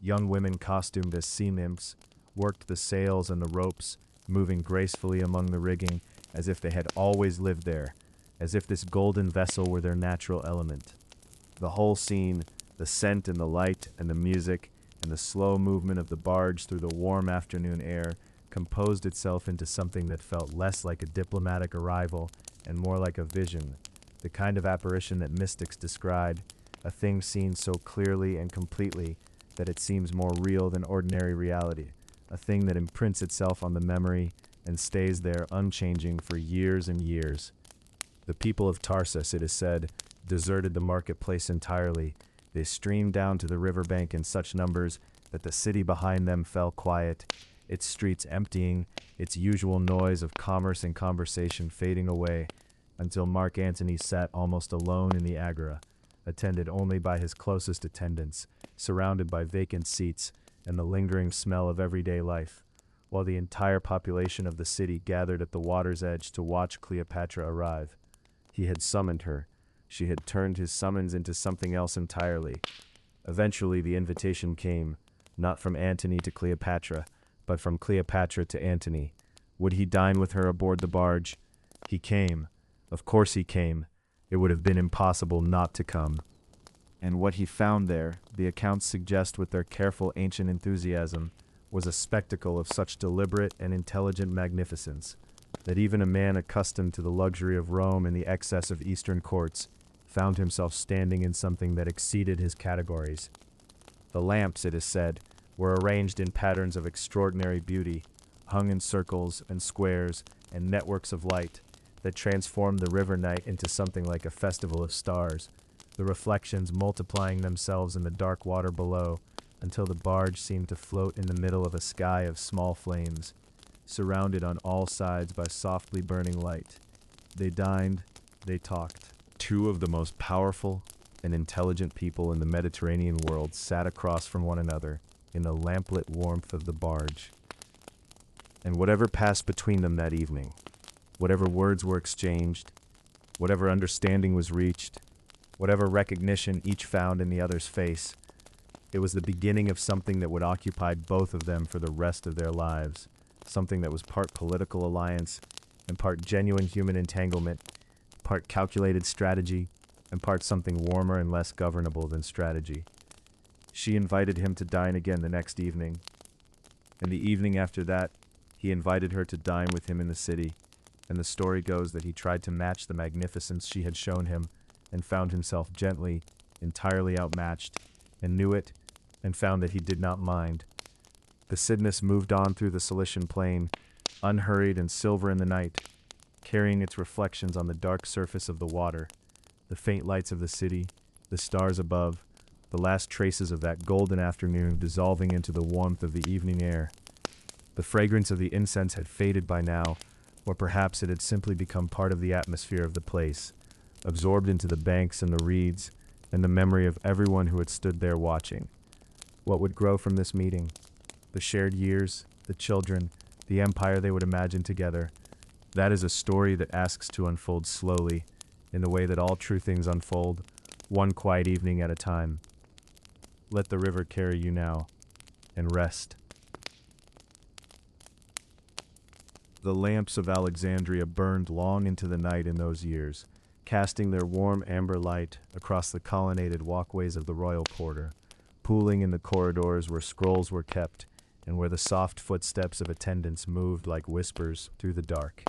Speaker 1: Young women costumed as sea nymphs worked the sails and the ropes, moving gracefully among the rigging as if they had always lived there, as if this golden vessel were their natural element. The whole scene, the scent and the light and the music, and the slow movement of the barge through the warm afternoon air composed itself into something that felt less like a diplomatic arrival and more like a vision, the kind of apparition that mystics describe, a thing seen so clearly and completely that it seems more real than ordinary reality, a thing that imprints itself on the memory and stays there unchanging for years and years. The people of Tarsus, it is said, deserted the marketplace entirely. They streamed down to the riverbank in such numbers that the city behind them fell quiet, its streets emptying, its usual noise of commerce and conversation fading away, until Mark Antony sat almost alone in the agora, attended only by his closest attendants, surrounded by vacant seats and the lingering smell of everyday life, while the entire population of the city gathered at the water's edge to watch Cleopatra arrive. He had summoned her. She had turned his summons into something else entirely. Eventually the invitation came, not from Antony to Cleopatra, but from Cleopatra to Antony. Would he dine with her aboard the barge? He came. Of course he came. It would have been impossible not to come. And what he found there, the accounts suggest with their careful ancient enthusiasm, was a spectacle of such deliberate and intelligent magnificence that even a man accustomed to the luxury of Rome and the excess of Eastern courts found himself standing in something that exceeded his categories. The lamps, it is said, were arranged in patterns of extraordinary beauty, hung in circles and squares and networks of light that transformed the river night into something like a festival of stars, the reflections multiplying themselves in the dark water below until the barge seemed to float in the middle of a sky of small flames, surrounded on all sides by softly burning light. They dined, they talked. Two of the most powerful and intelligent people in the Mediterranean world sat across from one another in the lamplit warmth of the barge. And whatever passed between them that evening, whatever words were exchanged, whatever understanding was reached, whatever recognition each found in the other's face, it was the beginning of something that would occupy both of them for the rest of their lives, something that was part political alliance and part genuine human entanglement, part calculated strategy, and part something warmer and less governable than strategy. She invited him to dine again the next evening, and the evening after that, he invited her to dine with him in the city, and the story goes that he tried to match the magnificence she had shown him and found himself gently, entirely outmatched, and knew it, and found that he did not mind. The Cydnus moved on through the Cilician plain, unhurried and silver in the night, carrying its reflections on the dark surface of the water, the faint lights of the city, the stars above, the last traces of that golden afternoon dissolving into the warmth of the evening air. The fragrance of the incense had faded by now, or perhaps it had simply become part of the atmosphere of the place, absorbed into the banks and the reeds, and the memory of everyone who had stood there watching. What would grow from this meeting? The shared years, the children, the empire they would imagine together. That is a story that asks to unfold slowly, in the way that all true things unfold, one quiet evening at a time. Let the river carry you now, and rest. The lamps of Alexandria burned long into the night in those years, casting their warm amber light across the colonnaded walkways of the royal quarter, pooling in the corridors where scrolls were kept, and where the soft footsteps of attendants moved like whispers through the dark.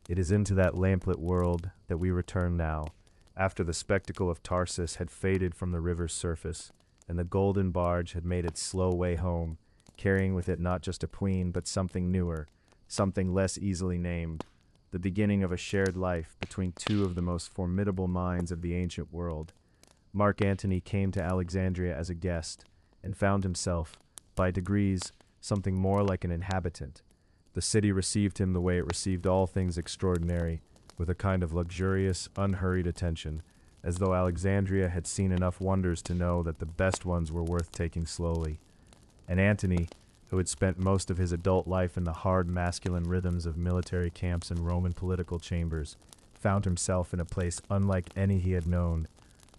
Speaker 1: It is into that lamplit world that we return now, after the spectacle of Tarsus had faded from the river's surface, and the golden barge had made its slow way home, carrying with it not just a queen, but something newer, something less easily named, the beginning of a shared life between two of the most formidable minds of the ancient world. Mark Antony came to Alexandria as a guest, and found himself, by degrees, something more like an inhabitant. The city received him the way it received all things extraordinary, with a kind of luxurious, unhurried attention, as though Alexandria had seen enough wonders to know that the best ones were worth taking slowly. And Antony, who had spent most of his adult life in the hard masculine rhythms of military camps and Roman political chambers, found himself in a place unlike any he had known.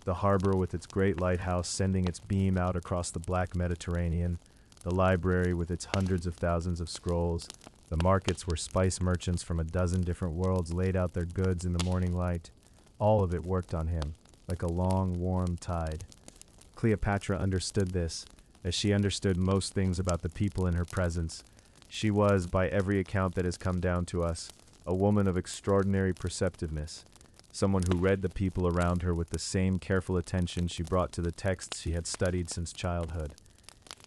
Speaker 1: The harbor with its great lighthouse sending its beam out across the black Mediterranean, the library with its hundreds of thousands of scrolls, the markets where spice merchants from a dozen different worlds laid out their goods in the morning light. All of it worked on him, like a long, warm tide. Cleopatra understood this, as she understood most things about the people in her presence. She was, by every account that has come down to us, a woman of extraordinary perceptiveness, someone who read the people around her with the same careful attention she brought to the texts she had studied since childhood.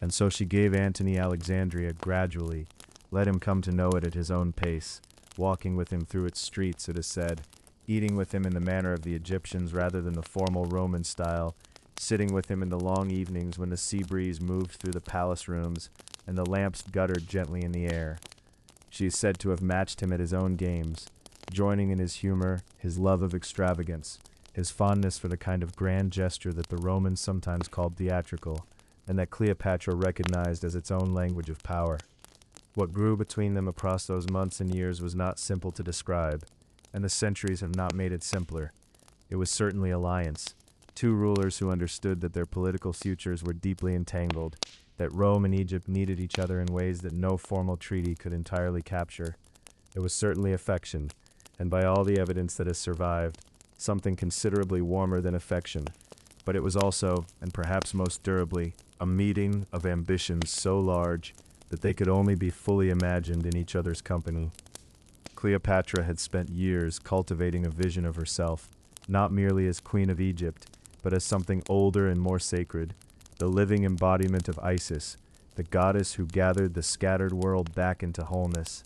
Speaker 1: And so she gave Antony Alexandria gradually, let him come to know it at his own pace, walking with him through its streets, it is said, eating with him in the manner of the Egyptians rather than the formal Roman style, sitting with him in the long evenings when the sea breeze moved through the palace rooms and the lamps guttered gently in the air. She is said to have matched him at his own games, joining in his humor, his love of extravagance, his fondness for the kind of grand gesture that the Romans sometimes called theatrical, and that Cleopatra recognized as its own language of power. What grew between them across those months and years was not simple to describe, and the centuries have not made it simpler. It was certainly alliance, two rulers who understood that their political futures were deeply entangled, that Rome and Egypt needed each other in ways that no formal treaty could entirely capture. It was certainly affection, and by all the evidence that has survived, something considerably warmer than affection, but it was also, and perhaps most durably, a meeting of ambitions so large that they could only be fully imagined in each other's company. Cleopatra had spent years cultivating a vision of herself, not merely as Queen of Egypt, but as something older and more sacred, the living embodiment of Isis, the goddess who gathered the scattered world back into wholeness.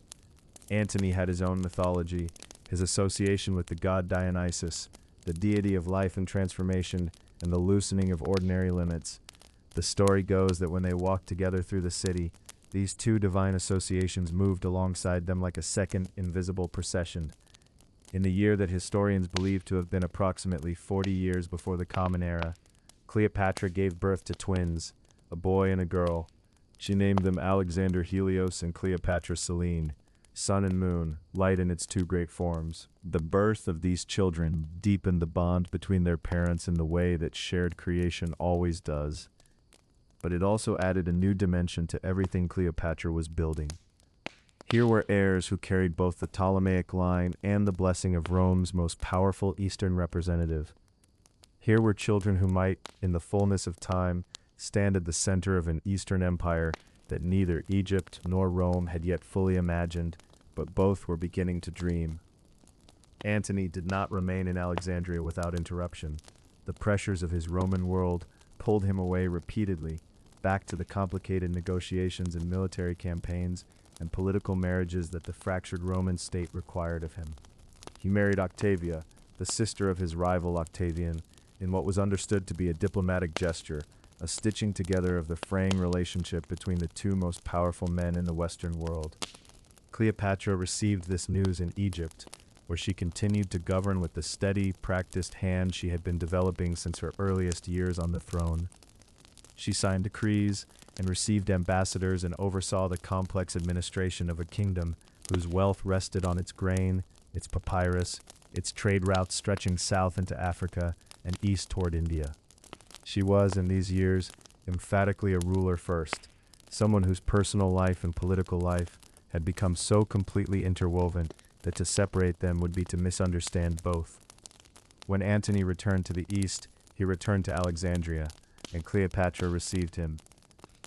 Speaker 1: Antony had his own mythology, his association with the god Dionysus, the deity of life and transformation, and the loosening of ordinary limits. The story goes that when they walked together through the city, these two divine associations moved alongside them like a second, invisible procession. In the year that historians believe to have been approximately 40 years before the Common Era, Cleopatra gave birth to twins, a boy and a girl. She named them Alexander Helios and Cleopatra Selene, sun and moon, light in its two great forms. The birth of these children deepened the bond between their parents in the way that shared creation always does. But it also added a new dimension to everything Cleopatra was building. Here were heirs who carried both the Ptolemaic line and the blessing of Rome's most powerful Eastern representative. Here were children who might, in the fullness of time, stand at the center of an Eastern empire that neither Egypt nor Rome had yet fully imagined, but both were beginning to dream. Antony did not remain in Alexandria without interruption. The pressures of his Roman world pulled him away repeatedly, back to the complicated negotiations and military campaigns and political marriages that the fractured Roman state required of him. He married Octavia, the sister of his rival Octavian, in what was understood to be a diplomatic gesture, a stitching together of the fraying relationship between the two most powerful men in the Western world. Cleopatra received this news in Egypt, where she continued to govern with the steady, practiced hand she had been developing since her earliest years on the throne. She signed decrees and received ambassadors and oversaw the complex administration of a kingdom whose wealth rested on its grain, its papyrus, its trade routes stretching south into Africa and east toward India. She was, in these years, emphatically a ruler first, someone whose personal life and political life had become so completely interwoven that to separate them would be to misunderstand both. When Antony returned to the east, he returned to Alexandria, and Cleopatra received him.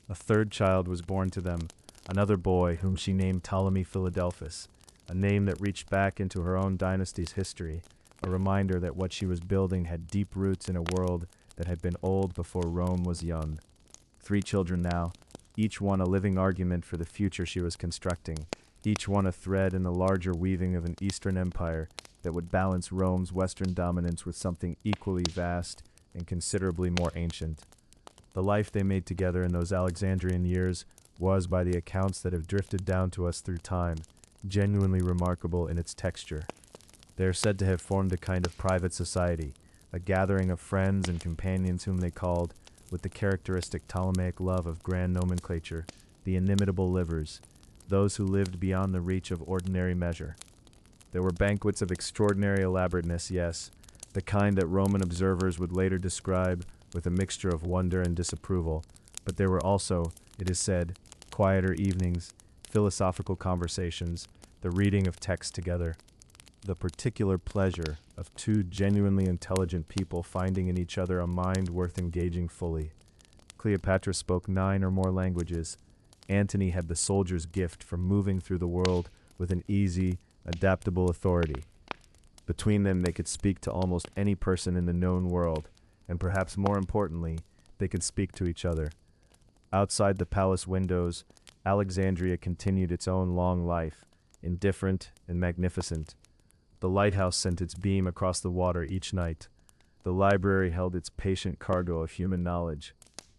Speaker 1: A third child was born to them, another boy whom she named Ptolemy Philadelphus, a name that reached back into her own dynasty's history, a reminder that what she was building had deep roots in a world that had been old before Rome was young. 3 children now, each one a living argument for the future she was constructing, each one a thread in the larger weaving of an Eastern empire that would balance Rome's Western dominance with something equally vast and considerably more ancient. The life they made together in those Alexandrian years was, by the accounts that have drifted down to us through time, genuinely remarkable in its texture. They are said to have formed a kind of private society, a gathering of friends and companions whom they called, with the characteristic Ptolemaic love of grand nomenclature, the inimitable livers, those who lived beyond the reach of ordinary measure. There were banquets of extraordinary elaborateness, yes, the kind that Roman observers would later describe with a mixture of wonder and disapproval, but there were also, it is said, quieter evenings, philosophical conversations, the reading of texts together, the particular pleasure of 2 genuinely intelligent people finding in each other a mind worth engaging fully. Cleopatra spoke 9 or more languages. Antony had the soldier's gift for moving through the world with an easy, adaptable authority. Between them, they could speak to almost any person in the known world, and perhaps more importantly, they could speak to each other. Outside the palace windows, Alexandria continued its own long life, indifferent and magnificent. The lighthouse sent its beam across the water each night. The library held its patient cargo of human knowledge.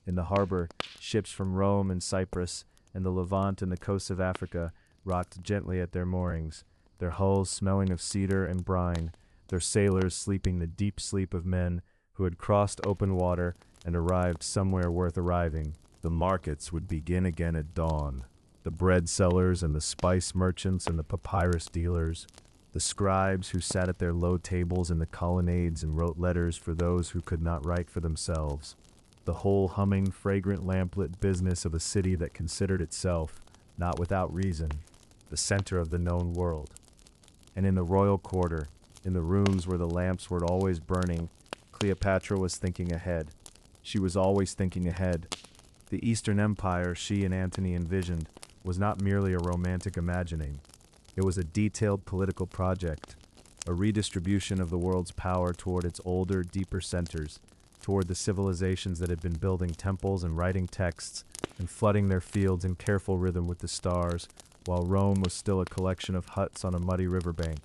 Speaker 1: In the harbor, ships from Rome and Cyprus and the Levant and the coasts of Africa rocked gently at their moorings, their hulls smelling of cedar and brine, their sailors sleeping the deep sleep of men who had crossed open water and arrived somewhere worth arriving. The markets would begin again at dawn. The bread sellers and the spice merchants and the papyrus dealers, the scribes who sat at their low tables in the colonnades and wrote letters for those who could not write for themselves. The whole humming, fragrant lamplit business of a city that considered itself, not without reason, the center of the known world. And in the royal quarter, in the rooms where the lamps were always burning, Cleopatra was thinking ahead. She was always thinking ahead. The Eastern Empire she and Antony envisioned was not merely a romantic imagining. It was a detailed political project, a redistribution of the world's power toward its older, deeper centers, toward the civilizations that had been building temples and writing texts and flooding their fields in careful rhythm with the stars, while Rome was still a collection of huts on a muddy riverbank.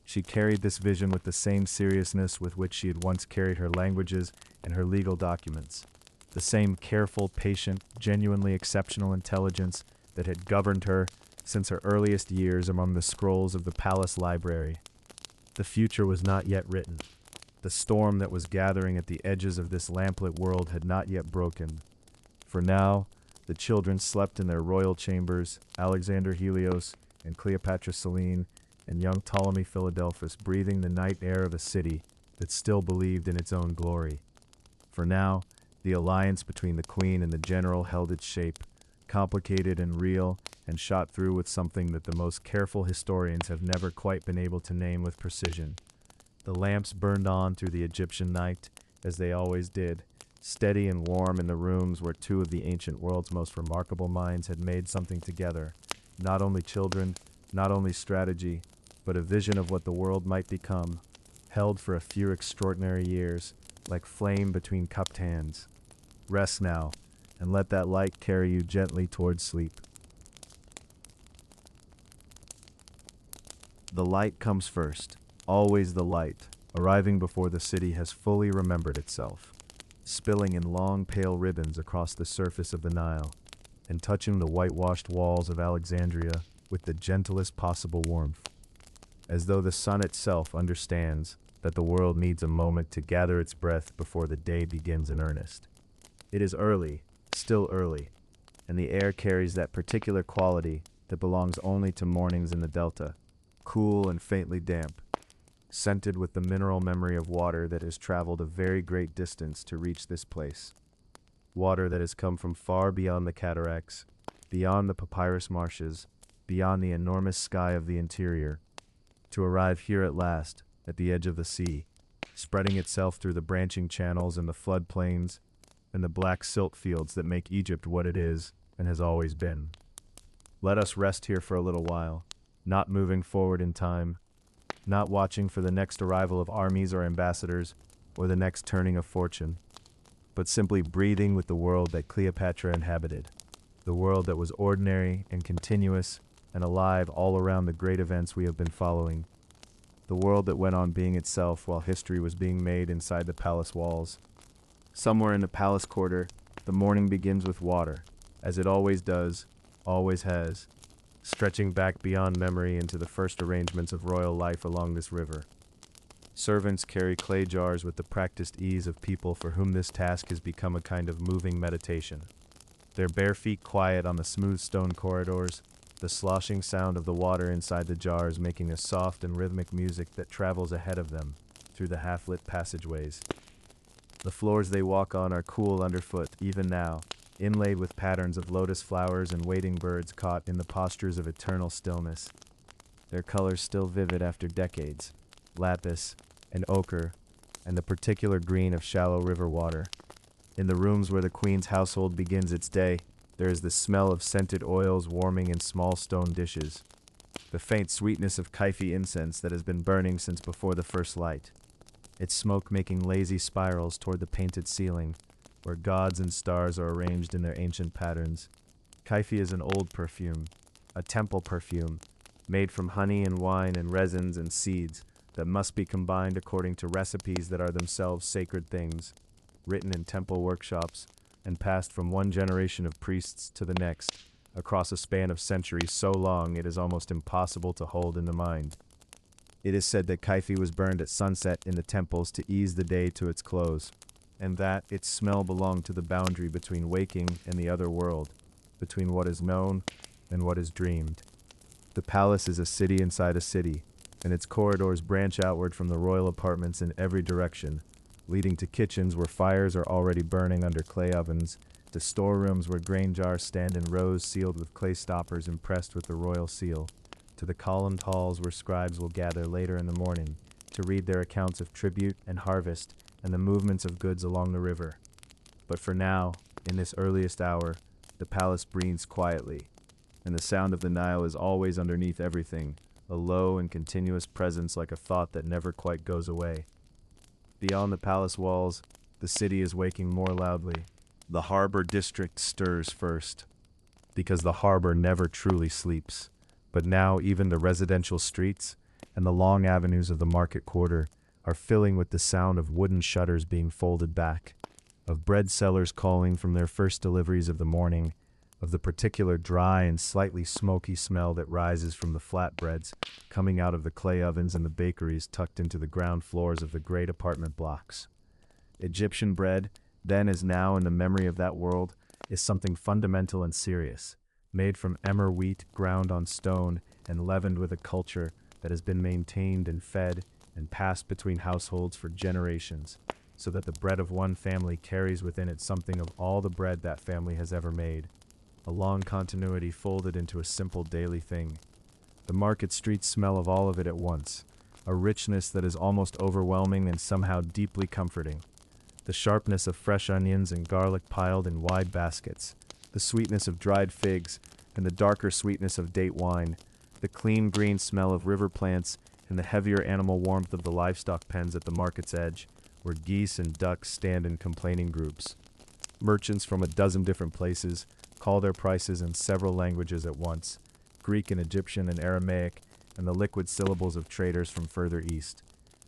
Speaker 1: She carried this vision with the same seriousness with which she had once carried her languages and her legal documents, the same careful, patient, genuinely exceptional intelligence that had governed her since her earliest years among the scrolls of the palace library. The future was not yet written. The storm that was gathering at the edges of this lamplit world had not yet broken. For now, the children slept in their royal chambers, Alexander Helios and Cleopatra Selene, and young Ptolemy Philadelphus breathing the night air of a city that still believed in its own glory. For now, the alliance between the queen and the general held its shape, complicated and real, and shot through with something that the most careful historians have never quite been able to name with precision. The lamps burned on through the Egyptian night, as they always did, steady and warm in the rooms where 2 of the ancient world's most remarkable minds had made something together, not only children, not only strategy, but a vision of what the world might become, held for a few extraordinary years, like flame between cupped hands. Rest now, and let that light carry you gently towards sleep. The light comes first, always the light, arriving before the city has fully remembered itself, spilling in long pale ribbons across the surface of the Nile, and touching the whitewashed walls of Alexandria with the gentlest possible warmth, as though the sun itself understands that the world needs a moment to gather its breath before the day begins in earnest. It is early, still early, and the air carries that particular quality that belongs only to mornings in the delta, cool and faintly damp, scented with the mineral memory of water that has traveled a very great distance to reach this place. Water that has come from far beyond the cataracts, beyond the papyrus marshes, beyond the enormous sky of the interior, to arrive here at last, at the edge of the sea, spreading itself through the branching channels and the floodplains and the black silt fields that make Egypt what it is and has always been. Let us rest here for a little while, not moving forward in time, not watching for the next arrival of armies or ambassadors or the next turning of fortune, but simply breathing with the world that Cleopatra inhabited, the world that was ordinary and continuous and alive all around the great events we have been following, the world that went on being itself while history was being made inside the palace walls. Somewhere in the palace quarter, the morning begins with water, as it always does, always has, stretching back beyond memory into the first arrangements of royal life along this river. Servants carry clay jars with the practiced ease of people for whom this task has become a kind of moving meditation. Their bare feet quiet on the smooth stone corridors, the sloshing sound of the water inside the jars making a soft and rhythmic music that travels ahead of them through the half-lit passageways. The floors they walk on are cool underfoot even now, inlaid with patterns of lotus flowers and wading birds caught in the postures of eternal stillness. Their colors still vivid after decades, lapis and ochre and the particular green of shallow river water. In the rooms where the queen's household begins its day, there is the smell of scented oils warming in small stone dishes, the faint sweetness of Kaifi incense that has been burning since before the first light, its smoke making lazy spirals toward the painted ceiling, where gods and stars are arranged in their ancient patterns. Kaifi is an old perfume, a temple perfume, made from honey and wine and resins and seeds that must be combined according to recipes that are themselves sacred things, written in temple workshops, and passed from one generation of priests to the next, across a span of centuries so long it is almost impossible to hold in the mind. It is said that Kaifi was burned at sunset in the temples to ease the day to its close, and that its smell belonged to the boundary between waking and the other world, between what is known and what is dreamed. The palace is a city inside a city, and its corridors branch outward from the royal apartments in every direction, leading to kitchens where fires are already burning under clay ovens, to storerooms where grain jars stand in rows sealed with clay stoppers impressed with the royal seal, to the columned halls where scribes will gather later in the morning to read their accounts of tribute and harvest and the movements of goods along the river. But for now, in this earliest hour, the palace breathes quietly, and the sound of the Nile is always underneath everything, a low and continuous presence like a thought that never quite goes away. Beyond the palace walls, the city is waking more loudly. The harbor district stirs first, because the harbor never truly sleeps. But now even the residential streets and the long avenues of the market quarter are filling with the sound of wooden shutters being folded back, of bread sellers calling from their first deliveries of the morning, of the particular dry and slightly smoky smell that rises from the flatbreads coming out of the clay ovens and the bakeries tucked into the ground floors of the great apartment blocks. Egyptian bread, then as now in the memory of that world, is something fundamental and serious, made from emmer wheat ground on stone and leavened with a culture that has been maintained and fed and passed between households for generations, so that the bread of one family carries within it something of all the bread that family has ever made, a long continuity folded into a simple daily thing. The market streets smell of all of it at once, a richness that is almost overwhelming and somehow deeply comforting. The sharpness of fresh onions and garlic piled in wide baskets, the sweetness of dried figs, and the darker sweetness of date wine, the clean green smell of river plants, and the heavier animal warmth of the livestock pens at the market's edge, where geese and ducks stand in complaining groups. Merchants from a dozen different places call their prices in several languages at once, Greek and Egyptian and Aramaic, and the liquid syllables of traders from further east,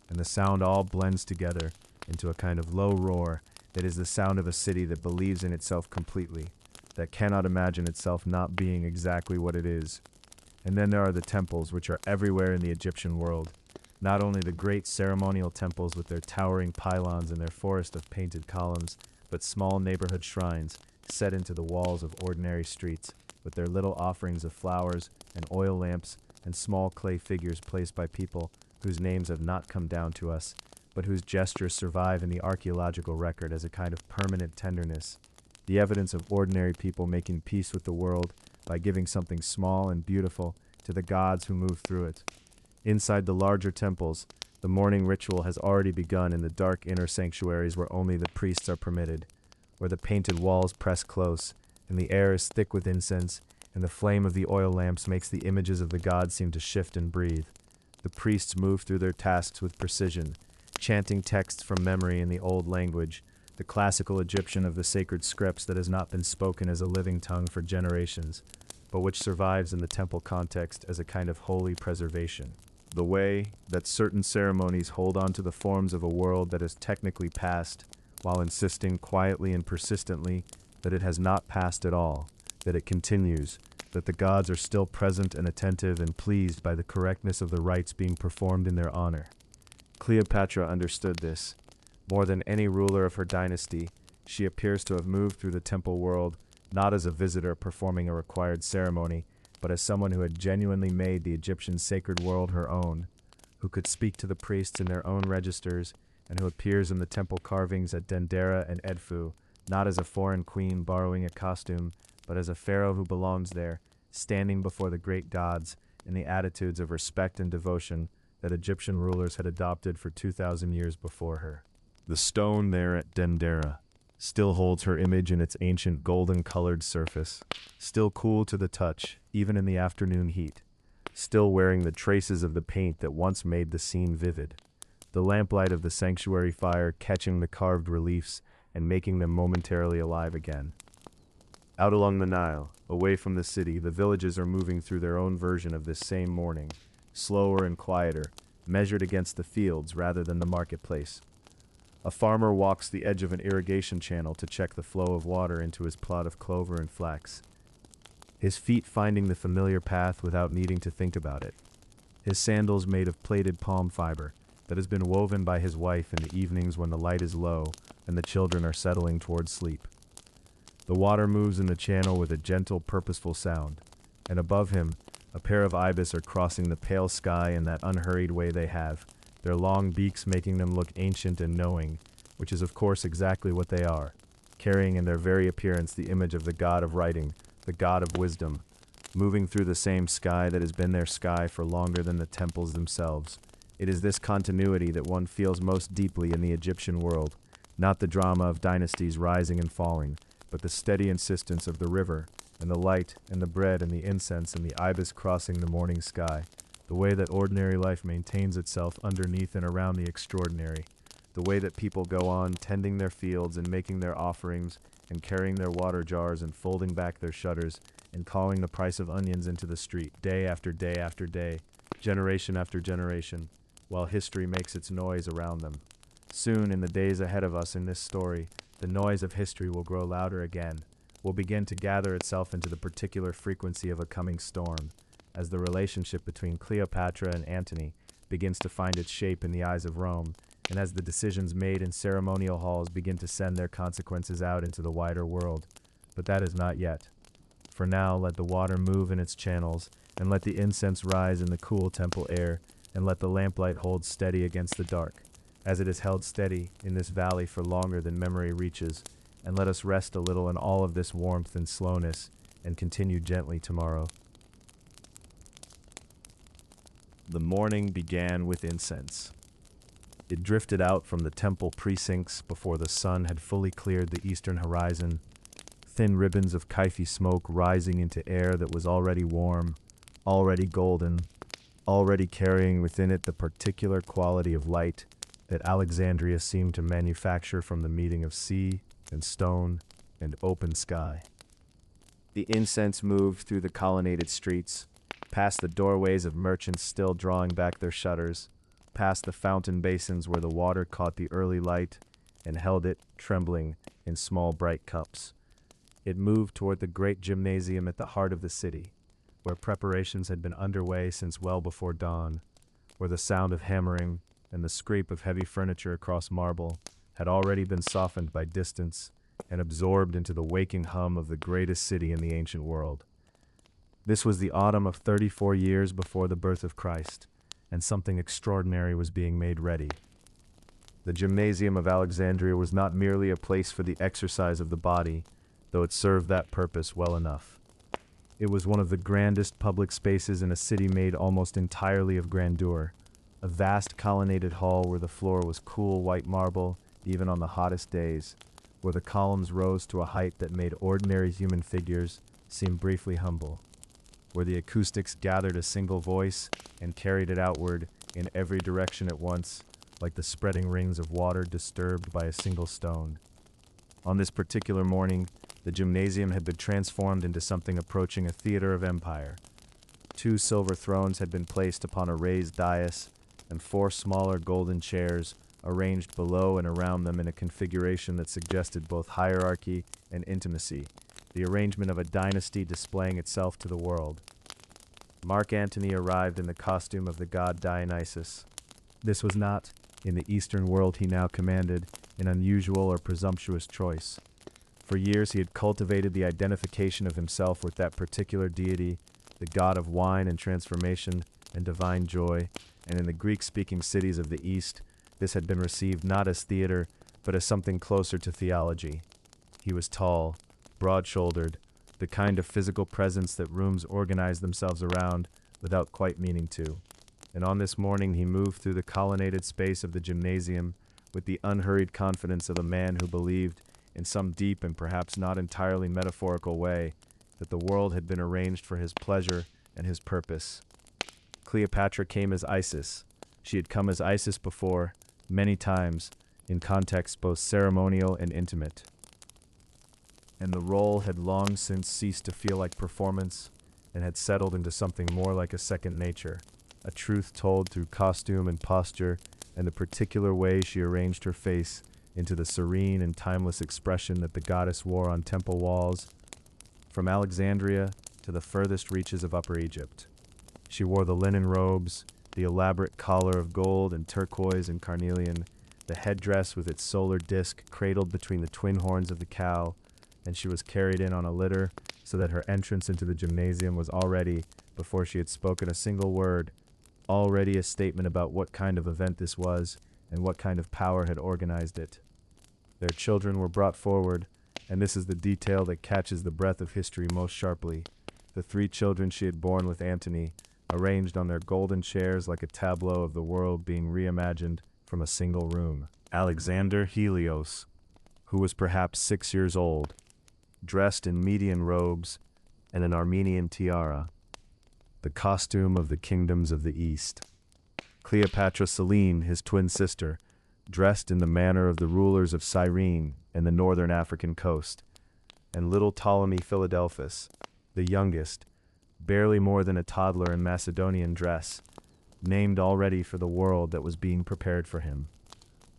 Speaker 1: and the sound all blends together into a kind of low roar that is the sound of a city that believes in itself completely, that cannot imagine itself not being exactly what it is. And then there are the temples, which are everywhere in the Egyptian world, not only the great ceremonial temples with their towering pylons and their forest of painted columns, but small neighborhood shrines, set into the walls of ordinary streets, with their little offerings of flowers and oil lamps and small clay figures placed by people whose names have not come down to us, but whose gestures survive in the archaeological record as a kind of permanent tenderness, the evidence of ordinary people making peace with the world by giving something small and beautiful to the gods who move through it. Inside the larger temples, the morning ritual has already begun in the dark inner sanctuaries where only the priests are permitted, where the painted walls press close, and the air is thick with incense, and the flame of the oil lamps makes the images of the gods seem to shift and breathe. The priests move through their tasks with precision, chanting texts from memory in the old language, the classical Egyptian of the sacred scripts that has not been spoken as a living tongue for generations, but which survives in the temple context as a kind of holy preservation. The way that certain ceremonies hold on to the forms of a world that is technically past, while insisting quietly and persistently that it has not passed at all, that it continues, that the gods are still present and attentive and pleased by the correctness of the rites being performed in their honor. Cleopatra understood this. More than any ruler of her dynasty, she appears to have moved through the temple world not as a visitor performing a required ceremony, but as someone who had genuinely made the Egyptian sacred world her own, who could speak to the priests in their own registers, and who appears in the temple carvings at Dendera and Edfu, not as a foreign queen borrowing a costume, but as a pharaoh who belongs there, standing before the great gods in the attitudes of respect and devotion that Egyptian rulers had adopted for 2,000 years before her. The stone there at Dendera still holds her image in its ancient golden-colored surface, still cool to the touch, even in the afternoon heat, still wearing the traces of the paint that once made the scene vivid, the lamplight of the sanctuary fire catching the carved reliefs and making them momentarily alive again. Out along the Nile, away from the city, the villages are moving through their own version of this same morning, slower and quieter, measured against the fields rather than the marketplace. A farmer walks the edge of an irrigation channel to check the flow of water into his plot of clover and flax, his feet finding the familiar path without needing to think about it, his sandals made of plaited palm fiber that has been woven by his wife in the evenings when the light is low and the children are settling toward sleep. The water moves in the channel with a gentle, purposeful sound, and above him, a pair of ibis are crossing the pale sky in that unhurried way they have, their long beaks making them look ancient and knowing, which is of course exactly what they are, carrying in their very appearance the image of the god of writing, the god of wisdom, moving through the same sky that has been their sky for longer than the temples themselves. It is this continuity that one feels most deeply in the Egyptian world, not the drama of dynasties rising and falling, but the steady insistence of the river, and the light, and the bread, and the incense, and the ibis crossing the morning sky, the way that ordinary life maintains itself underneath and around the extraordinary, the way that people go on tending their fields and making their offerings, and carrying their water jars and folding back their shutters, and calling the price of onions into the street, day after day after day, generation after generation, while history makes its noise around them. Soon, in the days ahead of us in this story, the noise of history will grow louder again, will begin to gather itself into the particular frequency of a coming storm, as the relationship between Cleopatra and Antony begins to find its shape in the eyes of Rome, and as the decisions made in ceremonial halls begin to send their consequences out into the wider world. But that is not yet. For now, let the water move in its channels, and let the incense rise in the cool temple air, and let the lamplight hold steady against the dark, as it has held steady in this valley for longer than memory reaches, and let us rest a little in all of this warmth and slowness, and continue gently tomorrow. The morning began with incense. It drifted out from the temple precincts before the sun had fully cleared the eastern horizon, thin ribbons of Kaifi smoke rising into air that was already warm, already golden, already carrying within it the particular quality of light that Alexandria seemed to manufacture from the meeting of sea and stone and open sky. The incense moved through the colonnaded streets, past the doorways of merchants still drawing back their shutters, past the fountain basins where the water caught the early light and held it, trembling, in small bright cups. It moved toward the great gymnasium at the heart of the city, where preparations had been underway since well before dawn, where the sound of hammering and the scrape of heavy furniture across marble had already been softened by distance and absorbed into the waking hum of the greatest city in the ancient world. This was the autumn of 34 years before the birth of Christ, and something extraordinary was being made ready. The Gymnasium of Alexandria was not merely a place for the exercise of the body, though it served that purpose well enough. It was one of the grandest public spaces in a city made almost entirely of grandeur, a vast colonnaded hall where the floor was cool white marble, even on the hottest days, where the columns rose to a height that made ordinary human figures seem briefly humble, where the acoustics gathered a single voice and carried it outward in every direction at once, like the spreading rings of water disturbed by a single stone. On this particular morning, the gymnasium had been transformed into something approaching a theater of empire. 2 silver thrones had been placed upon a raised dais, and 4 smaller golden chairs arranged below and around them in a configuration that suggested both hierarchy and intimacy, the arrangement of a dynasty displaying itself to the world. Mark Antony arrived in the costume of the god Dionysus. This was not, in the Eastern world he now commanded, an unusual or presumptuous choice. For years he had cultivated the identification of himself with that particular deity, the god of wine and transformation and divine joy, and in the Greek-speaking cities of the East, this had been received not as theater, but as something closer to theology. He was tall, broad-shouldered, the kind of physical presence that rooms organize themselves around without quite meaning to. And on this morning he moved through the colonnaded space of the gymnasium with the unhurried confidence of a man who believed, in some deep and perhaps not entirely metaphorical way, that the world had been arranged for his pleasure and his purpose. Cleopatra came as Isis. She had come as Isis before, many times, in contexts both ceremonial and intimate. And the role had long since ceased to feel like performance and had settled into something more like a second nature, a truth told through costume and posture and the particular way she arranged her face into the serene and timeless expression that the goddess wore on temple walls, from Alexandria to the furthest reaches of Upper Egypt. She wore the linen robes, the elaborate collar of gold and turquoise and carnelian, the headdress with its solar disk cradled between the twin horns of the cow, and she was carried in on a litter so that her entrance into the gymnasium was already, before she had spoken a single word, already a statement about what kind of event this was and what kind of power had organized it. Their children were brought forward, and this is the detail that catches the breath of history most sharply. The 3 children she had borne with Antony, arranged on their golden chairs like a tableau of the world being reimagined from a single room. Alexander Helios, who was perhaps 6 years old, dressed in Median robes and an Armenian tiara, the costume of the kingdoms of the East. Cleopatra Selene, his twin sister, dressed in the manner of the rulers of Cyrene and the northern African coast, and little Ptolemy Philadelphus, the youngest, barely more than a toddler in Macedonian dress, named already for the world that was being prepared for him.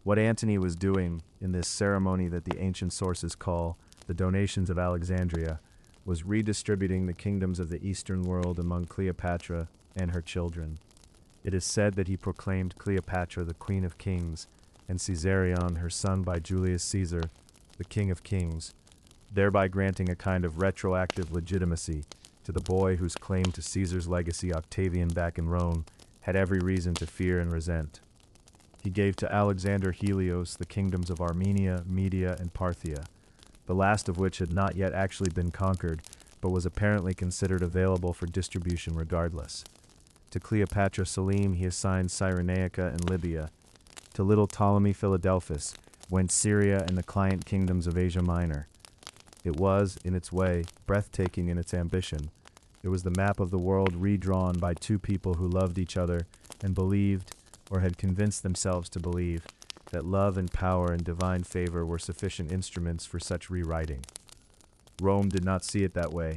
Speaker 1: What Antony was doing in this ceremony that the ancient sources call the donations of Alexandria was redistributing the kingdoms of the Eastern world among Cleopatra and her children. It is said that he proclaimed Cleopatra the Queen of Kings, and Caesarion, her son by Julius Caesar, the King of Kings, thereby granting a kind of retroactive legitimacy to the boy whose claim to Caesar's legacy Octavian back in Rome had every reason to fear and resent. He gave to Alexander Helios the kingdoms of Armenia, Media, and Parthia, the last of which had not yet actually been conquered, but was apparently considered available for distribution regardless. To Cleopatra Selene he assigned Cyrenaica and Libya. To little Ptolemy Philadelphus went Syria and the client kingdoms of Asia Minor. It was, in its way, breathtaking in its ambition. It was the map of the world redrawn by 2 people who loved each other and believed, or had convinced themselves to believe, that love and power and divine favor were sufficient instruments for such rewriting. Rome did not see it that way.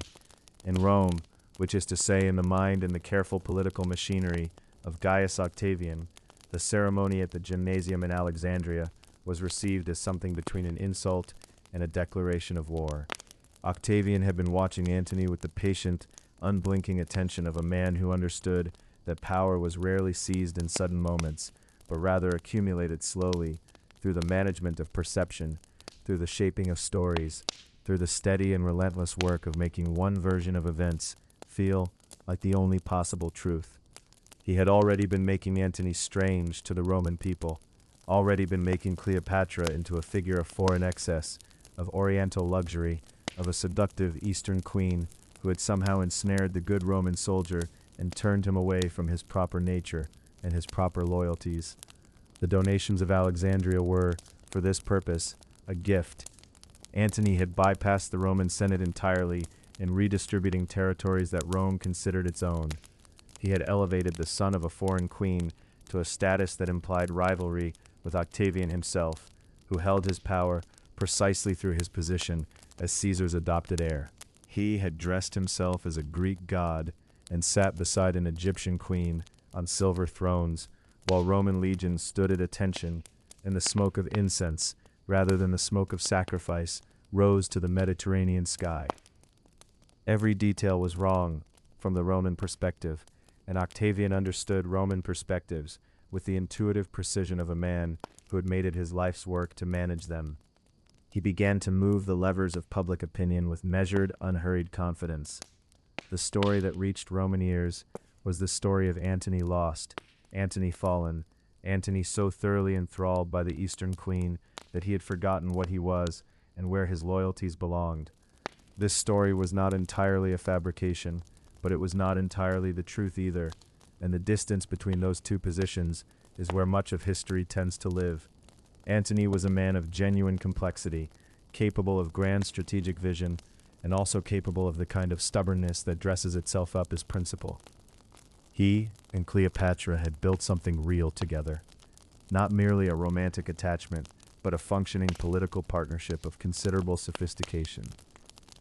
Speaker 1: In Rome, which is to say in the mind and the careful political machinery of Gaius Octavian, the ceremony at the gymnasium in Alexandria was received as something between an insult and a declaration of war. Octavian had been watching Antony with the patient, unblinking attention of a man who understood that power was rarely seized in sudden moments, but rather accumulated slowly through the management of perception, through the shaping of stories, through the steady and relentless work of making one version of events feel like the only possible truth. He had already been making Antony strange to the Roman people, already been making Cleopatra into a figure of foreign excess, of oriental luxury, of a seductive Eastern queen who had somehow ensnared the good Roman soldier and turned him away from his proper nature and his proper loyalties. The donations of Alexandria were, for this purpose, a gift. Antony had bypassed the Roman Senate entirely in redistributing territories that Rome considered its own. He had elevated the son of a foreign queen to a status that implied rivalry with Octavian himself, who held his power precisely through his position as Caesar's adopted heir. He had dressed himself as a Greek god and sat beside an Egyptian queen on silver thrones, while Roman legions stood at attention, and the smoke of incense, rather than the smoke of sacrifice, rose to the Mediterranean sky. Every detail was wrong from the Roman perspective, and Octavian understood Roman perspectives with the intuitive precision of a man who had made it his life's work to manage them. He began to move the levers of public opinion with measured, unhurried confidence. The story that reached Roman ears was the story of Antony lost, Antony fallen, Antony so thoroughly enthralled by the Eastern queen that he had forgotten what he was and where his loyalties belonged. This story was not entirely a fabrication, but it was not entirely the truth either, and the distance between those two positions is where much of history tends to live. Antony was a man of genuine complexity, capable of grand strategic vision, and also capable of the kind of stubbornness that dresses itself up as principle. He and Cleopatra had built something real together, not merely a romantic attachment, but a functioning political partnership of considerable sophistication.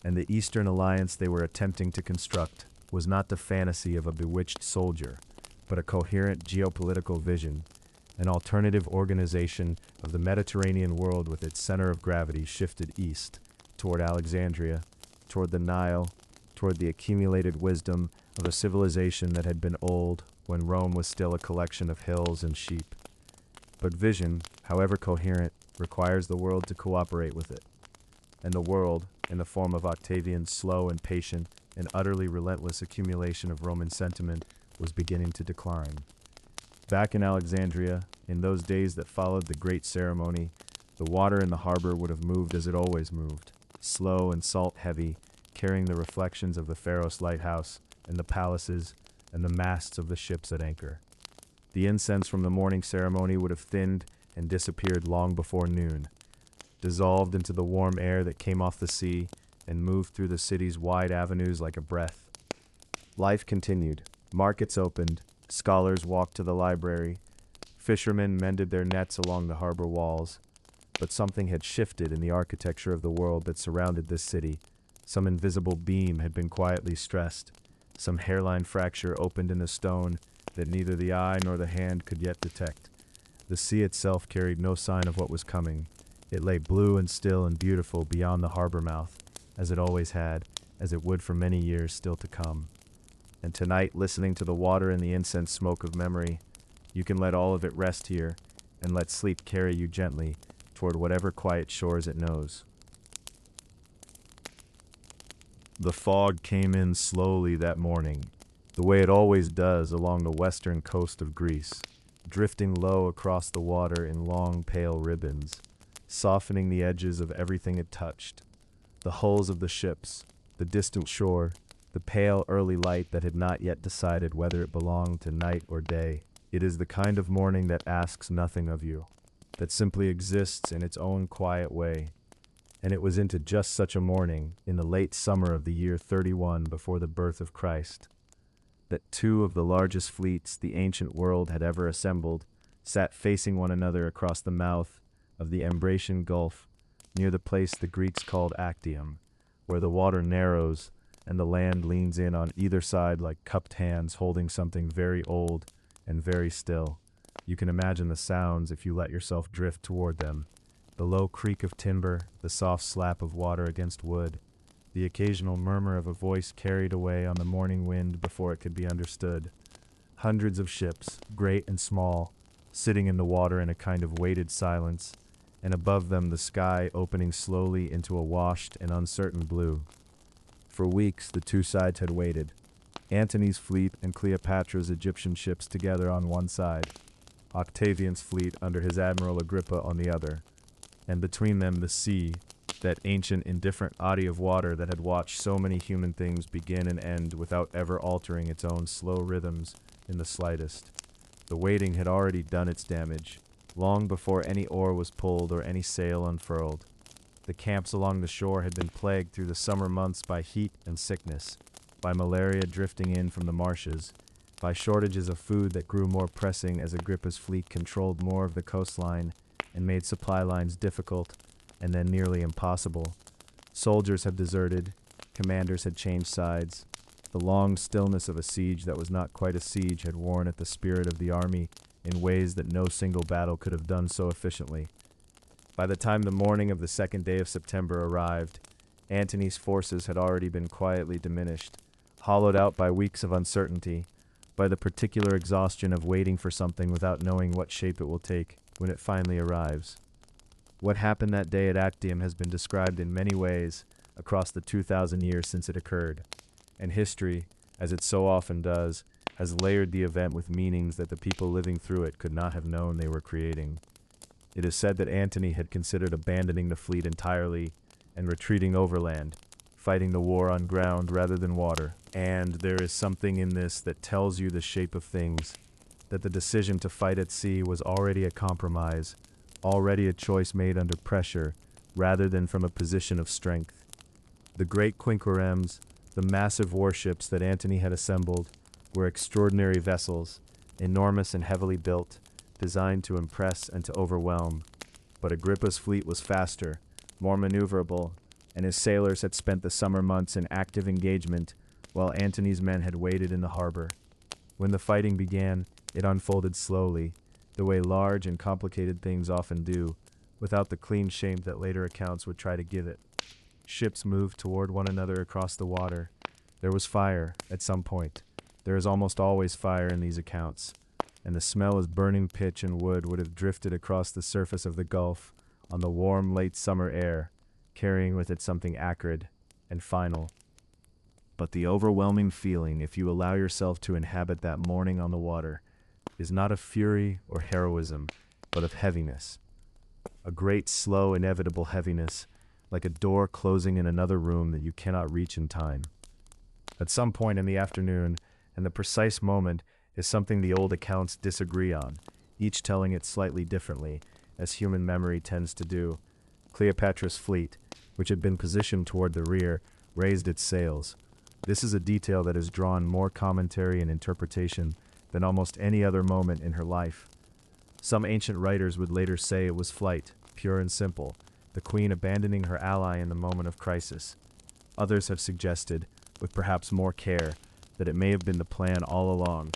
Speaker 1: And the Eastern alliance they were attempting to construct was not the fantasy of a bewitched soldier, but a coherent geopolitical vision, an alternative organization of the Mediterranean world with its center of gravity shifted east, toward Alexandria, toward the Nile, toward the accumulated wisdom of a civilization that had been old when Rome was still a collection of hills and sheep. But vision, however coherent, requires the world to cooperate with it. And the world, in the form of Octavian's slow and patient and utterly relentless accumulation of Roman sentiment, was beginning to decline. Back in Alexandria, in those days that followed the great ceremony, the water in the harbor would have moved as it always moved, slow and salt-heavy, carrying the reflections of the Pharos lighthouse and the palaces and the masts of the ships at anchor. The incense from the morning ceremony would have thinned and disappeared long before noon, dissolved into the warm air that came off the sea and moved through the city's wide avenues like a breath. Life continued. Markets opened. Scholars walked to the library. Fishermen mended their nets along the harbor walls. But something had shifted in the architecture of the world that surrounded this city. Some invisible beam had been quietly stressed. Some hairline fracture opened in the stone that neither the eye nor the hand could yet detect. The sea itself carried no sign of what was coming. It lay blue and still and beautiful beyond the harbor mouth, as it always had, as it would for many years still to come. And tonight, listening to the water and the incense smoke of memory, you can let all of it rest here, and let sleep carry you gently toward whatever quiet shores it knows. The fog came in slowly that morning, the way it always does along the western coast of Greece, drifting low across the water in long pale ribbons, softening the edges of everything it touched. The hulls of the ships, the distant shore, the pale early light that had not yet decided whether it belonged to night or day. It is the kind of morning that asks nothing of you, that simply exists in its own quiet way. And it was into just such a morning, in the late summer of the year 31 before the birth of Christ, that two of the largest fleets the ancient world had ever assembled sat facing one another across the mouth of the Ambracian Gulf, near the place the Greeks called Actium, where the water narrows and the land leans in on either side like cupped hands holding something very old and very still. You can imagine the sounds if you let yourself drift toward them. The low creak of timber, the soft slap of water against wood, the occasional murmur of a voice carried away on the morning wind before it could be understood. Hundreds of ships, great and small, sitting in the water in a kind of weighted silence, and above them the sky opening slowly into a washed and uncertain blue. For weeks the two sides had waited, Antony's fleet and Cleopatra's Egyptian ships together on one side, Octavian's fleet under his admiral Agrippa on the other, and between them the sea, that ancient indifferent body of water that had watched so many human things begin and end without ever altering its own slow rhythms in the slightest. The waiting had already done its damage, long before any oar was pulled or any sail unfurled. The camps along the shore had been plagued through the summer months by heat and sickness, by malaria drifting in from the marshes, by shortages of food that grew more pressing as Agrippa's fleet controlled more of the coastline and made supply lines difficult and then nearly impossible. Soldiers had deserted, commanders had changed sides. The long stillness of a siege that was not quite a siege had worn at the spirit of the army in ways that no single battle could have done so efficiently. By the time the morning of the second day of September arrived, Antony's forces had already been quietly diminished, hollowed out by weeks of uncertainty, by the particular exhaustion of waiting for something without knowing what shape it will take when it finally arrives. What happened that day at Actium has been described in many ways across the 2,000 years since it occurred, and history, as it so often does, has layered the event with meanings that the people living through it could not have known they were creating. It is said that Antony had considered abandoning the fleet entirely and retreating overland, fighting the war on ground rather than water. And there is something in this that tells you the shape of things, that the decision to fight at sea was already a compromise, already a choice made under pressure, rather than from a position of strength. The great quinqueremes, the massive warships that Antony had assembled, were extraordinary vessels, enormous and heavily built, designed to impress and to overwhelm. But Agrippa's fleet was faster, more maneuverable, and his sailors had spent the summer months in active engagement, while Antony's men had waited in the harbor. When the fighting began, it unfolded slowly, the way large and complicated things often do, without the clean shape that later accounts would try to give it. Ships moved toward one another across the water. There was fire, at some point. There is almost always fire in these accounts, and the smell of burning pitch and wood would have drifted across the surface of the gulf on the warm late summer air, carrying with it something acrid and final. But the overwhelming feeling, if you allow yourself to inhabit that morning on the water, is not of fury or heroism, but of heaviness. A great, slow, inevitable heaviness, like a door closing in another room that you cannot reach in time. At some point in the afternoon, and the precise moment is something the old accounts disagree on, each telling it slightly differently, as human memory tends to do. Cleopatra's fleet, which had been positioned toward the rear, raised its sails. This is a detail that has drawn more commentary and interpretation than almost any other moment in her life. Some ancient writers would later say it was flight, pure and simple, the queen abandoning her ally in the moment of crisis. Others have suggested, with perhaps more care, that it may have been the plan all along,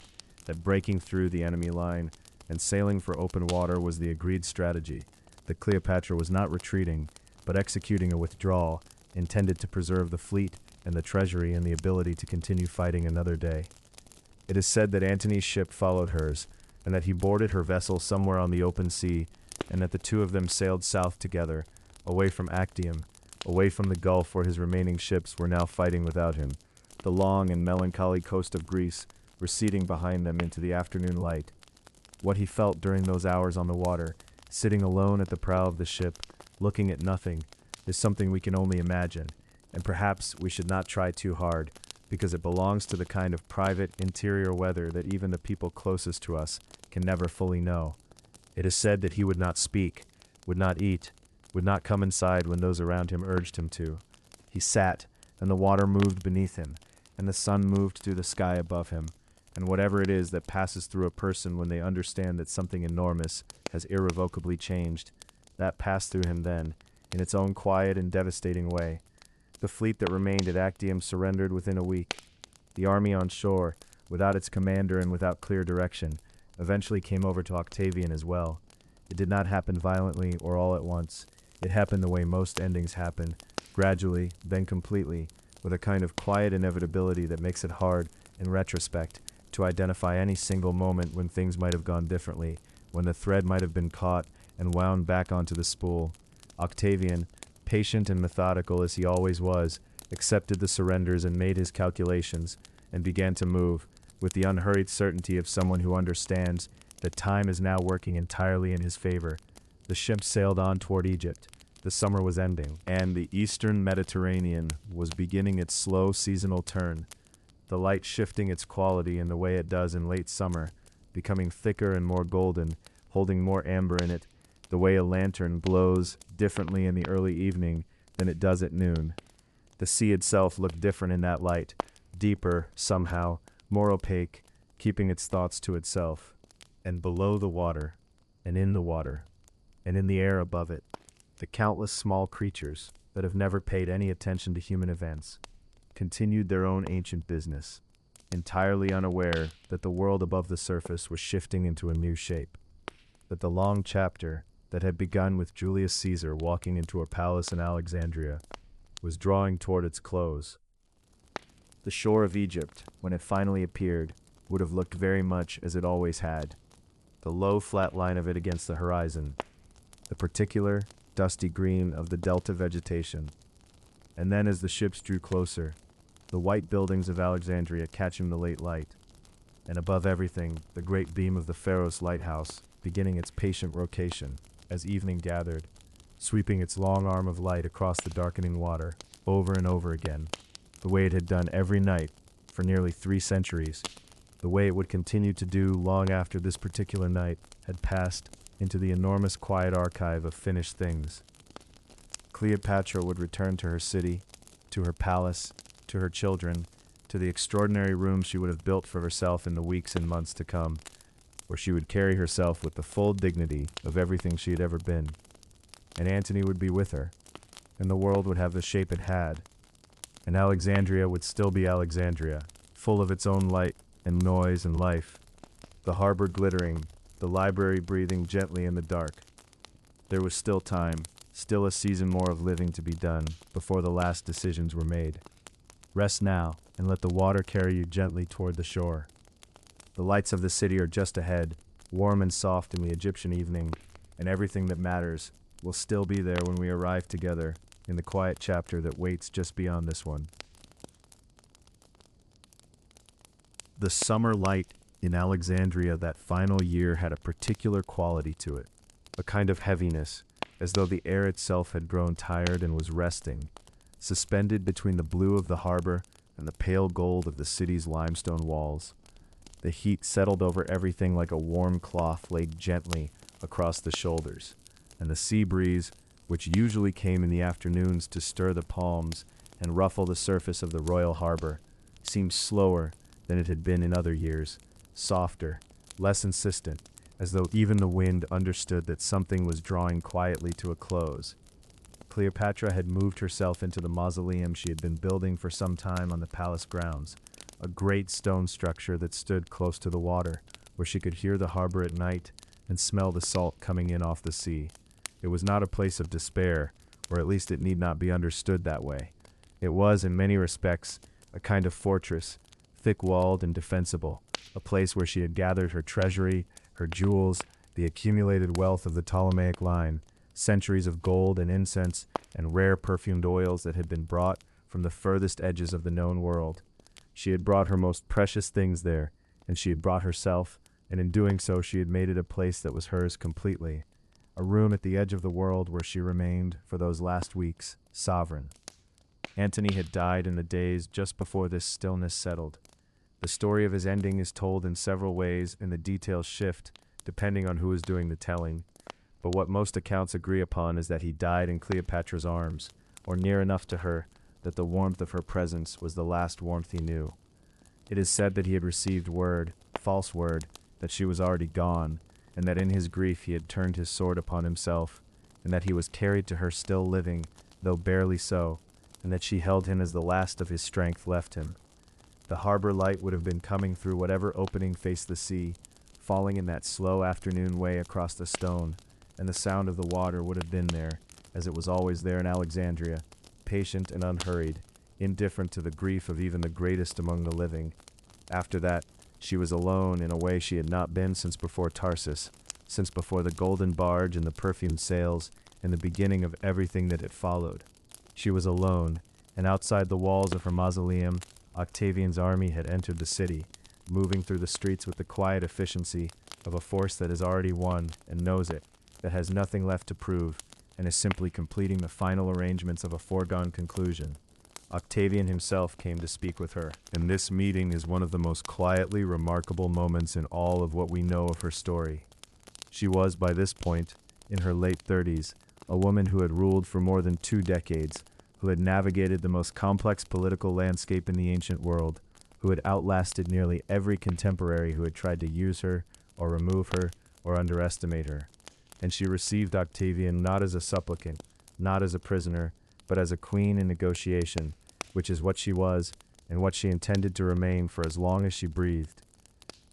Speaker 1: that breaking through the enemy line and sailing for open water was the agreed strategy, that Cleopatra was not retreating, but executing a withdrawal intended to preserve the fleet and the treasury and the ability to continue fighting another day. It is said that Antony's ship followed hers, and that he boarded her vessel somewhere on the open sea, and that the two of them sailed south together, away from Actium, away from the gulf where his remaining ships were now fighting without him, the long and melancholy coast of Greece receding behind them into the afternoon light. What he felt during those hours on the water, sitting alone at the prow of the ship, looking at nothing, is something we can only imagine, and perhaps we should not try too hard, because it belongs to the kind of private, interior weather that even the people closest to us can never fully know. It is said that he would not speak, would not eat, would not come inside when those around him urged him to. He sat, and the water moved beneath him, and the sun moved through the sky above him, and whatever it is that passes through a person when they understand that something enormous has irrevocably changed, that passed through him then, in its own quiet and devastating way. The fleet that remained at Actium surrendered within a week. The army on shore, without its commander and without clear direction, eventually came over to Octavian as well. It did not happen violently or all at once. It happened the way most endings happen, gradually, then completely, with a kind of quiet inevitability that makes it hard, in retrospect, to identify any single moment when things might have gone differently, when the thread might have been caught and wound back onto the spool. Octavian, patient and methodical as he always was, accepted the surrenders and made his calculations, and began to move, with the unhurried certainty of someone who understands that time is now working entirely in his favor. The ship sailed on toward Egypt. The summer was ending, and the eastern Mediterranean was beginning its slow seasonal turn, the light shifting its quality in the way it does in late summer, becoming thicker and more golden, holding more amber in it, the way a lantern glows differently in the early evening than it does at noon. The sea itself looked different in that light, deeper, somehow, more opaque, keeping its thoughts to itself. And below the water, and in the water, and in the air above it, the countless small creatures that have never paid any attention to human events continued their own ancient business, entirely unaware that the world above the surface was shifting into a new shape, that the long chapter that had begun with Julius Caesar walking into a palace in Alexandria was drawing toward its close. The shore of Egypt, when it finally appeared, would have looked very much as it always had, the low flat line of it against the horizon, the particular dusty green of the delta vegetation, and then as the ships drew closer, the white buildings of Alexandria catching the late light, and above everything, the great beam of the Pharaoh's lighthouse beginning its patient rotation as evening gathered, sweeping its long arm of light across the darkening water over and over again, the way it had done every night for nearly 3 centuries, the way it would continue to do long after this particular night had passed into the enormous quiet archive of finished things. Cleopatra would return to her city, to her palace, to her children, to the extraordinary room she would have built for herself in the weeks and months to come, where she would carry herself with the full dignity of everything she had ever been. And Antony would be with her, and the world would have the shape it had, and Alexandria would still be Alexandria, full of its own light and noise and life, the harbor glittering, the library breathing gently in the dark. There was still time, still a season more of living to be done before the last decisions were made. Rest now, and let the water carry you gently toward the shore. The lights of the city are just ahead, warm and soft in the Egyptian evening, and everything that matters will still be there when we arrive together in the quiet chapter that waits just beyond this one. The summer light in Alexandria that final year had a particular quality to it, a kind of heaviness, as though the air itself had grown tired and was resting, suspended between the blue of the harbor and the pale gold of the city's limestone walls. The heat settled over everything like a warm cloth laid gently across the shoulders, and the sea breeze, which usually came in the afternoons to stir the palms and ruffle the surface of the royal harbor, seemed slower than it had been in other years, softer, less insistent, as though even the wind understood that something was drawing quietly to a close. Cleopatra had moved herself into the mausoleum she had been building for some time on the palace grounds, a great stone structure that stood close to the water, where she could hear the harbor at night and smell the salt coming in off the sea. It was not a place of despair, or at least it need not be understood that way. It was, in many respects, a kind of fortress, thick-walled and defensible, a place where she had gathered her treasury, her jewels, the accumulated wealth of the Ptolemaic line, centuries of gold and incense, and rare perfumed oils that had been brought from the furthest edges of the known world. She had brought her most precious things there, and she had brought herself, and in doing so she had made it a place that was hers completely, a room at the edge of the world where she remained, for those last weeks, sovereign. Antony had died in the days just before this stillness settled. The story of his ending is told in several ways, and the details shift, depending on who is doing the telling. But what most accounts agree upon is that he died in Cleopatra's arms, or near enough to her, that the warmth of her presence was the last warmth he knew. It is said that he had received word, false word, that she was already gone, and that in his grief he had turned his sword upon himself, and that he was carried to her still living, though barely so, and that she held him as the last of his strength left him. The harbor light would have been coming through whatever opening faced the sea, falling in that slow afternoon way across the stone, and the sound of the water would have been there, as it was always there in Alexandria, patient and unhurried, indifferent to the grief of even the greatest among the living. After that, she was alone in a way she had not been since before Tarsus, since before the golden barge and the perfumed sails and the beginning of everything that it followed. She was alone, and outside the walls of her mausoleum, Octavian's army had entered the city, moving through the streets with the quiet efficiency of a force that has already won and knows it, that has nothing left to prove, and is simply completing the final arrangements of a foregone conclusion. Octavian himself came to speak with her, and this meeting is one of the most quietly remarkable moments in all of what we know of her story. She was, by this point, in her late 30s, a woman who had ruled for more than 2 decades, who had navigated the most complex political landscape in the ancient world, who had outlasted nearly every contemporary who had tried to use her, or remove her, or underestimate her. And she received Octavian not as a supplicant, not as a prisoner, but as a queen in negotiation, which is what she was, and what she intended to remain for as long as she breathed.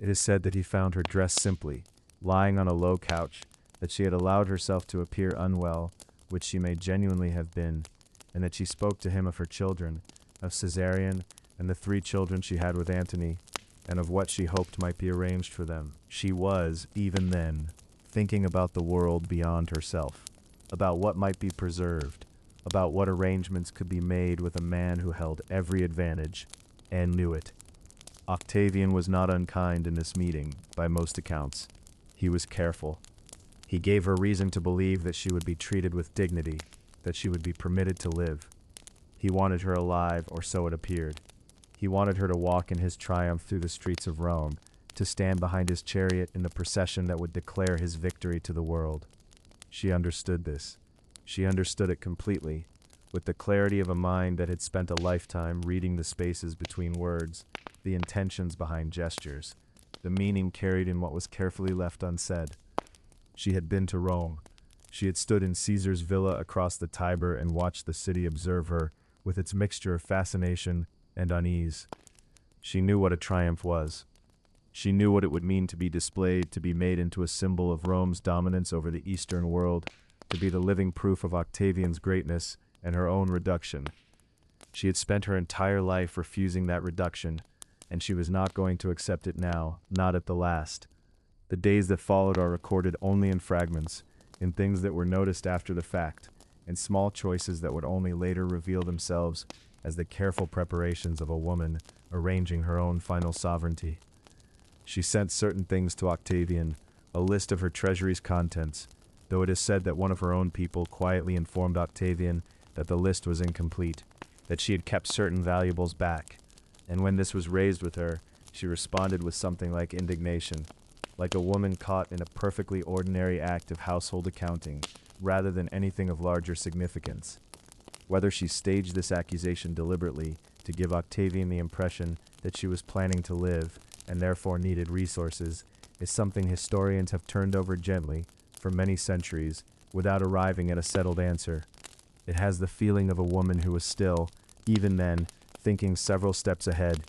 Speaker 1: It is said that he found her dressed simply, lying on a low couch, that she had allowed herself to appear unwell, which she may genuinely have been, and that she spoke to him of her children, of Caesarion, and the 3 children she had with Antony, and of what she hoped might be arranged for them. She was, even then, thinking about the world beyond herself, about what might be preserved, about what arrangements could be made with a man who held every advantage, and knew it. Octavian was not unkind in this meeting, by most accounts. He was careful. He gave her reason to believe that she would be treated with dignity, that she would be permitted to live. He wanted her alive, or so it appeared. He wanted her to walk in his triumph through the streets of Rome, to stand behind his chariot in the procession that would declare his victory to the world. She understood this. She understood it completely, with the clarity of a mind that had spent a lifetime reading the spaces between words, the intentions behind gestures, the meaning carried in what was carefully left unsaid. She had been to Rome. She had stood in Caesar's villa across the Tiber and watched the city observe her, with its mixture of fascination and unease. She knew what a triumph was. She knew what it would mean to be displayed, to be made into a symbol of Rome's dominance over the Eastern world, to be the living proof of Octavian's greatness and her own reduction. She had spent her entire life refusing that reduction, and she was not going to accept it now, not at the last. The days that followed are recorded only in fragments, in things that were noticed after the fact, in small choices that would only later reveal themselves as the careful preparations of a woman arranging her own final sovereignty. She sent certain things to Octavian, a list of her treasury's contents, though it is said that one of her own people quietly informed Octavian that the list was incomplete, that she had kept certain valuables back, and when this was raised with her, she responded with something like indignation, like a woman caught in a perfectly ordinary act of household accounting, rather than anything of larger significance. Whether she staged this accusation deliberately to give Octavian the impression that she was planning to live, and therefore needed resources, is something historians have turned over gently for many centuries without arriving at a settled answer. It has the feeling of a woman who was still, even then, thinking several steps ahead.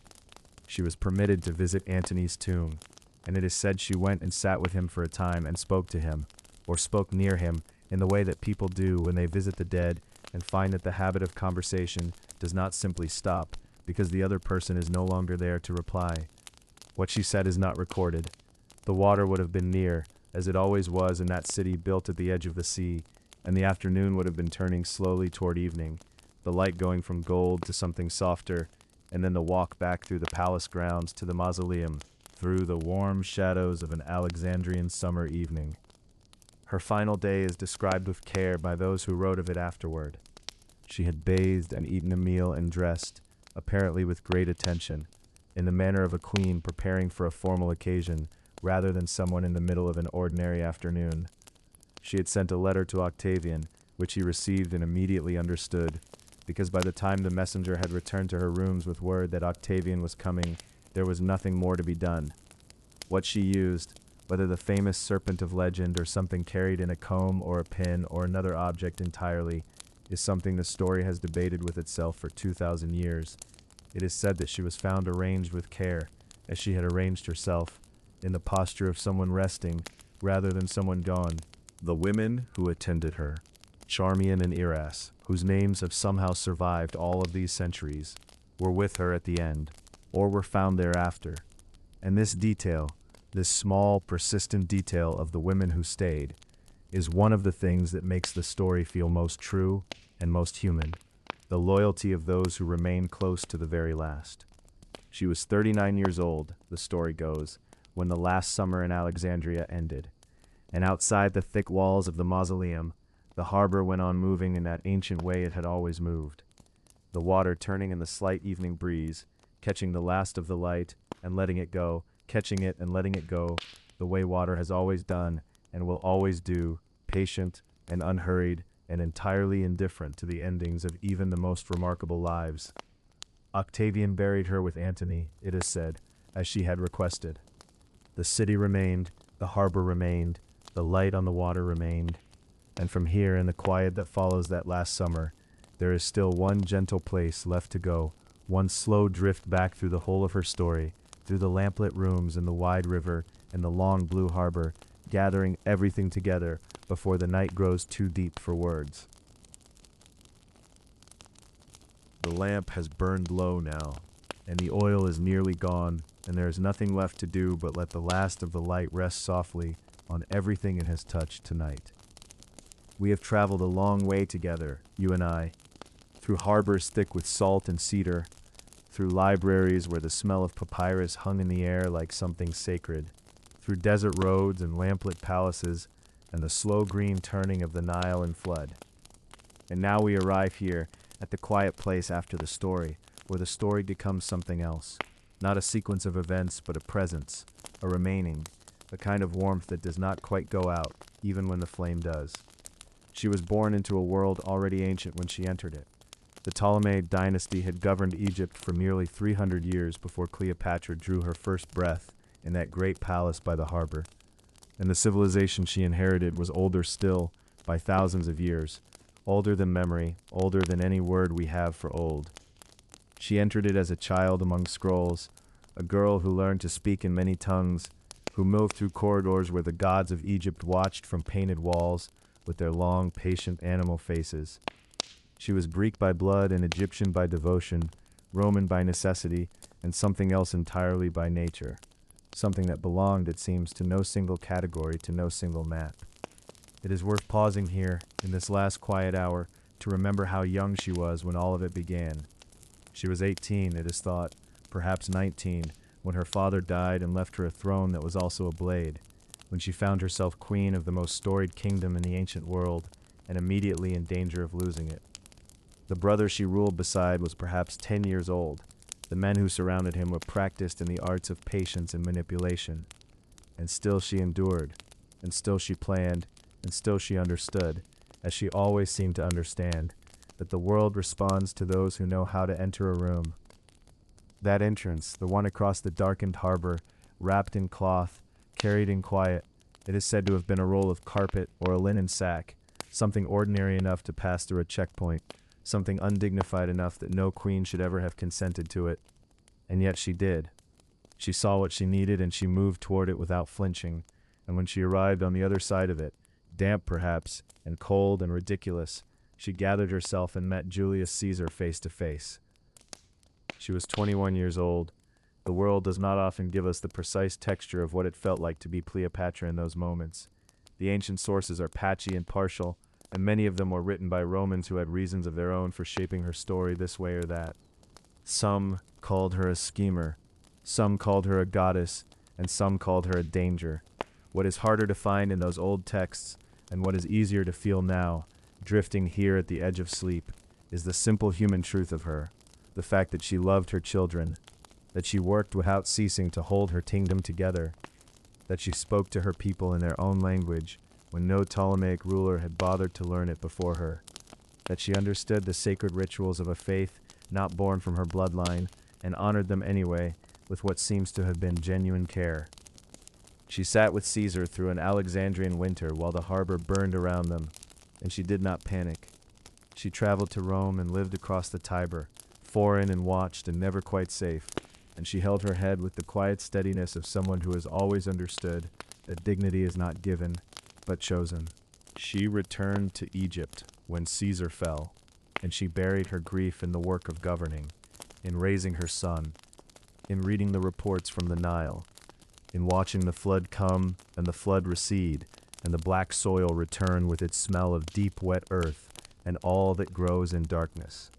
Speaker 1: She was permitted to visit Antony's tomb, and it is said she went and sat with him for a time and spoke to him, or spoke near him, in the way that people do when they visit the dead and find that the habit of conversation does not simply stop because the other person is no longer there to reply. What she said is not recorded. The water would have been near, as it always was in that city built at the edge of the sea, and the afternoon would have been turning slowly toward evening, the light going from gold to something softer, and then the walk back through the palace grounds to the mausoleum, through the warm shadows of an Alexandrian summer evening. Her final day is described with care by those who wrote of it afterward. She had bathed and eaten a meal and dressed, apparently with great attention, in the manner of a queen preparing for a formal occasion, rather than someone in the middle of an ordinary afternoon. She had sent a letter to Octavian, which he received and immediately understood, because by the time the messenger had returned to her rooms with word that Octavian was coming, there was nothing more to be done. What she used, whether the famous serpent of legend or something carried in a comb or a pin or another object entirely, is something the story has debated with itself for 2,000 years. It is said that she was found arranged with care, as she had arranged herself, in the posture of someone resting, rather than someone gone. The women who attended her, Charmian and Iras, whose names have somehow survived all of these centuries, were with her at the end, or were found thereafter. And this detail, This small, persistent detail of the women who stayed is one of the things that makes the story feel most true and most human. The loyalty of those who remain close to the very last. She was 39 years old, the story goes, when the last summer in Alexandria ended. And outside the thick walls of the mausoleum, the harbor went on moving in that ancient way it had always moved. The water turning in the slight evening breeze, catching the last of the light and letting it go, catching it and letting it go, the way water has always done and will always do, patient and unhurried and entirely indifferent to the endings of even the most remarkable lives. Octavian buried her with Antony, it is said, as she had requested. The city remained, the harbor remained, the light on the water remained, and from here in the quiet that follows that last summer, there is still one gentle place left to go, one slow drift back through the whole of her story, through the lamplit rooms and the wide river and the long blue harbor, gathering everything together before the night grows too deep for words. The lamp has burned low now, and the oil is nearly gone, and there is nothing left to do but let the last of the light rest softly on everything it has touched tonight. We have traveled a long way together, you and I, through harbors thick with salt and cedar, through libraries where the smell of papyrus hung in the air like something sacred, through desert roads and lamplit palaces and the slow green turning of the Nile in flood. And now we arrive here at the quiet place after the story, where the story becomes something else, not a sequence of events but a presence, a remaining, a kind of warmth that does not quite go out, even when the flame does. She was born into a world already ancient when she entered it. The Ptolemaic dynasty had governed Egypt for nearly 300 years before Cleopatra drew her first breath in that great palace by the harbor. And the civilization she inherited was older still, by thousands of years, older than memory, older than any word we have for old. She entered it as a child among scrolls, a girl who learned to speak in many tongues, who moved through corridors where the gods of Egypt watched from painted walls with their long, patient animal faces. She was Greek by blood and Egyptian by devotion, Roman by necessity, and something else entirely by nature. Something that belonged, it seems, to no single category, to no single map. It is worth pausing here, in this last quiet hour, to remember how young she was when all of it began. She was 18, it is thought, perhaps 19, when her father died and left her a throne that was also a blade, when she found herself queen of the most storied kingdom in the ancient world, and immediately in danger of losing it. The brother she ruled beside was perhaps 10 years old. The men who surrounded him were practiced in the arts of patience and manipulation. And still she endured, and still she planned, and still she understood, as she always seemed to understand, that the world responds to those who know how to enter a room. That entrance, the one across the darkened harbor, wrapped in cloth, carried in quiet, it is said to have been a roll of carpet or a linen sack, something ordinary enough to pass through a checkpoint, something undignified enough that no queen should ever have consented to it. And yet she did. She saw what she needed and she moved toward it without flinching, and when she arrived on the other side of it, damp perhaps, and cold and ridiculous, she gathered herself and met Julius Caesar face to face. She was 21 years old. The world does not often give us the precise texture of what it felt like to be Cleopatra in those moments. The ancient sources are patchy and partial, and many of them were written by Romans who had reasons of their own for shaping her story this way or that. Some called her a schemer, some called her a goddess, and some called her a danger. What is harder to find in those old texts, and what is easier to feel now, drifting here at the edge of sleep, is the simple human truth of her, the fact that she loved her children, that she worked without ceasing to hold her kingdom together, that she spoke to her people in their own language when no Ptolemaic ruler had bothered to learn it before her, that she understood the sacred rituals of a faith not born from her bloodline and honored them anyway with what seems to have been genuine care. She sat with Caesar through an Alexandrian winter while the harbor burned around them, and she did not panic. She traveled to Rome and lived across the Tiber, foreign and watched and never quite safe, and she held her head with the quiet steadiness of someone who has always understood that dignity is not given, but chosen. She returned to Egypt when Caesar fell, and she buried her grief in the work of governing, in raising her son, in reading the reports from the Nile, in watching the flood come and the flood recede, and the black soil return with its smell of deep wet earth and all that grows in darkness.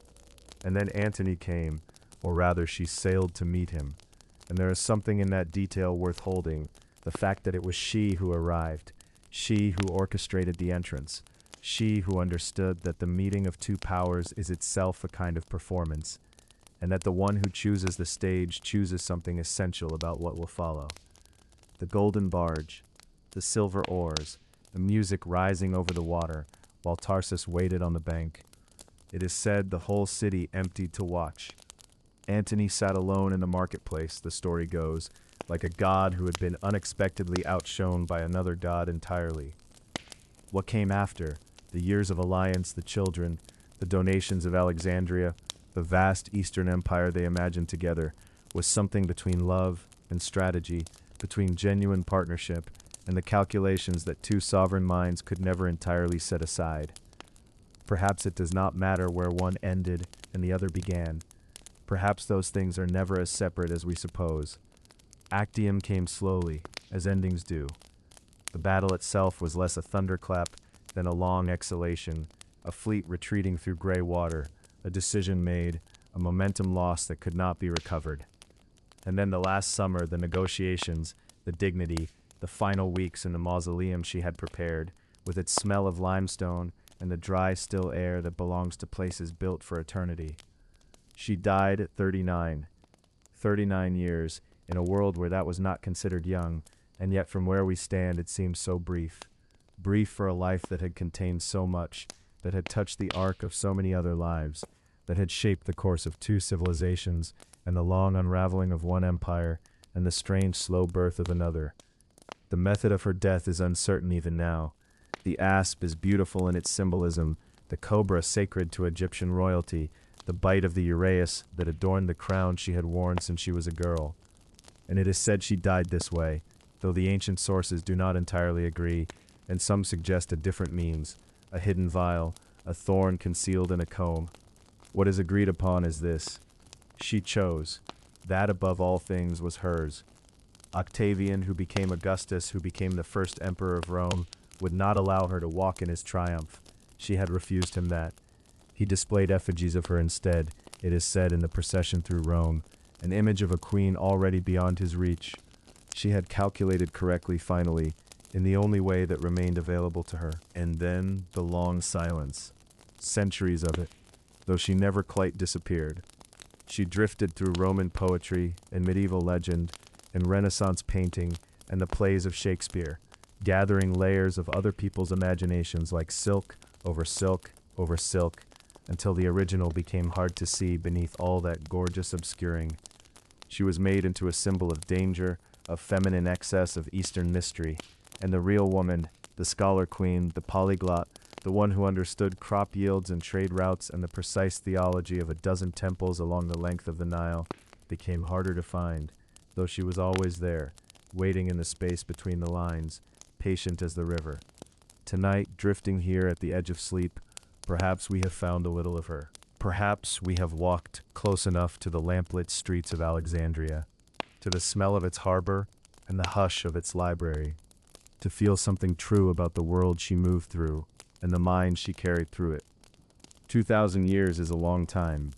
Speaker 1: And then Antony came, or rather she sailed to meet him, and there is something in that detail worth holding, the fact that it was she who arrived, she who orchestrated the entrance, she who understood that the meeting of two powers is itself a kind of performance, and that the one who chooses the stage chooses something essential about what will follow. The golden barge, the silver oars, the music rising over the water, while Tarsus waited on the bank. It is said the whole city emptied to watch. Antony sat alone in the marketplace, the story goes, like a god who had been unexpectedly outshone by another god entirely. What came after, the years of alliance, the children, the donations of Alexandria, the vast Eastern Empire they imagined together, was something between love and strategy, between genuine partnership and the calculations that two sovereign minds could never entirely set aside. Perhaps it does not matter where one ended and the other began. Perhaps those things are never as separate as we suppose. Actium came slowly, as endings do. The battle itself was less a thunderclap than a long exhalation, a fleet retreating through gray water, a decision made, a momentum lost that could not be recovered. And then the last summer, the negotiations, the dignity, the final weeks in the mausoleum she had prepared, with its smell of limestone and the dry, still air that belongs to places built for eternity. She died at 39. 39 years, in a world where that was not considered young, and yet from where we stand it seems so brief. Brief for a life that had contained so much, that had touched the arc of so many other lives, that had shaped the course of two civilizations, and the long unraveling of one empire, and the strange slow birth of another. The method of her death is uncertain even now. The asp is beautiful in its symbolism, the cobra sacred to Egyptian royalty, the bite of the uraeus that adorned the crown she had worn since she was a girl. And it is said she died this way, though the ancient sources do not entirely agree, and some suggest a different means, a hidden vial, a thorn concealed in a comb. What is agreed upon is this: she chose. That above all things was hers. Octavian, who became Augustus, who became the first emperor of Rome, would not allow her to walk in his triumph. She had refused him that. He displayed effigies of her instead, it is said, in the procession through Rome, an image of a queen already beyond his reach. She had calculated correctly finally, in the only way that remained available to her. And then the long silence. Centuries of it, though she never quite disappeared. She drifted through Roman poetry and medieval legend and Renaissance painting and the plays of Shakespeare, gathering layers of other people's imaginations like silk over silk over silk, until the original became hard to see beneath all that gorgeous obscuring. She was made into a symbol of danger, of feminine excess, of Eastern mystery, and the real woman, the scholar queen, the polyglot, the one who understood crop yields and trade routes and the precise theology of a dozen temples along the length of the Nile, became harder to find, though she was always there, waiting in the space between the lines, patient as the river. Tonight, drifting here at the edge of sleep, perhaps we have found a little of her. Perhaps we have walked close enough to the lamplit streets of Alexandria, to the smell of its harbor and the hush of its library, to feel something true about the world she moved through and the mind she carried through it. 2,000 years is a long time,